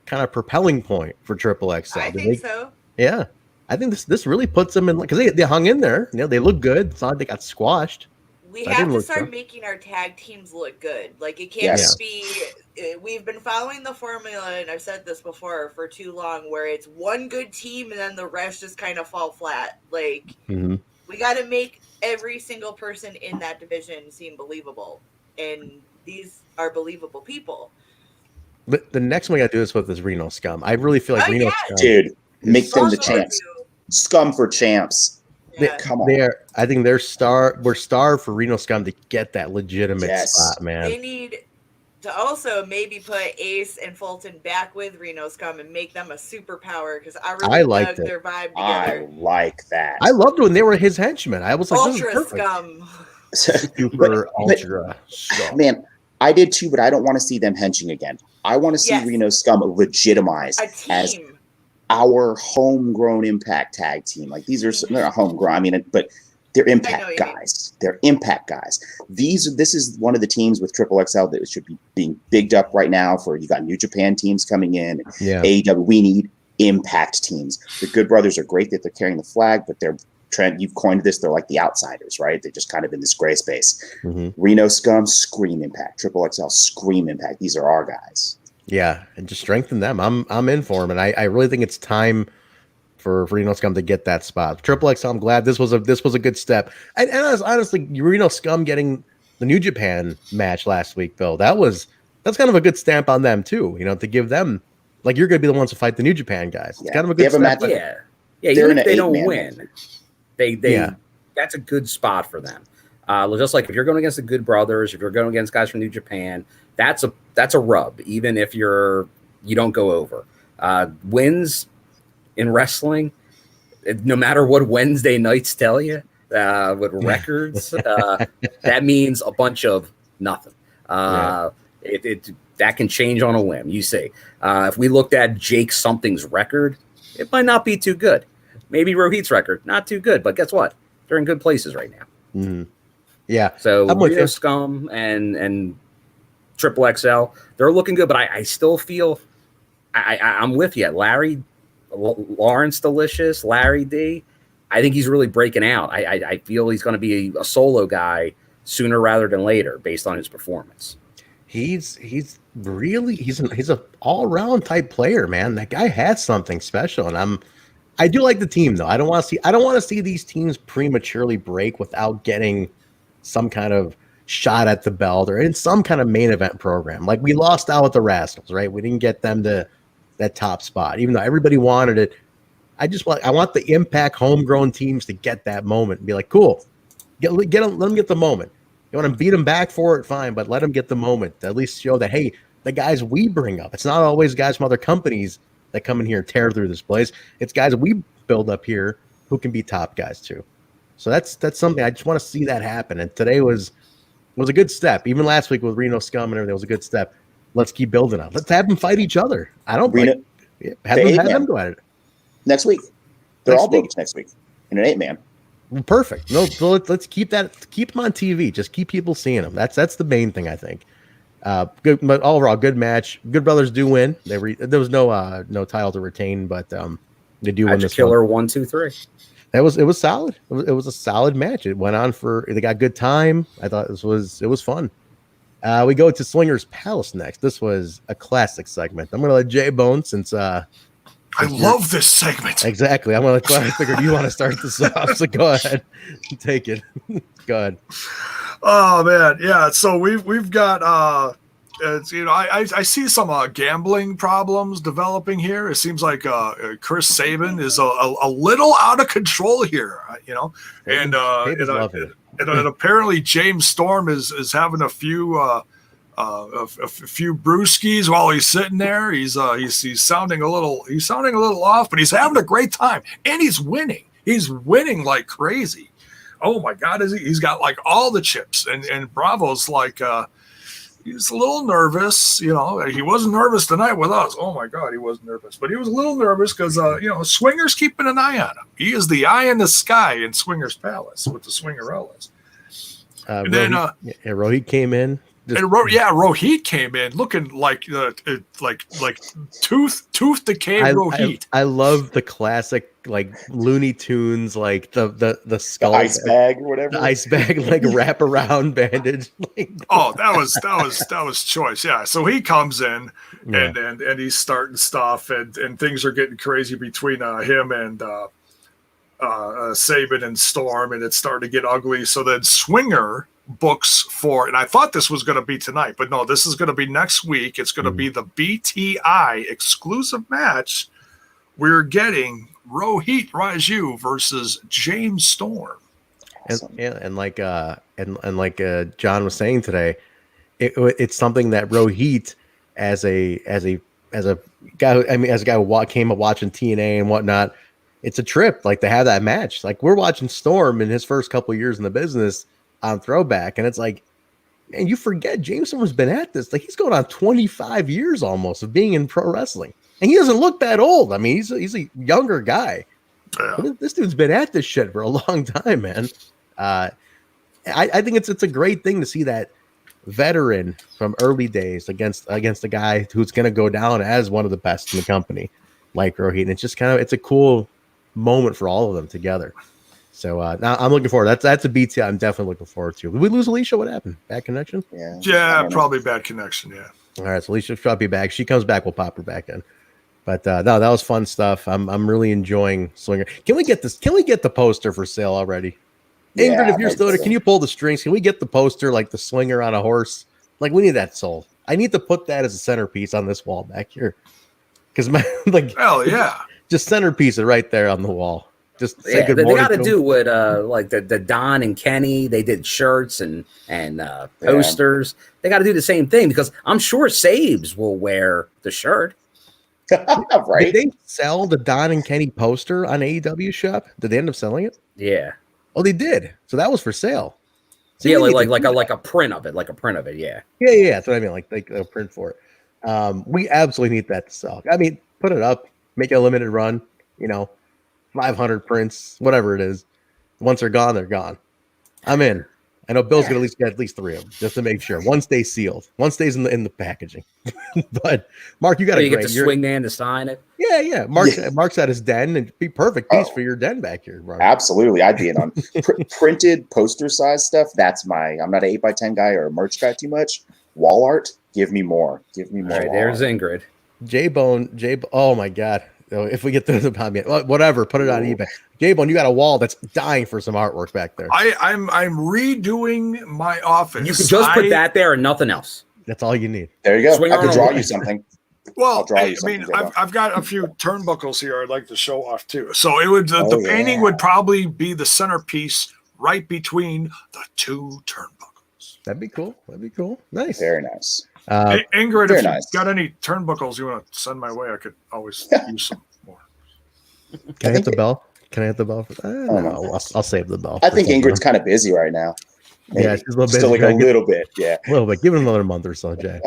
kind of propelling point for XXXL? I think so. Yeah, I think this really puts them in, because they hung in there. They look good. It's not like they got squashed. We have to start making our tag teams look good. Like, it can't be. We've been following the formula, and I've said this before, for too long, where it's one good team and then the rest just kind of fall flat. Like, we got to make every single person in that division seem believable, and these are believable people. But the next one we got to do is with this Reno Scum. I really feel like Reno Scum. Dude, make them the champs. Scum for champs. Yeah. Come on. I think we're starved for Reno Scum to get that legitimate spot, man. They need to also maybe put Ace and Fulton back with Reno Scum and make them a superpower, because I really dug their vibe together. I like that. I loved when they were his henchmen. I was like, Ultra Scum. Super Ultra Scum. Man, I did too, but I don't want to see them henching again. I want to see Reno Scum legitimized as our homegrown Impact tag team. Like, these are they're not homegrown. I mean, but they're Impact guys. They're Impact guys. This is one of the teams with XXXL that should be being bigged up right now. For you got New Japan teams coming in. Yeah. AEW. We need Impact teams. The Good Brothers are great that they're carrying the flag, but they're Trent. You've coined this. They're like the outsiders, right? They're just kind of in this gray space. Reno Scum, scream Impact. XXXL, scream Impact. These are our guys. Yeah, and just strengthen them. I'm in for them, and I really think it's time for Reno Scum to get that spot. XXXL, I'm glad this was a good step. And honestly, Reno Scum getting the New Japan match last week, though, that's kind of a good stamp on them too. To give them, like, you're going to be the ones to fight the New Japan guys. It's kind of a good step. Yeah. Even if they don't win, they that's a good spot for them. Just like if you're going against the Good Brothers, if you're going against guys from New Japan, that's a rub, even if you don't go over. Wins in wrestling, no matter what Wednesday nights tell you, with records, that means a bunch of nothing. That can change on a whim. You see, if we looked at Jake something's record, it might not be too good. Maybe Rohit's record, not too good, but guess what? They're in good places right now. Yeah. So Reno Scum and XXXL, they're looking good, but I still feel I'm with you. Lawrence Delicious, Larry D. I think he's really breaking out. I feel he's going to be a solo guy sooner rather than later based on his performance. He's an all-around type player, man. That guy has something special, and I do like the team though. I don't want to see these teams prematurely break without getting some kind of shot at the belt or in some kind of main event program. Like, we lost out with the Rascals, right? We didn't get them to that top spot, even though everybody wanted it. I want the Impact homegrown teams to get that moment and be like, cool, let them get the moment. You want to beat them back for it, fine, but let them get the moment to at least show that, hey, the guys we bring up, it's not always guys from other companies that come in here and tear through this place. It's guys we build up here who can be top guys too. So that's something I just want to see that happen. And today was a good step. Even last week with Reno Scum and everything was a good step. Let's keep building on. Let's have them fight each other. I don't Reno, have them go at it next week. They're all booked next week in an 8-man. Perfect. No, so let's keep them on TV. Just keep people seeing them. That's the main thing, I think. Good, but overall, good match. Good Brothers do win. There was no title to retain, but they do win this killer 1, 2, 3. It was solid. It was a solid match. It went on they got good time. I thought it was fun. We go to Swingers Palace next. This was a classic segment. I'm gonna let Jaybone since I love this segment. Exactly. I figured you want to start this off, so go ahead, take it. Go ahead. Oh man, yeah. So we've got I see some gambling problems developing here. It seems like Chris Sabin is a little out of control here, and apparently James Storm is having a few brewskis while he's sitting there. He's sounding a little off, but he's having a great time, and he's winning. He's winning like crazy. Oh my God, he's got like all the chips, and Bravo's like he's a little nervous. He wasn't nervous tonight with us. Oh my God, he wasn't nervous, but he was a little nervous because Swingers keeping an eye on him. He is the eye in the sky in Swingers Palace with the Swingerellas. And then Rohit came in. Rohit came in looking like tooth decay Rohit. I love the classic like Looney Tunes, like the skull, the ice bag, or whatever. The ice bag, like wrap around bandage. Oh, that was choice. Yeah. So he comes in and he's starting stuff, and things are getting crazy between him and Sabin and Storm, and it's starting to get ugly. So then Swinger books for, and I thought this was going to be tonight, but no, this is going to be next week. It's going to be the BTI exclusive match. We're getting Rohit Raju versus James Storm. And like John was saying today, it's something that Rohit as a guy, as a guy who came up watching TNA and whatnot, it's a trip like to have that match. Like we're watching Storm in his first couple of years in the business on Throwback, and it's like, and you forget James Storm's been at this, like he's going on 25 years almost of being in pro wrestling, and he doesn't look that old. I mean, he's a younger guy. Yeah. But this dude's been at this shit for a long time, man. I think it's a great thing to see that veteran from early days against a guy who's going to go down as one of the best in the company, like Rohit. And it's just it's a cool moment for all of them together. So now I'm looking forward. That's a BT I'm definitely looking forward to. Did we lose Alicia? What happened? Bad connection? Yeah, probably bad connection. Yeah. All right, so Alicia's probably back. She comes back, we'll pop her back in. But no, that was fun stuff. I'm really enjoying Swinger. Can we get this? Can we get the poster for sale already? Ingrid, if you're still there, can you pull the strings? Can we get the poster like the Swinger on a horse? Like we need that sold. I need to put that as a centerpiece on this wall back here. Because hell yeah, just centerpiece it right there on the wall. Just say good morning. They got to do what like the Don and Kenny, they did shirts and posters. They got to do the same thing because I'm sure Sabes will wear the shirt. Right? Did they sell the Don and Kenny poster on AEW shop? Did they end up selling it? Yeah. Oh, they did. So that was for sale. So yeah, like a print of it, Yeah. Yeah. That's what I mean. Like a print for it. We absolutely need that to sell. I mean, put it up, make it a limited run. 500 prints, whatever it is. Once they're gone, they're gone. I'm in. I know Bill's gonna get at least 3 of them just to make sure. One stays sealed. One stays in the packaging. But Mark, you got to get the swingman to sign it. Yeah. Mark's at his den and be perfect piece for your den back here, Mark. Absolutely, I'd be in on printed poster size stuff. That's I'm not an 8x10 guy or a merch guy too much. Wall art, give me more. Give me more. All right, there's Ingrid. Jaybone. Oh my God. If we get through the comment, whatever, put it on eBay. Jaybone, you got a wall that's dying for some artwork back there. I'm redoing my office. You can just put that there and nothing else. That's all you need. There you go. I can draw you something. Well, I've got a few turnbuckles here I'd like to show off too. So it would the painting would probably be the centerpiece right between the 2 turnbuckles. That'd be cool. Nice. Very nice. Hey, Ingrid, if you've got any turnbuckles you want to send my way, I could always use some more. Can I hit the bell? Can I hit the bell? No, I'll save the bell. I think Ingrid's kind of busy right now. Maybe. Yeah, she's a little bit. Still like a little bit. Yeah, a little bit. Give it another month or so, Jay.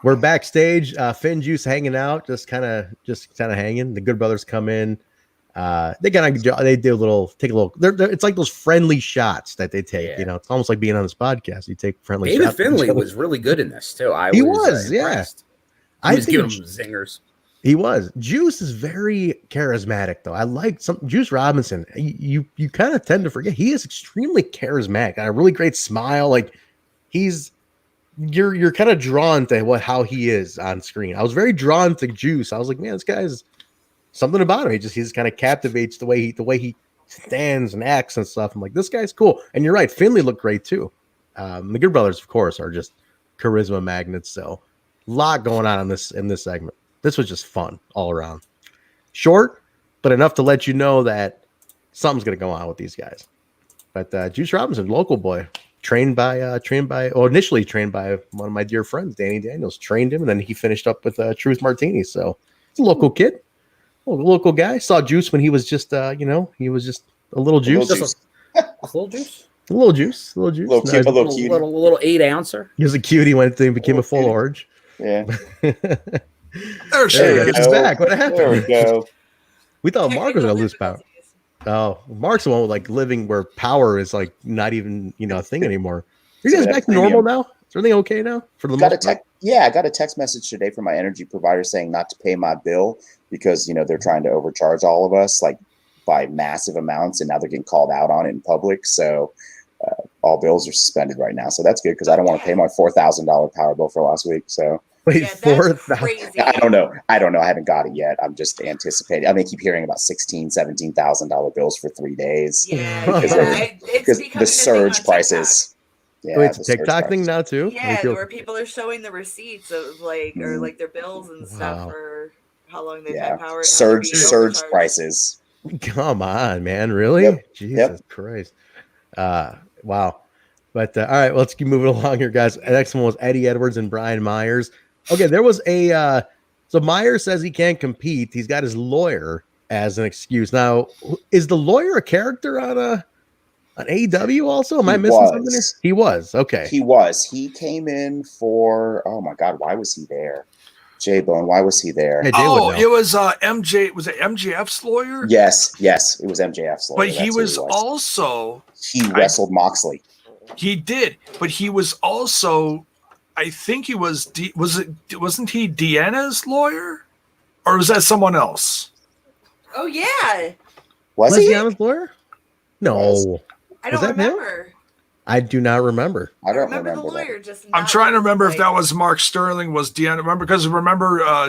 We're backstage. Finn Juice hanging out, just kind of hanging. The Good Brothers come in. They do a little. It's like those friendly shots that they take. Yeah. You know, it's almost like being on this podcast. You take friendly David shots. Finley was really good in this too. He was impressed. I He was think giving him zingers. He was. Juice is very charismatic, though. I like Juice Robinson. You kind of tend to forget he is extremely charismatic. Got a really great smile. Like you're kind of drawn to how he is on screen. I was very drawn to Juice. I was like, man, this guy's something about him. He just kind of captivates the way he stands and acts and stuff. I'm like, this guy's cool. And you're right, Finley looked great too. The Good Brothers, of course, are just charisma magnets. So a lot going on in this segment. This was just fun all around. Short, but enough to let you know that something's going to go on with these guys. But Juice Robinson, local boy, initially trained by one of my dear friends, Danny Daniels, trained him, and then he finished up with Truth Martini. So it's a local kid, local guy. Saw Juice when he was just, he was just a little juice. A little juice. A little juice. A little 8-ouncer. He was a cutie when he became a full orange. Yeah. There she is. It's back. What happened? There we go. We thought Marq was gonna lose power. Oh, Mark's the one with like living where power is like not even a thing anymore. Are you guys back to normal now? Is everything okay now? For the most part? I got a text message today from my energy provider saying not to pay my bill because they're trying to overcharge all of us like by massive amounts, and now they're getting called out on it in public. So all bills are suspended right now. So that's good because I don't want to pay my $4,000 power bill for last week. So. Wait, 4,000? I don't know. I haven't got it yet. I'm just anticipating. I keep hearing about $16,000-$17,000 bills for 3 days. Yeah, because the surge prices. Yeah, it's a TikTok thing now too. Yeah, where people are showing the receipts of or their bills and stuff for how long they've had power. Surge prices. Come on, man! Really? Yep. Jesus Christ! Wow. But all right, let's keep moving along here, guys. The next one was Eddie Edwards and Brian Myers. Okay, there was so Myers says he can't compete. He's got his lawyer as an excuse. Now, is the lawyer a character on AEW also? Am I missing something here? He was. Okay. He was. He came in for, oh my God, why was he there? Jaybone, why was he there? It was MJ. Was it MJF's lawyer? Yes, it was MJF's lawyer. But he was also. He wrestled Moxley. He did, but he was also. I think he was. Wasn't he Deanna's lawyer, or was that someone else? Oh yeah. Was he Deanna's lawyer? No, I don't remember. I do not remember. I don't remember the lawyer. I'm trying to remember if that was Mark Sterling. Was Deanna? Remember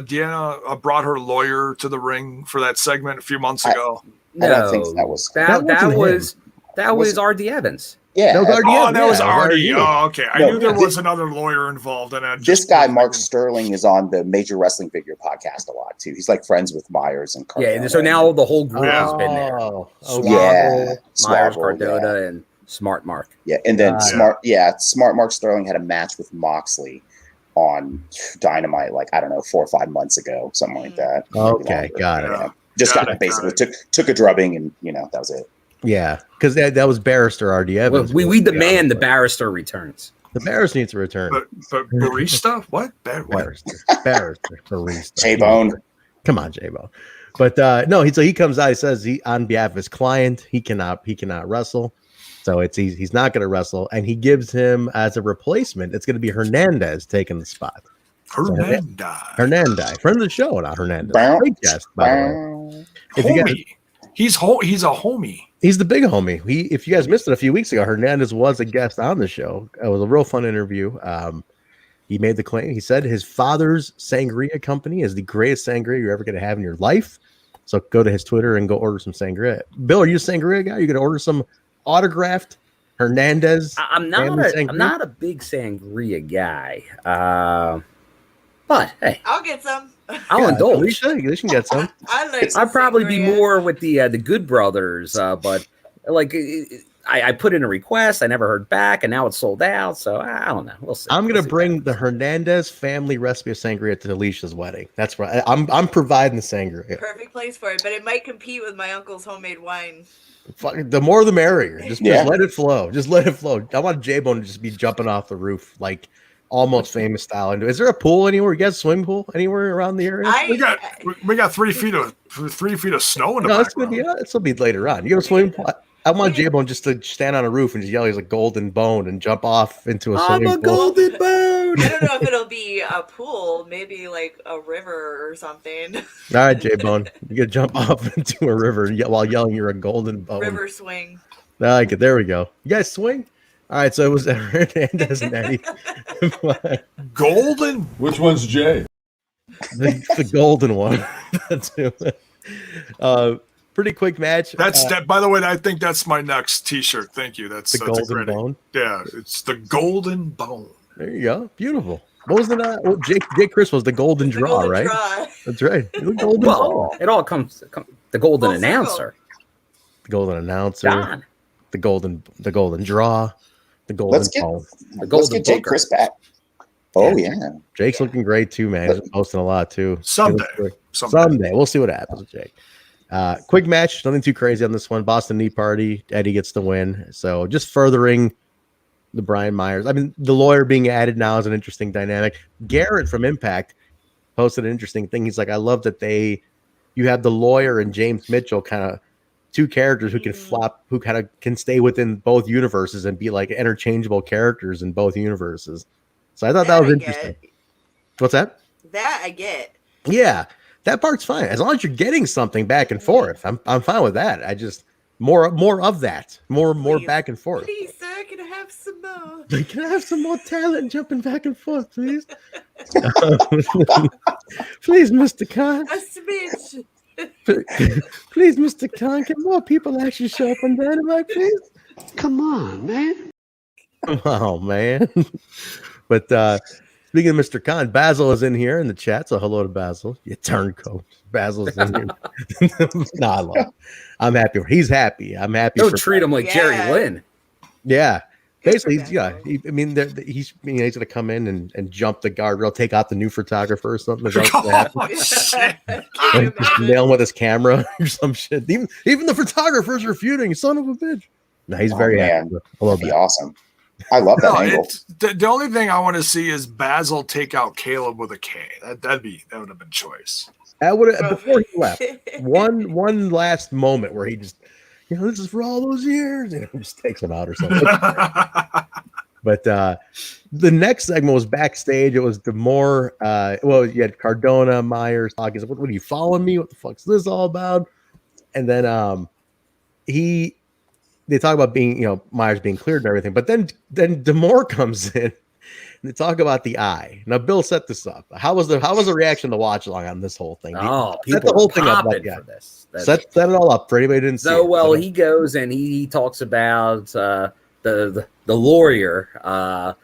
Deanna brought her lawyer to the ring for that segment a few months ago. I don't think that was. That was R.D. Evans. Yeah. That was Artie. Oh, okay. I knew there was another lawyer involved in it. This guy, Mark Sterling, is on the Major Wrestling Figure podcast a lot, too. He's like friends with Myers and Cardona. Yeah, and so now the whole group has been there. Myers, Cardona, and Smart Mark. Yeah, and then Smart Mark Sterling had a match with Moxley on Dynamite, 4 or 5 months ago, something like that. Okay, got it. Yeah. Just basically took a drubbing, and that was it. Yeah, because that was Barrister R.D. Evans. We demand the Barrister returns. The Barrister needs to return. But barista? What? Barrister. Barista. Jaybone. Come on, Jaybone. But no, he comes out. He says on behalf of his client, he cannot wrestle. So he's not going to wrestle, and he gives him as a replacement. It's going to be Hernandez taking the spot. Hernandez, friend of the show, not Hernandez. Great guest, by the way. He's a homie. He's the big homie. If you guys missed it a few weeks ago, Hernandez was a guest on the show. It was a real fun interview. He made the claim. He said his father's sangria company is the greatest sangria you're ever going to have in your life. So go to his Twitter and go order some sangria. Bill, are you a sangria guy? You're going to order some autographed Hernandez? I'm not a big sangria guy. But hey, I'll get some. I'll indulge. Alicia can get some. I'd probably be more with the Good Brothers, but I put in a request. I never heard back, and now it's sold out. So I don't know. We'll see. I'm gonna bring the Hernandez family recipe of sangria to Alicia's wedding. That's right. I'm providing the sangria. Perfect place for it, but it might compete with my uncle's homemade wine. The more the merrier. Just let it flow. Just let it flow. I want Jaybone to just be jumping off the roof like Almost Famous style. Is there a pool anywhere? You guys swimming pool anywhere around the area? We got 3 feet of snow in the background. This will be later on. You go swimming pool. I want Jaybone just to stand on a roof and just yell he's a golden bone and jump off into a swimming pool. Golden bone. I don't know if it'll be a pool, maybe like a river or something. All right, Jaybone, you gotta jump off into a river while yelling you're a golden bone. River swing. I like it. There we go. You guys swing? All right, so it was Hernandez and Eddie. Golden? Which one's Jay? The golden one. Pretty quick match. That's that. By the way, I think that's my next T-shirt. Thank you. That's the golden bone. Yeah, it's the golden bone. There you go. Beautiful. What was the Jake Chris was the golden draw, right? That's right. The golden draw. It all comes the golden announcer. The golden announcer. John. The golden draw. The golden bone. Let's get Jake Chris back. Oh yeah. Jake's looking great too, man. He's posting a lot too. Someday. We'll see what happens with Jake. Quick match, nothing too crazy on this one. Boston Knee Party. Eddie gets the win. So just furthering the Brian Myers. I mean, the lawyer being added now is an interesting dynamic. Garrett from Impact posted an interesting thing. He's like, I love that you have the lawyer and James Mitchell, kind of two characters who can flop, who kind of can stay within both universes and be like interchangeable characters in both universes. So I thought that was interesting. What's that? That I get. Yeah. That part's fine. As long as you're getting something back and forth, I'm fine with that. I just more of that. More back and forth. Please, sir, can I have some more? Can I have some more talent jumping back and forth, please? Please, Mr. Khan. A smidge. Please, Mr. Khan, can more people actually show up on Dynamite, please? Come on, man. Oh, man. But speaking of Mr. Khan, Basil is in here in the chat, so hello to Basil. You turncoat. Basil's in here. No, I love him. I'm happy. He's happy. I'm happy. Don't treat him like Jerry Lynn. Yeah. Basically, he's going to come in and jump the guardrail, take out the new photographer or something. And just nail him with his camera or some shit. Even the photographer's refuting, son of a bitch. No, he's very happy. That'd be awesome. I love that angle. The only thing I want to see is Basil take out Caleb with a K. That would have been choice. That would have before he left. One last moment where he just, this is for all those years, just takes him out or something. But the next segment was backstage. It was the more you had Cardona, Myers talking. What are you following me? What the fuck's this all about? And then they talk about being, Myers being cleared and everything. But then D'Amore comes in and they talk about the eye. Now, Bill set this up. How was the reaction to watch along on this whole thing? Oh, set the whole thing up like, for this. Set it all up for anybody who didn't see it. Well, he goes and he talks about the lawyer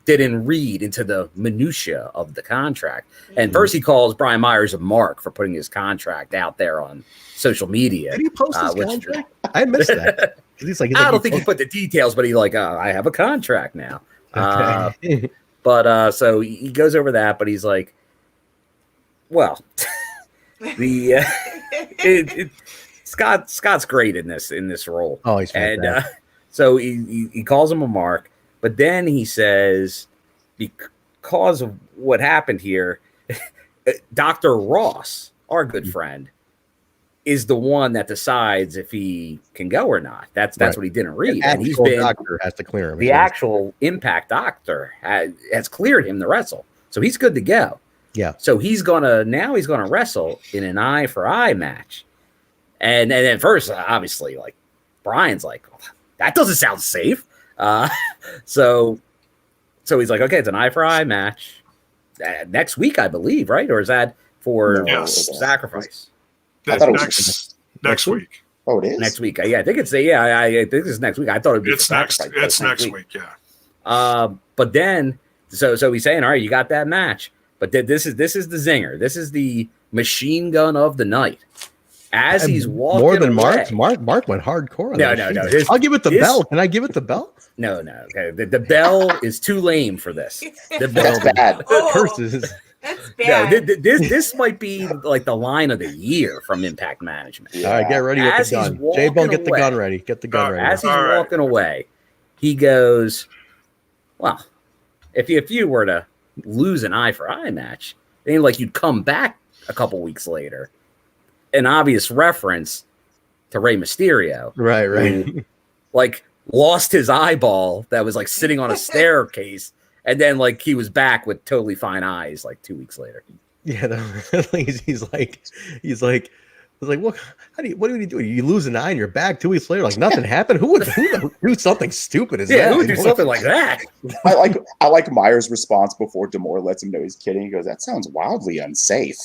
didn't read into the minutia of the contract. And first he calls Brian Myers a mark for putting his contract out there on social media. Did he post his contract? I missed that. I don't think he put the details, but he I have a contract now. Okay. But so he goes over that, but he's like, well, Scott's great in this role. Oh, he's fantastic. And so he calls him a mark, but then he says, because of what happened here, Dr. Ross, our good friend, is the one that decides if he can go or not. That's what he didn't read. And he's been doctor has to clear him. The actual Impact doctor has cleared him to wrestle, so he's good to go. Yeah. So he's gonna wrestle in an eye for eye match, and at first, obviously, like Brian's like, that doesn't sound safe. So he's like, okay, it's an eye for eye match next week, I believe, right? Or is that for Sacrifice? I thought it was next week. Oh, it is next week. Yeah, I think it's I think it's next week. I thought it'd be it's next week. Yeah. But then so he's saying, all right, you got that match, but this is the zinger. This is the machine gun of the night, As he's walking more than away, Marq went hardcore on that. No. I'll give it the bell. Can I give it the bell? No. Okay. The bell is too lame for this. The bell, bad. Curses. That's bad. No, this might be like the line of the year from Impact Management. All right, get ready with the gun. Jaybone, get the gun ready. Get the gun ready. As he's walking away, he goes, well, if you were to lose an eye for eye match, it ain't like you'd come back a couple weeks later. An obvious reference to Rey Mysterio. Right. Who, like, lost his eyeball that was like sitting on a staircase, and then like he was back with totally fine eyes like 2 weeks later. Yeah, he's like, what do you do? You lose an eye and you're back 2 weeks later, like nothing happened. Who would do something stupid as that? Who would do something like that? I like Myers' response before D'Amore lets him know he's kidding. He goes, "That sounds wildly unsafe."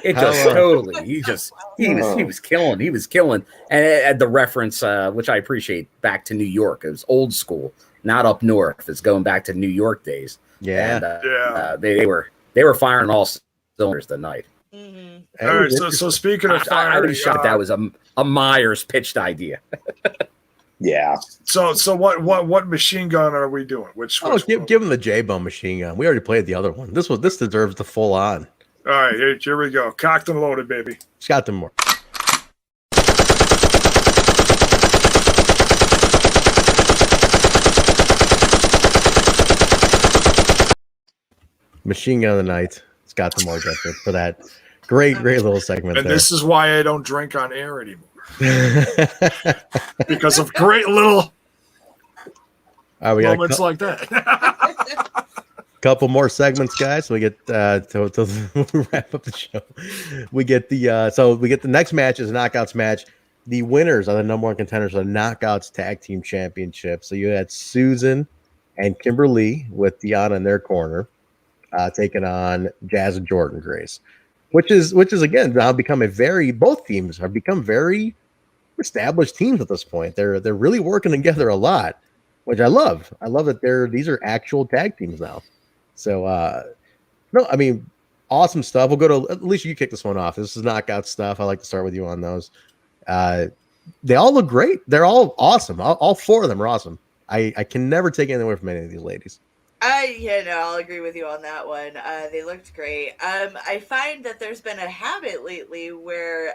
It just totally. He was killing. And the reference, which I appreciate, back to New York. It was old school, not up north. It's going back to New York days. Yeah, and, they were firing all cylinders tonight. Mm-hmm. All right, so speaking of firing, I would be shocked that was a Myers pitched idea. Yeah. So what machine gun are we doing? Which give him the Jaybone machine gun. We already played the other one. This deserves the full on. All right, here we go. Cocked and loaded, baby. It's got them more. Machine gun of the night. It's got them more for that. Great little segment. And this is why I don't drink on air anymore. Because of great little moments like that. Couple more segments, guys. So we get to wrap up the show. We get the next match is a knockouts match. The winners are the number one contenders of the Knockouts Tag Team Championship. So you had Susan and Kimber with Deanna in their corner, taking on Jazz and Jordynne Grace, which is again now become both teams have become very established teams at this point. They're really working together a lot, which I love. I love that these are actual tag teams now. So, no, I mean, awesome stuff. We'll go to Alicia. You kick this one off. This is knockout stuff. I like to start with you on those. They all look great. They're all awesome. All four of them are awesome. I can never take anything away from any of these ladies. I'll agree with you on that one. They looked great. I find that there's been a habit lately where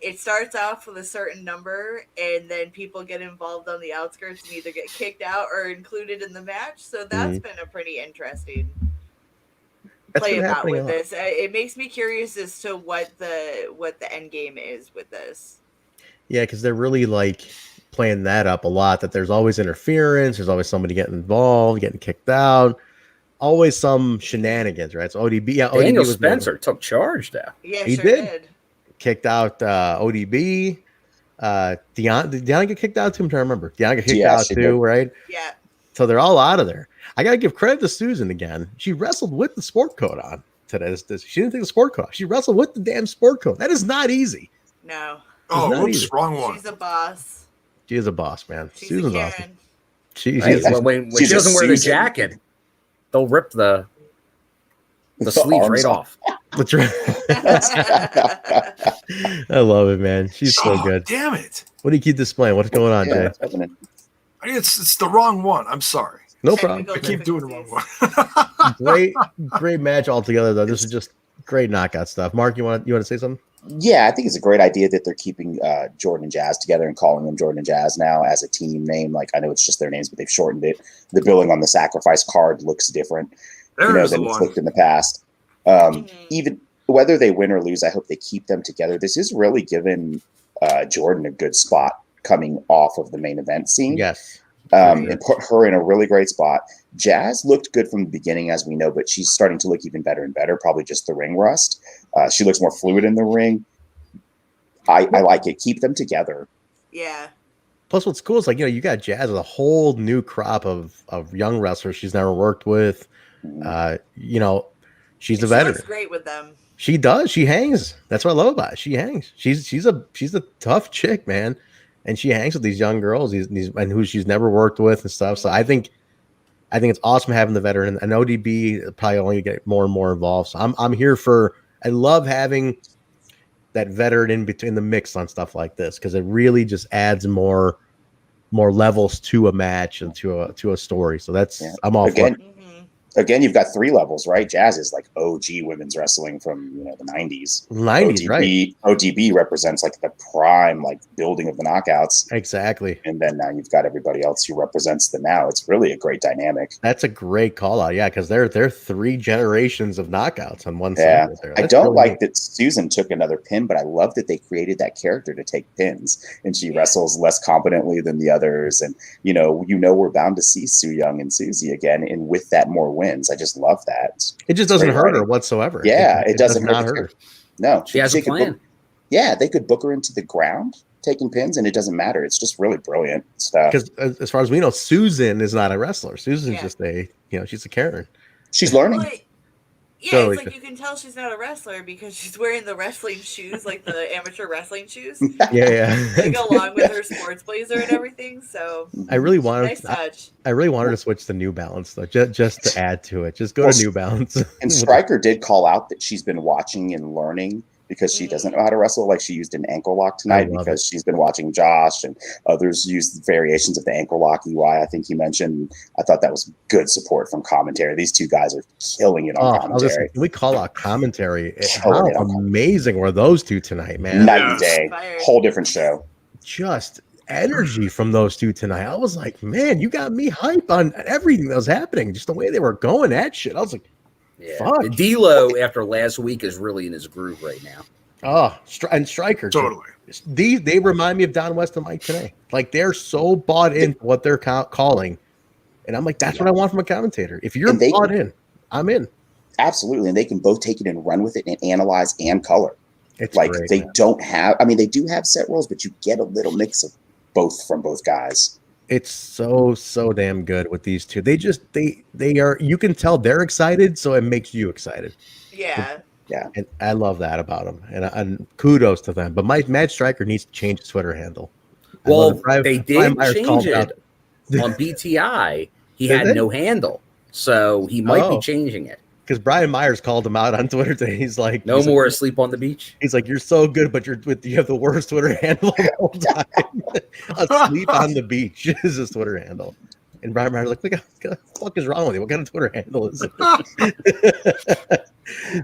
it starts off with a certain number and then people get involved on the outskirts and either get kicked out or included in the match. So that's been a pretty interesting play about with this. It makes me curious as to what the end game is with this. Yeah, because they're really like playing that up a lot, that there's always interference, there's always somebody getting involved, getting kicked out, always some shenanigans, right? So ODB, Daniel ODB Spencer took charge there. Yeah, he did. Kicked out ODB. Did Deanna get kicked out too? I'm trying to remember. Deanna got kicked out too, did. Right? Yeah. So they're all out of there. I gotta give credit to Susan again. She wrestled with the sport coat on today. She didn't take the sport coat off. She wrestled with the damn sport coat. That is not easy. No. Oops, wrong one. She's a boss. She is a boss, man. She's Susan's a awesome. When she doesn't wear the jacket, they'll rip the sleeves right off. That's right. I love it, man. She's so good. Damn it! What do you keep displaying? What's going on, Jay? It's the wrong one. I'm sorry. No problem. I keep doing the wrong one. great match altogether, though. This is just great knockout stuff. Marq, you want to say something? Yeah, I think it's a great idea that they're keeping Jordynne and Jazz together and calling them Jordynne and Jazz now as a team name. Like, I know it's just their names, but they've shortened it. The billing on the sacrifice card looks different than it's looked in the past. Even whether they win or lose, I hope they keep them together. This is really giving Jordynne a good spot coming off of the main event scene. Yes. And put her in a really great spot. Jazz looked good from the beginning, as we know, but she's starting to look even better and better, probably just the ring rust. She looks more fluid in the ring. I like it. Keep them together. Yeah. Plus, what's cool is, like, you got Jazz with a whole new crop of young wrestlers she's never worked with. She's a veteran. She looks great with them. She does. She hangs. That's what I love about it. She hangs. She's a tough chick, man. And she hangs with these young girls, these and who she's never worked with and stuff. So I think I think it's awesome having the veteran, and ODB probably only get more and more involved. So I'm here for. I love having that veteran in between the mix on stuff like this because it really just adds more levels to a match and to a story. So that's I'm all for it. Again, you've got 3 levels, right? Jazz is like OG women's wrestling from the 90s. ODB, right? ODB represents like the prime, like building of the knockouts. Exactly. And then now you've got everybody else who represents the now. It's really a great dynamic. That's a great call out, yeah, because they're 3 generations of knockouts on one side. Yeah, There. I don't like that Susan took another pin, but I love that they created that character to take pins, and she wrestles less competently than the others. And we're bound to see Su Yung and Susie again, and with that more wins. I just love that. It just doesn't hurt her whatsoever. Yeah, it doesn't not hurt her. No, she has a plan. They could book her into the ground taking pins, and it doesn't matter. It's just really brilliant stuff. Because as far as we know, Susan is not a wrestler. Susan's just she's a Karen. She's learning. Well, yeah, it's like you can tell she's not a wrestler because she's wearing the wrestling shoes, like the amateur wrestling shoes. Yeah. Like along with her sports blazer and everything. So I really wanted nice touch. I really wanted to switch to New Balance though, just to add to it. Just go to New Balance. And Stryker did call out that she's been watching and learning because she doesn't know how to wrestle. Like she used an ankle lock tonight because she's been watching Josh and others use variations of the ankle lock EY. I think he mentioned. I thought that was good support from commentary. These 2 guys are killing it on commentary. Can we call out commentary? How amazing were those 2 tonight, man? Night and day. Whole different show. Just energy from those 2 tonight. I was like, man, you got me hype on everything that was happening. Just the way they were going at shit. I was like, yeah. Fuck. D-Lo after last week is really in his groove right now. Oh, and Stryker. Totally. They remind me of Don West and Mike today. Like they're so bought into what they're calling. And I'm like, that's what I want from a commentator. If you're bought in, I'm in. Absolutely. And they can both take it and run with it and analyze and color. It's like great, they man. don't have, I mean, they do have set roles, but you get a little mix of both from both guys. It's so damn good with these 2. They are, you can tell they're excited, so it makes you excited. Yeah. Yeah. And I love that about them. And kudos to them. But Matt Stryker needs to change his Twitter handle. Well, they did change it on BTI. He had no handle. So he might be changing it. Because Brian Myers called him out on Twitter today. He's like, no more asleep on the beach. He's like, you're so good, but you have the worst Twitter handle of all time. Asleep on the beach is his Twitter handle. And Brian Myers like, what the fuck is wrong with you? What kind of Twitter handle is it?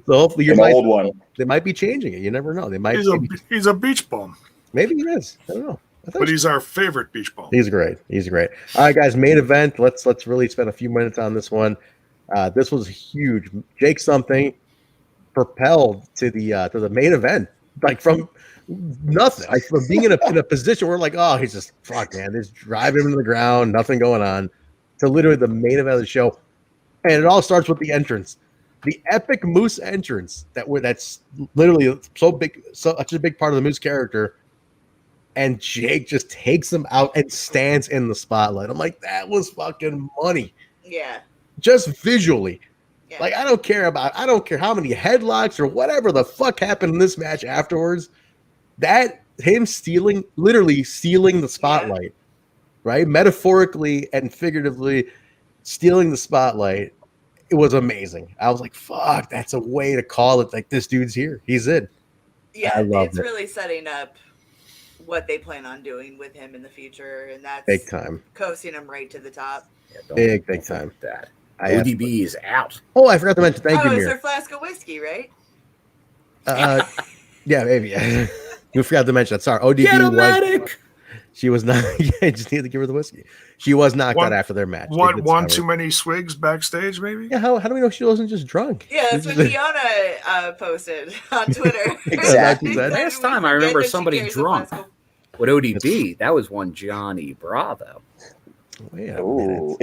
So hopefully old one. They might be changing it. You never know. They might. He's a beach bum. Maybe he is. I don't know. But he's our favorite beach bum. He's great. All right, guys. Main event. Let's really spend a few minutes on this one. This was huge. Jake something propelled to the main event, like from nothing, like from being in a position where like, oh, he's just fuck, man, just driving him to the ground, nothing going on, to literally the main event of the show, and it all starts with the entrance, the epic Moose entrance that's literally so big, such a big part of the Moose character, and Jake just takes him out and stands in the spotlight. I'm like, that was fucking money. Yeah. Just visually. Yeah. Like, I don't care how many headlocks or whatever the fuck happened in this match afterwards. That him literally stealing the spotlight, right? Metaphorically and figuratively stealing the spotlight. It was amazing. I was like, fuck, that's a way to call it. Like, this dude's here. He's in. Yeah, it's really setting up what they plan on doing with him in the future. And that's big time. Coasting him right to the top. Yeah, big time. That. ODB is out. Oh, I forgot to mention. Thank you, it's their flask of whiskey, right? Yeah, maybe. You forgot to mention that. Sorry, ODB she was not. Yeah, just need to give her the whiskey. She was knocked out after their match. One too many swigs backstage, maybe. Yeah, how do we know she wasn't just drunk? Yeah, that's what Fiona posted on Twitter. Exactly. Last time I remember somebody drunk with ODB. That was one Johnny Bravo. Oh,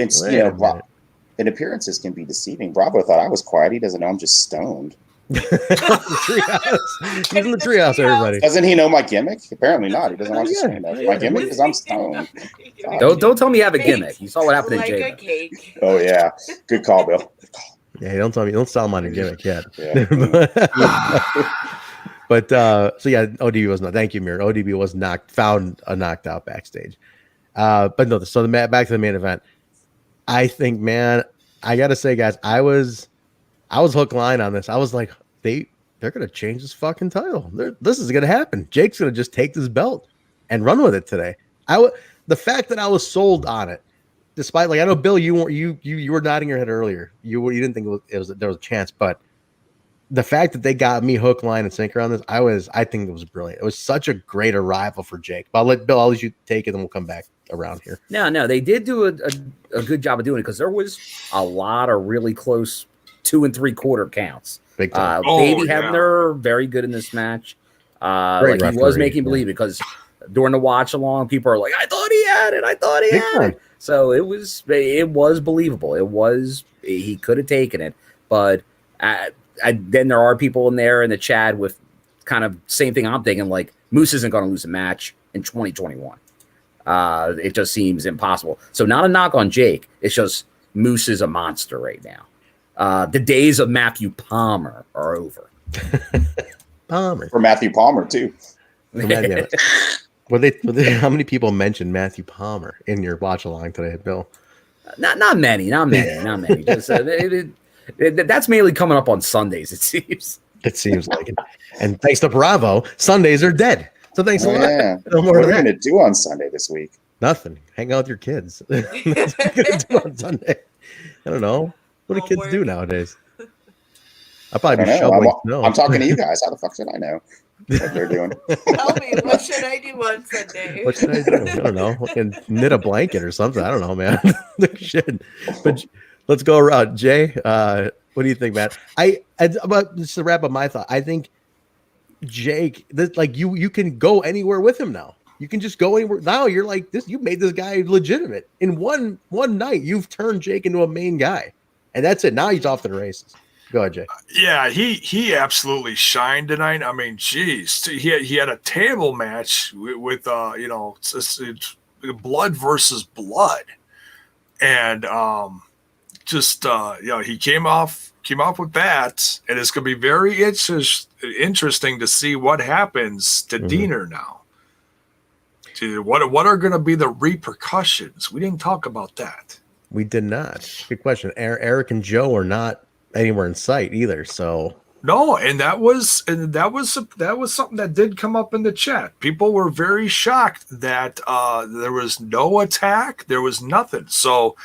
and appearances can be deceiving. Bravo thought I was quiet. He doesn't know I'm just stoned. He's in the treehouse, everybody. Doesn't he know my gimmick? Apparently not. He doesn't want to say that. My gimmick is I'm stoned. Don't tell me you have a gimmick. You saw what happened in Jaybone. A cake. Oh yeah, good call, Bill. Yeah, don't tell him on your gimmick yet. Yeah. But so yeah, ODB was not. Thank you, Mir. ODB was knocked out backstage. But no. So back to the main event. I think, man, I gotta say, guys, I was hook line on this. I was like, they're gonna change this fucking title. This is gonna happen. Jake's gonna just take this belt and run with it today. The fact that I was sold on it, despite, like, I know Bill, you were nodding your head earlier. You didn't think there was a chance, but the fact that they got me hook, line, and sinker on this, I think it was brilliant. It was such a great arrival for Jake. But I'll let you take it, and we'll come back around here. No, they did do a good job of doing it, because there was a lot of really close 2 3/4 counts. Big time. Baby Hebner, very good in this match. Like, he was making believe, because during the watch along, people are like, I thought he had it. So it was believable. He could have taken it, but then there are people in there in the chat with kind of same thing I'm thinking, like, Moose isn't going to lose a match in 2021. It just seems impossible. So not a knock on Jake. It's just Moose is a monster right now. The days of Matthew Palmer are over. Palmer. For Matthew Palmer, too. Were they, how many people mentioned Matthew Palmer in your watch along today, Bill? Not many. Just, that's mainly coming up on Sundays, it seems. It seems like it. And thanks to Bravo, Sundays are dead. So thanks a lot. Yeah. No more what are we going to do on Sunday this week? Nothing. Hang out with your kids. That's what we're going to do on Sunday. I don't know. What do kids do nowadays? I'll probably be shoveling snow. I'm talking to you guys. How the fuck should I know what they're doing? Tell me, what should I do on Sunday? What should I do? I don't know. Knit a blanket or something. I don't know, man. Shit. But let's go around. Jay, what do you think, man? About just to wrap up my thought, I think Jake, like, you can go anywhere with him now. You can just go anywhere. Now you're like this. You made this guy legitimate in one night. You've turned Jake into a main guy, and that's it. Now he's off to the races. Go ahead, Jay. Yeah, he absolutely shined tonight. I mean, geez, he had a table match with it's blood versus blood, and he came off with that, and it's going to be very interesting to see what happens to Diener now. What are going to be the repercussions? We didn't talk about that. We did not. Good question. Eric and Joe are not anywhere in sight either. So no, and that was something that did come up in the chat. People were very shocked that there was no attack, there was nothing. So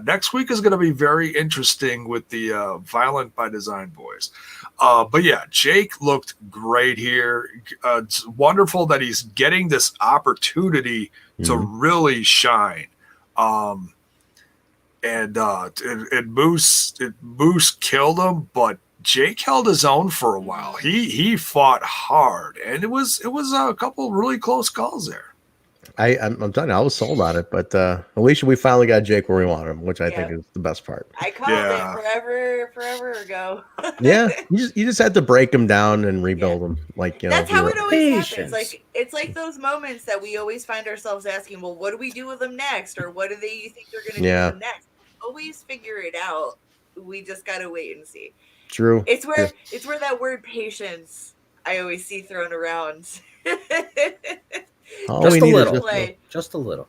next week is going to be very interesting with the Violent by Design boys. But yeah, Jake looked great here. It's wonderful that he's getting this opportunity to really shine. And Moose killed him, but Jake held his own for a while. He fought hard, and it was a couple really close calls there. I'm telling you, I was sold on it, but Alicia, we finally got Jake where we want him, which I think is the best part. I called it forever ago. Yeah, you just had to break him down and rebuild him, like, That's how it always happens. Like, it's like those moments that we always find ourselves asking, well, what do we do with them next, or what do they think they're going to do with them next? Always figure it out. We just got to wait and see. True. It's where that word patience I always see thrown around. Just a little.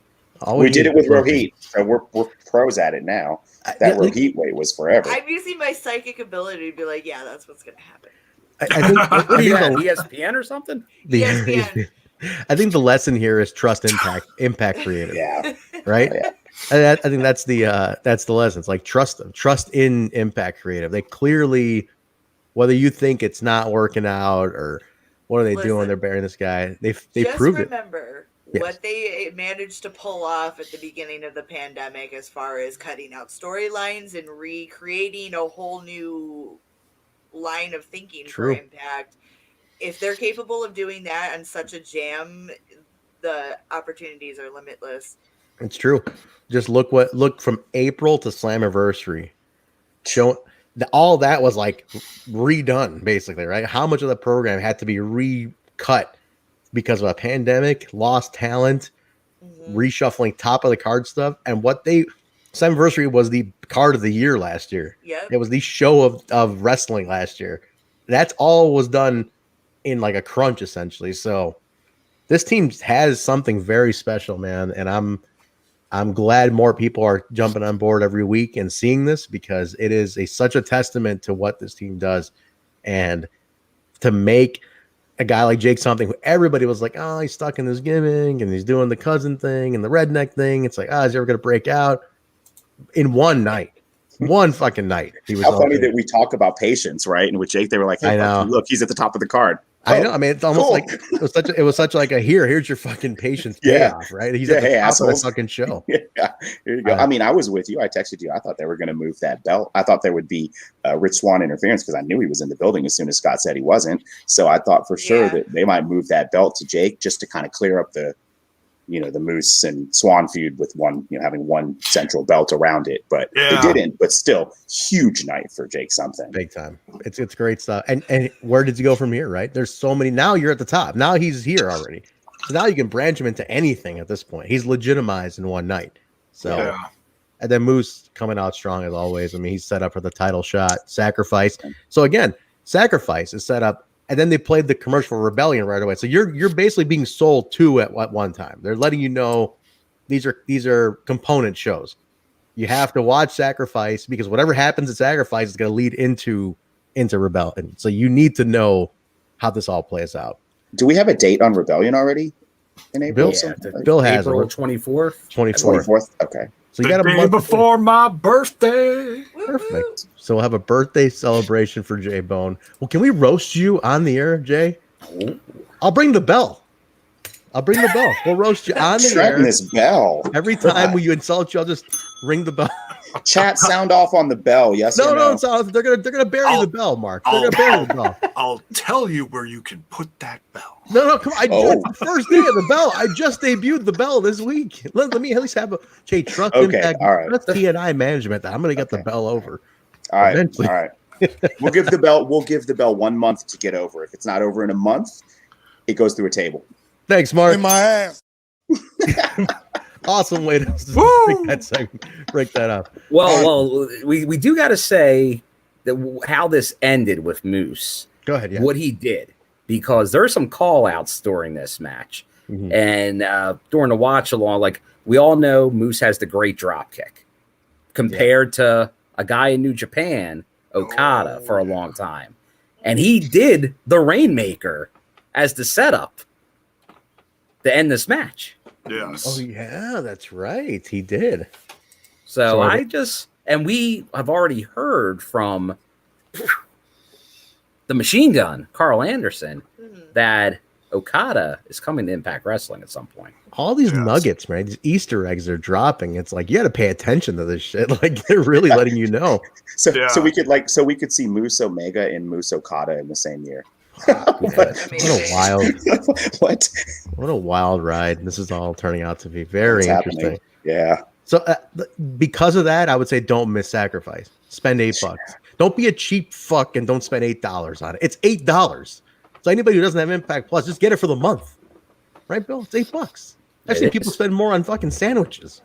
We did it with Rohit, so we're pros at it now. That Rohit wait was forever. I'm using my psychic ability to be like, yeah, that's what's going to happen. I think what do you have, ESPN or something? ESPN. I think the lesson here is trust impact creative. Yeah. Right? Yeah. I think that's the lesson. It's like trust them. Trust in Impact Creative. They clearly, whether you think it's not working out or what are they doing, they're burying this guy. They proved it. Just remember what they managed to pull off at the beginning of the pandemic as far as cutting out storylines and recreating a whole new line of thinking for Impact. If they're capable of doing that on such a jam, the opportunities are limitless. It's true. Just look from April to Slammiversary. All that was like redone, basically, right? How much of the program had to be recut because of a pandemic, lost talent, reshuffling top of the card stuff, and Slammiversary was the card of the year last year. Yeah, it was the show of wrestling last year. That's all was done in like a crunch, essentially. So this team has something very special, man, and I'm glad more people are jumping on board every week and seeing this, because it is such a testament to what this team does. And to make a guy like Jake something who everybody was like, oh, he's stuck in this gimmick and he's doing the cousin thing and the redneck thing. It's like, oh, is he ever going to break out? In one night, one fucking night. He was How funny that we talk about patience, right? And with Jake, they were like, hey, look, he's at the top of the card. I know. I mean, it's almost like it was such like a here's your fucking patience payoff, right? He's at the top of the fucking show. Yeah, here you go. I mean, I was with you. I texted you. I thought they were going to move that belt. I thought there would be Rich Swann interference because I knew he was in the building as soon as Scott said he wasn't. So I thought for sure that they might move that belt to Jake just to kind of clear up the Moose and Swan feud with one, having one central belt around it, but they didn't. But still, huge night for Jake something. Big time. It's great stuff. And where did you go from here? Right? There's so many. Now you're at the top. Now he's here already. So now you can branch him into anything at this point. He's legitimized in one night. So, and then Moose coming out strong as always. I mean, he's set up for the title shot. Sacrifice. So again, Sacrifice is set up. And then they played the commercial for Rebellion right away. So you're basically being sold two at one time. They're letting you know these are component shows. You have to watch Sacrifice because whatever happens at Sacrifice is going to lead into Rebellion. So you need to know how this all plays out. Do we have a date on Rebellion already in April? Bill has April 24th. 24th. Okay. So you got a day month before my birthday. Perfect. So we'll have a birthday celebration for Jaybone. Well, can we roast you on the air, Jay? I'll bring the bell. We'll roast you on the air. This bell. Every time you insult you, I'll just ring the bell. Chat sound off on the bell. Yes. No. They're gonna bury the bell, Mark. They're gonna bury the bell. I'll tell you where you can put that bell. No, come on. It's the first day of the bell. I just debuted the bell this week. Let me at least have trust impact. All right. That's TNI management. I'm gonna get the bell over. All right. Eventually. All right. We'll give the bell 1 month to get over. If it's not over in a month, it goes through a table. Thanks, Mark. In my ass. Awesome way to break that up. Well, we do got to say that how this ended with Moose. Go ahead. Yeah. What he did, because there are some call outs during this match. Mm-hmm. And during the watch along, like we all know Moose has the great drop kick compared to a guy in New Japan, Okada, for a long time. And he did the Rainmaker as the setup to end this match. Yes. Oh, yeah, that's right. He did. So we have already heard from the Machine Gun, Karl Anderson, that Okada is coming to Impact Wrestling at some point. All these nuggets, man, these Easter eggs are dropping. It's like you got to pay attention to this shit. Like they're really letting you know. So we could see Moose Omega and Moose Okada in the same year. What a wild ride. This is all turning out to be very interesting. Yeah. So because of that, I would say don't miss Sacrifice. Spend $8. Don't be a cheap fuck and don't spend $8 on it. It's $8. So anybody who doesn't have Impact Plus, just get it for the month. Right, Bill? It's $8. I've seen people spend more on fucking sandwiches.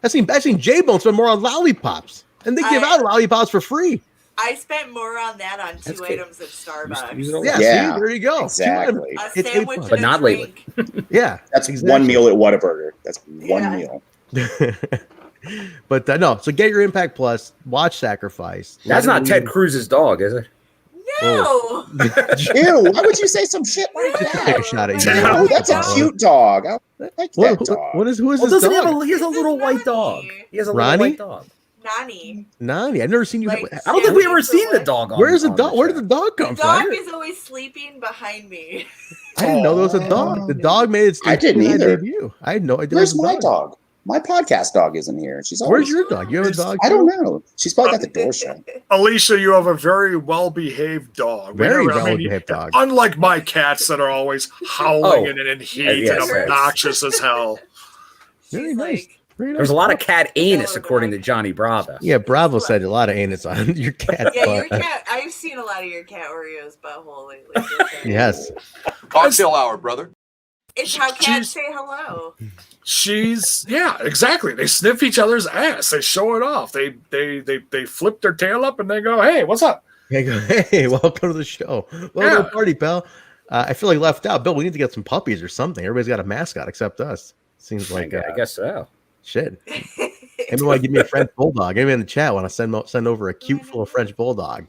I've seen Jaybone spend more on lollipops. And they give out lollipops for free. I spent more on that on two items at Starbucks. Yeah, see, there you go. Exactly. A sandwich but not lately. Yeah. That's one meal at Whataburger. That's one meal. But no, so get your Impact Plus, watch Sacrifice. That's not Ted Cruz's dog, is it? No. Ew, why would you say some shit like that? Take a shot at you. No, that's a cute dog. I like that dog. Who is this dog? He has a little white dog. He has a little white dog. Nani. I've never seen you. Like, I don't think we ever seen the dog. Where's the dog? Where did the dog come from? The dog is always sleeping behind me. I didn't know there was a dog. The dog made its debut. I had no idea. Where's my dog? My podcast dog isn't here. Where's your dog? You have a dog? I don't know. She's probably got the door shut. Alicia, you have a very well-behaved dog. Very well-behaved dog. Unlike my cats that are always howling and in heat and obnoxious as hell. Very nice. There's a lot of cat anus, according to Johnny Bravo. Yeah, Bravo said a lot of anus on your cat. Yeah, your cat. I've seen a lot of your cat Oreo's butthole lately. Yes. Cocktail hour, brother. It's how cats say hello. Exactly. They sniff each other's ass. They show it off. They flip their tail up and they go, "Hey, what's up?" They go, "Hey, welcome to the show. Welcome to the party, pal." I feel like left out. Bill, we need to get some puppies or something. Everybody's got a mascot except us. Seems like I guess so. Shit. Maybe want to give me a French bulldog. Maybe in the chat want to send over a cute little French bulldog.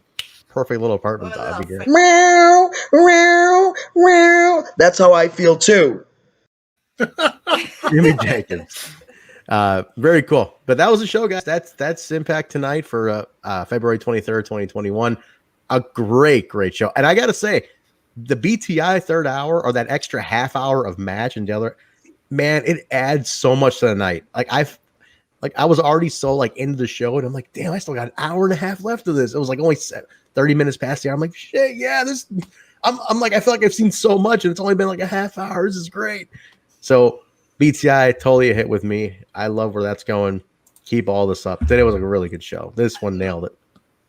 Perfect little apartment dog. That'd be great. Meow, meow, meow. That's how I feel too. Jimmy Jenkins. Very cool. But that was the show, guys. That's Impact tonight for February 23rd, 2021. A great show. And I gotta say, the BTI third hour or that extra half hour of match and the other, man, it adds so much to the night. I was already so like into the show, and I'm like, damn, I still got an hour and a half left of this. It was like only 30 minutes past the hour. I'm like, shit, yeah, this. I'm like, I feel like I've seen so much, and it's only been like a half hour. This is great. So BTI totally a hit with me. I love where that's going. Keep all this up. Today was like a really good show. This one nailed it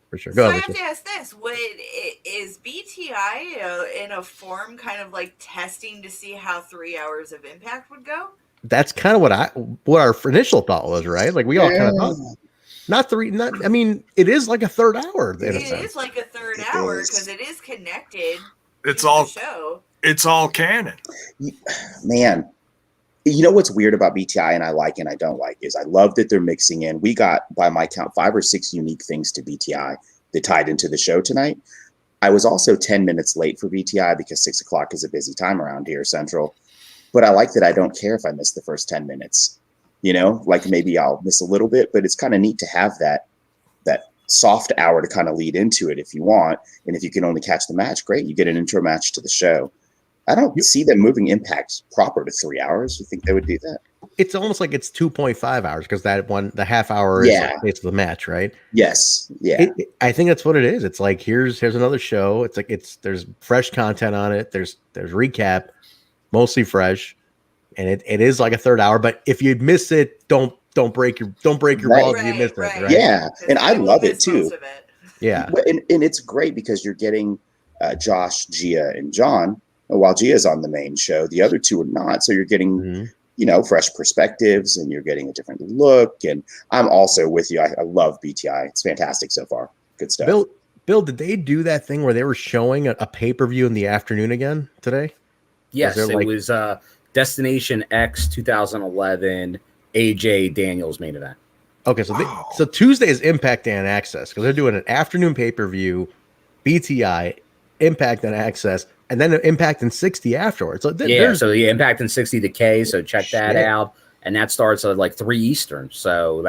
for sure. Go So ahead, I have Alicia. to ask this: is BTI in a form kind of like testing to see how 3 hours of Impact would go? That's kind of what our initial thought was, right? Like we all kind of thought. I mean, it is like a third hour. It is like a third hour because it is connected. It's to all the show. It's all canon. Man, you know what's weird about BTI and I like and I don't like is I love that they're mixing in. We got, by my count, 5 or 6 unique things to BTI that tied into the show tonight. I was also 10 minutes late for BTI because 6 o'clock is a busy time around here, Central. But I like that I don't care if I miss the first 10 minutes. You know, like maybe I'll miss a little bit, but it's kind of neat to have that soft hour to kind of lead into it if you want. And if you can only catch the match, great. You get an intro match to the show. I don't see them moving Impact proper to 3 hours. You think they would do that? It's almost like it's 2.5 hours because the half hour is like it's the match, right? Yes. Yeah. I think that's what it is. It's like here's another show. It's like there's fresh content on it. There's recap, mostly fresh, and it is like a third hour. But if you miss it, don't break your balls if you missed it. Right? Yeah, and I love it too. Yeah, and it's great because you're getting Josh, Gia, and John. While Gia's on the main show, the other two are not. So you're getting, fresh perspectives and you're getting a different look. And I'm also with you. I love BTI. It's fantastic so far. Good stuff. Bill, did they do that thing where they were showing a pay-per-view in the afternoon again today? Yes, it was Destination X 2011 AJ Daniels main event. Okay, so Tuesday is Impact and Access because they're doing an afternoon pay-per-view, BTI, Impact and Access, and then Impact and 60 afterwards. So so the Impact and 60 Decay. So check that out, and that starts at like 3 Eastern. So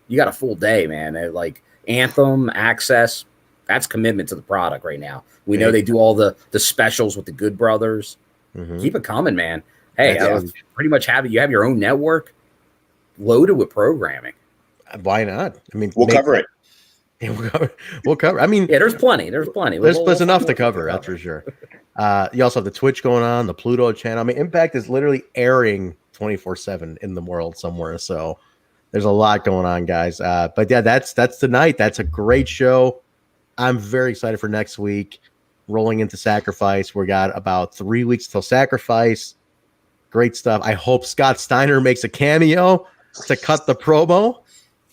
you got a full day, man. Like Anthem, Access, that's commitment to the product right now. We know they do all the specials with the Good Brothers. Keep it coming, man. Hey, pretty much you have your own network loaded with programming. Why not? I mean, we'll cover it. We'll cover. I mean, there's plenty. There's enough to cover. That's for sure. You also have the Twitch going on, the Pluto channel. I mean, Impact is literally airing 24/7 in the world somewhere. So there's a lot going on, guys. But yeah, that's tonight. That's a great show. I'm very excited for next week. Rolling into Sacrifice. We got about 3 weeks till Sacrifice. Great stuff. I hope Scott Steiner makes a cameo to cut the promo.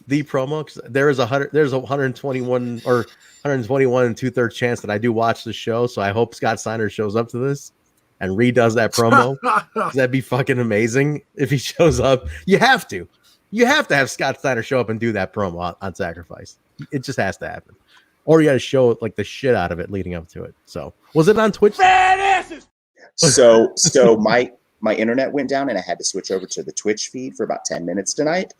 Because there's a 121 or 121 and 2/3 chance that I do watch the show. So I hope Scott Steiner shows up to this and redoes that promo. That'd be fucking amazing if he shows up. You have to have Scott Steiner show up and do that promo on Sacrifice. It just has to happen. Or you got to show like the shit out of it leading up to it. So was it on Twitch? So my internet went down and I had to switch over to the Twitch feed for about 10 minutes tonight.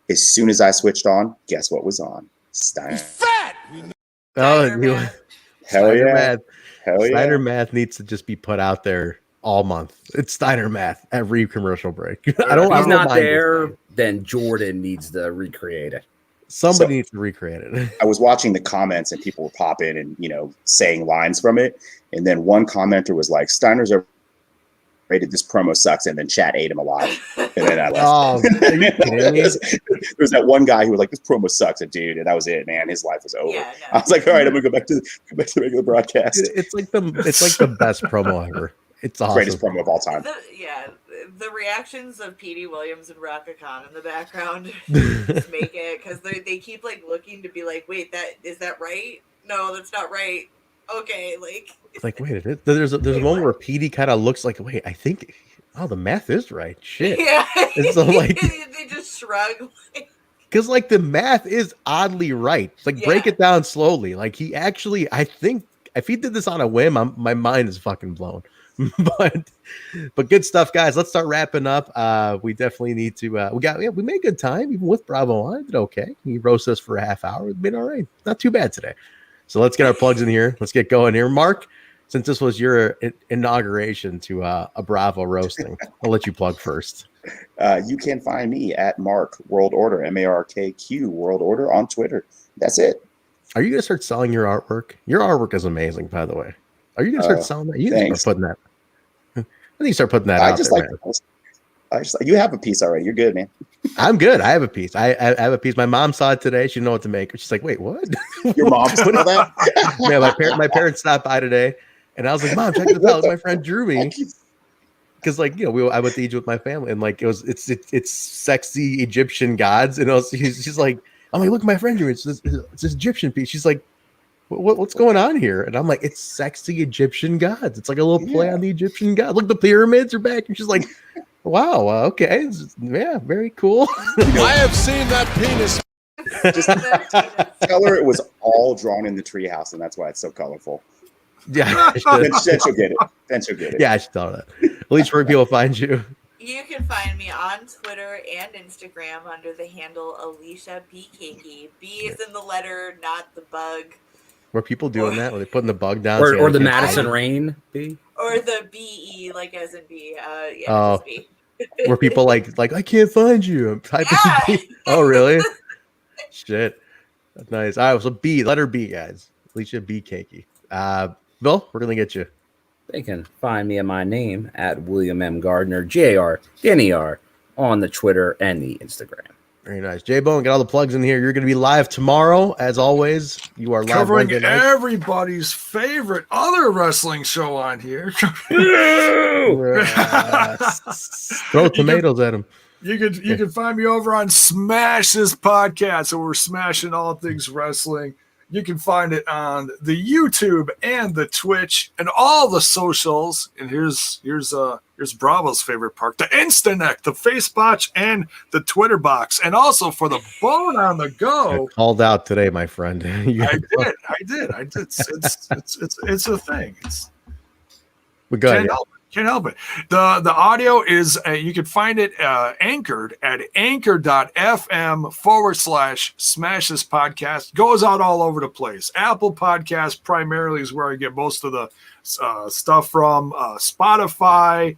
As soon as I switched on, guess what was on? Steiner. Fat! Hell yeah. Steiner Math needs to just be put out there all month. It's Steiner Math every commercial break. If he's not there, then Jordynne needs to recreate it. Somebody needs to recreate it. I was watching the comments and people were popping and, saying lines from it. And then one commenter was like, Steiner's overrated, this promo sucks. And then chat ate him alive. And then I left. There's that one guy who was like, this promo sucks, dude. And that was it, man. His life was over. Yeah, no. I was like, all right, I'm going to go back to the regular broadcast. It's like the best promo ever. It's awesome. Greatest promo of all time. The reactions of Petey Williams and Raka Khan in the background just make it because they keep like looking to be like, wait, is that right? No, that's not right. Okay, it's like wait, there's a moment where Petey kind of looks like, wait, I think Oh, the math is right. Shit. Yeah. And so, like, they just shrug. because like the math is oddly right. Like break it down slowly. Like he actually, I think, if he did this on a whim, my mind is fucking blown. but good stuff, guys. Let's start wrapping up. We definitely need to. We made good time even with Bravo. I did okay. He roasted us for a half hour. It's been all right. Not too bad today. So let's get our plugs in here. Let's get going here, Marq. Since this was your inauguration to a Bravo roasting, I'll let you plug first. You can find me at Marq World Order, MARKQ World Order on Twitter. That's it. Are you gonna start selling your artwork? Your artwork is amazing, by the way. Are you gonna start selling that? You need to start putting that. I think you start putting that out there, you have a piece already. You're good, man. I'm good. I have a piece. I have a piece. My mom saw it today. She didn't know what to make. She's like, "Wait, what?" Your mom saw that? Yeah, my parents stopped by today, and I was like, "Mom, check this out." My friend drew me. Because like I went to Egypt with my family, and like it's sexy Egyptian gods, and she's like, I'm like, look, my friend drew it's this Egyptian piece. She's like, what's going on here? And I'm like, it's sexy Egyptian gods. It's like a little play on the Egyptian god. Look, the pyramids are back, and she's like, wow, okay, yeah, very cool. I have seen that penis. Just tell her it was all drawn in the treehouse, and that's why it's so colorful. Yeah, then she'll get it. Then she'll get it. Yeah, I should tell her that. Alicia, where people find you? You can find me on Twitter and Instagram under the handle Alicia B Cakey. B is in the letter, not the bug. Were people doing that? Were they putting the bug down? Or the Madison Rain B? Or the BE, like as in B. B. Were people like I can't find you? I'm typing B. Oh, really? Shit. That's nice. All right, so B, letter B, guys. Alicia B Cakey. Bill, we're gonna get you. They can find me and my name at William M. Gardner, JR, on the Twitter and the Instagram. Very nice. Jaybone, get all the plugs in here. You're going to be live tomorrow, as always. You are live covering everybody's favorite other wrestling show on here. Throw tomatoes at him. You can find me over on Smash This Podcast, so we're smashing all things wrestling. You can find it on the YouTube and the Twitch and all the socials. And here's Bravo's favorite part: the Instanet, the Facebox, and the Twitter box. And also for the Bone on the Go. I called out today, my friend. I did. It's a thing. We got Can't help it. The audio is, you can find it anchored at anchor.fm/Smash This Podcast. Goes out all over the place. Apple Podcasts primarily is where I get most of the stuff from. Spotify,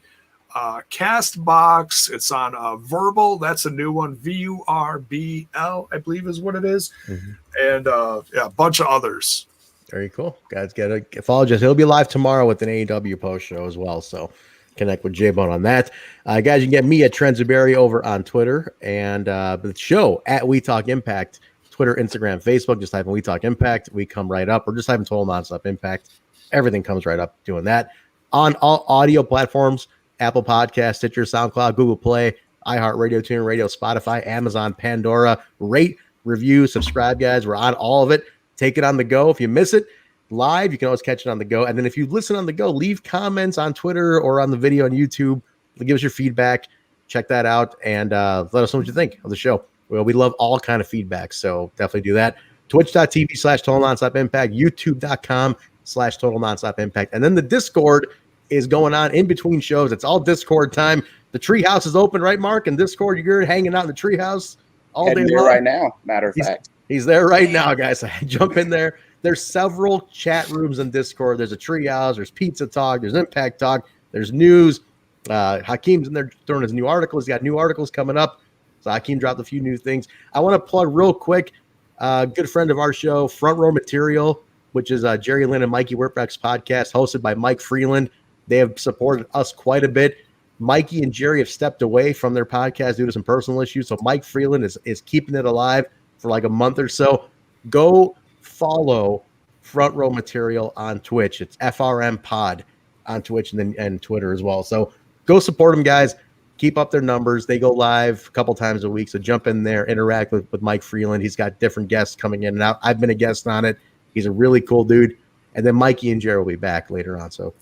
Castbox. It's on Verbal. That's a new one. VURBL, I believe is what it is. Mm-hmm. And a bunch of others. Very cool. Guys, get follow Jess. He'll be live tomorrow with an AEW post show as well. So connect with Jaybone on that. Guys, you can get me at Trent Zuberi over on Twitter and the show at We Talk Impact, Twitter, Instagram, Facebook. Just type in We Talk Impact. We come right up. We're just typing Total Nonstop Impact. Everything comes right up doing that. On all audio platforms, Apple Podcasts, Stitcher, SoundCloud, Google Play, iHeartRadio, TuneIn Radio, Spotify, Amazon, Pandora. Rate, review, subscribe, guys. We're on all of it. Take it on the go. If you miss it live, you can always catch it on the go. And then if you listen on the go, leave comments on Twitter or on the video on YouTube. Give us your feedback. Check that out and let us know what you think of the show. Well, we love all kind of feedback, so definitely do that. Twitch.tv/Total Nonstop Impact, YouTube.com/Total Nonstop Impact. And then the Discord is going on in between shows. It's all Discord time. The treehouse is open, right, Marq? And Discord, you're hanging out in the treehouse all day long. Right now, matter of fact. He's there right now, guys. Jump in there. There's several chat rooms in Discord. There's a treehouse. There's pizza talk. There's impact talk. There's news. Hakeem's in there throwing his new articles. He's got new articles coming up. So Hakeem dropped a few new things. I want to plug real quick. Good friend of our show, Front Row Material, which is Jerry Lynn and Mikey Whipwreck's podcast, hosted by Mike Freeland. They have supported us quite a bit. Mikey and Jerry have stepped away from their podcast due to some personal issues. So Mike Freeland is keeping it alive for like a month or so. Go follow Front Row Material on Twitch. It's FRM Pod on Twitch and Twitter as well. So go support them, guys. Keep up their numbers. They go live a couple times a week. So jump in there, interact with Mike Freeland. He's got different guests coming in and out. I've been a guest on it. He's a really cool dude. And then Mikey and Jerry will be back later on. So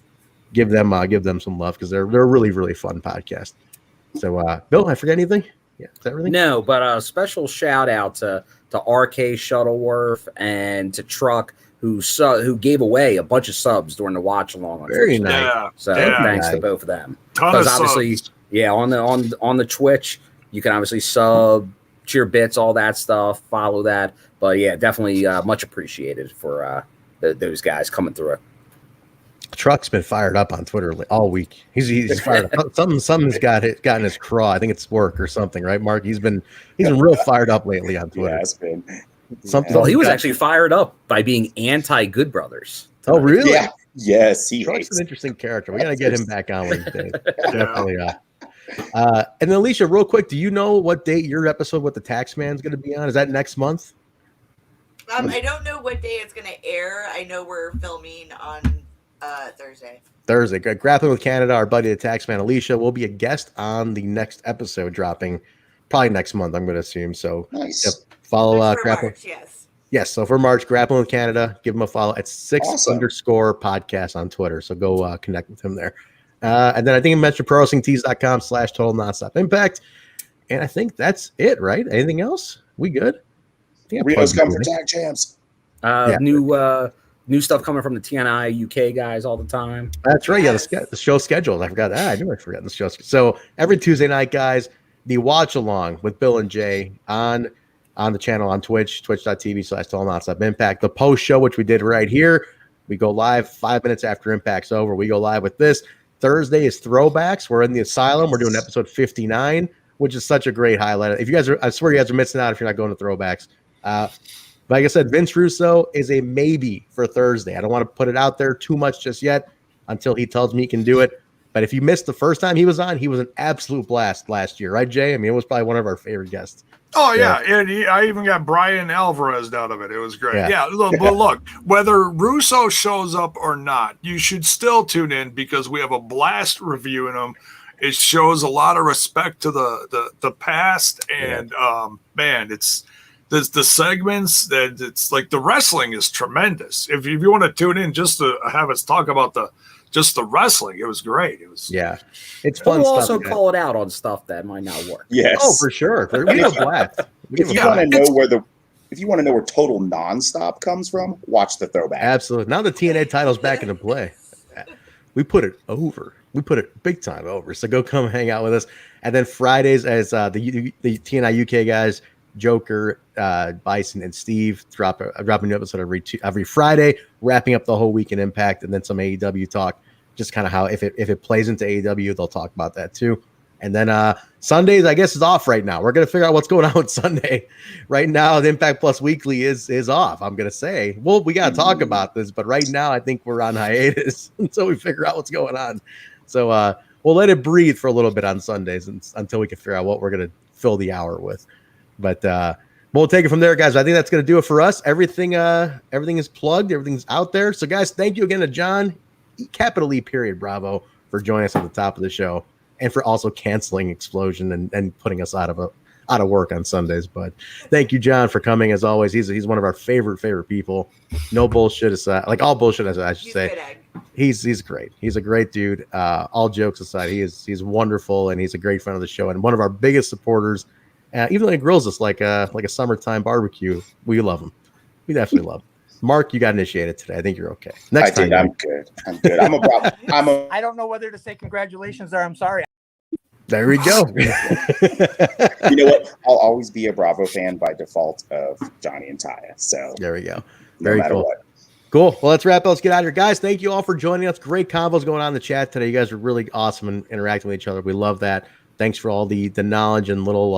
give them some love because they're a really, really fun podcast. So, Bill, I forget anything? Yeah, is that everything? No, but a special shout out to RK Shuttleworth and to Truck who gave away a bunch of subs during the watch along. Very nice. Yeah. So thanks to both of them. Ton of obviously, subs. on the Twitch, you can obviously sub, cheer bits, all that stuff, follow that. But yeah, definitely much appreciated for those guys coming through. Truck's been fired up on Twitter all week. He's fired up. Something's gotten his craw. I think it's work or something, right, Mark? He's been real fired up lately on Twitter. Yeah, it's been. Well, he was actually fired up by being anti-Good Brothers. Oh, really? Yeah. Yes, Truck's an interesting character. We got to get him back on one day. Definitely. And then Alicia, real quick, do you know what date your episode with the Taxman is going to be on? Is that next month? I don't know what day it's going to air. I know we're filming on Thursday. Good. Grappling with Canada, our buddy the Taxman Alicia will be a guest on the next episode dropping probably next month, I'm going to assume. So nice. Yep, follow Grappling. Yes. So for March, Grappling with Canada, give him a follow. It's 6_podcast on Twitter. So go connect with him there. And then I think I mentioned ProWrestlingTees.com/Total Nonstop Impact. And I think that's it, right? Anything else? We good? Reno's come for tag champs. New stuff coming from the TNI UK guys all the time. That's right. Yes. Yeah, the show scheduled. I forgot that. I knew I forgot the show. So every Tuesday night, guys, the watch along with Bill and Jay on the channel on Twitch, twitch.tv/Total Nonstop Impact. The post show, which we did right here, we go live 5 minutes after Impact's over. We go live with this. Thursday is throwbacks. We're in the asylum. We're doing episode 59, which is such a great highlight. If you guys I swear you guys are missing out if you're not going to throwbacks. Like I said, Vince Russo is a maybe for Thursday. I don't want to put it out there too much just yet until he tells me he can do it. But if you missed the first time he was on, he was an absolute blast last year, right, Jay? I mean, it was probably one of our favorite guests. Oh, yeah. And I even got Brian Alvarez out of it. It was great. Yeah. But look, whether Russo shows up or not, you should still tune in because we have a blast reviewing him. It shows a lot of respect to the past. And, man, it's the segments that it's like the wrestling is tremendous. If you want to tune in just to have us talk about the wrestling, it was great. It was it's fun. We'll stuff also call it out on stuff that might not work. Yes. Oh, for sure. We have blast. If you want to know where Total Nonstop comes from, watch the throwback. Absolutely. Now the TNA title's back into play. We put it over. We put it big time over. So go come hang out with us. And then Fridays, as the TNI UK guys, Joker, Bison, and Steve drop a new episode every Friday, wrapping up the whole week in Impact, and then some AEW talk. Just kind of how if it plays into AEW, they'll talk about that too. And then Sundays, I guess, is off right now. We're gonna figure out what's going on with Sunday. Right now, the Impact Plus Weekly is off. I'm gonna say, well, we gotta talk about this, but right now, I think we're on hiatus until we figure out what's going on. So we'll let it breathe for a little bit on Sundays until we can figure out what we're gonna fill the hour with. But we'll take it from there, guys. I think that's going to do it for us. Everything is plugged. Everything's out there. So, guys, thank you again to John, capital E period, Bravo, for joining us at the top of the show and for also canceling XPlosion and putting us out of work on Sundays. But thank you, John, for coming as always. He's one of our favorite people. No bullshit aside, like all bullshit aside, I should say. He's great. He's a great dude. All jokes aside, he's wonderful and he's a great friend of the show and one of our biggest supporters. Even though he grills us like a summertime barbecue, we love him. We definitely love him. Mark, you got initiated today. I think you're okay. Next time, I'm good. I don't know whether to say congratulations or I'm sorry. There we go. You know what? I'll always be a Bravo fan by default of Johnny and Taya. So there we go. Very no matter cool. What. Cool. Well, let's wrap up. Let's get out of here. Guys, thank you all for joining us. Great combos going on in the chat today. You guys are really awesome and interacting with each other. We love that. Thanks for all the knowledge and little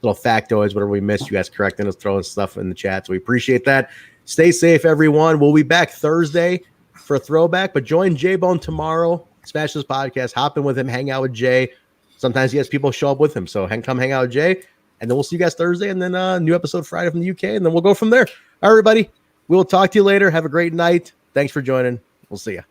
factoids, whatever we missed. You guys correcting us, throwing stuff in the chat. So we appreciate that. Stay safe, everyone. We'll be back Thursday for a throwback, but join Jaybone tomorrow. Smash this podcast. Hop in with him. Hang out with Jay. Sometimes he has people show up with him. So come hang out with Jay. And then we'll see you guys Thursday. And then new episode Friday from the UK. And then we'll go from there. All right, everybody. We will talk to you later. Have a great night. Thanks for joining. We'll see you.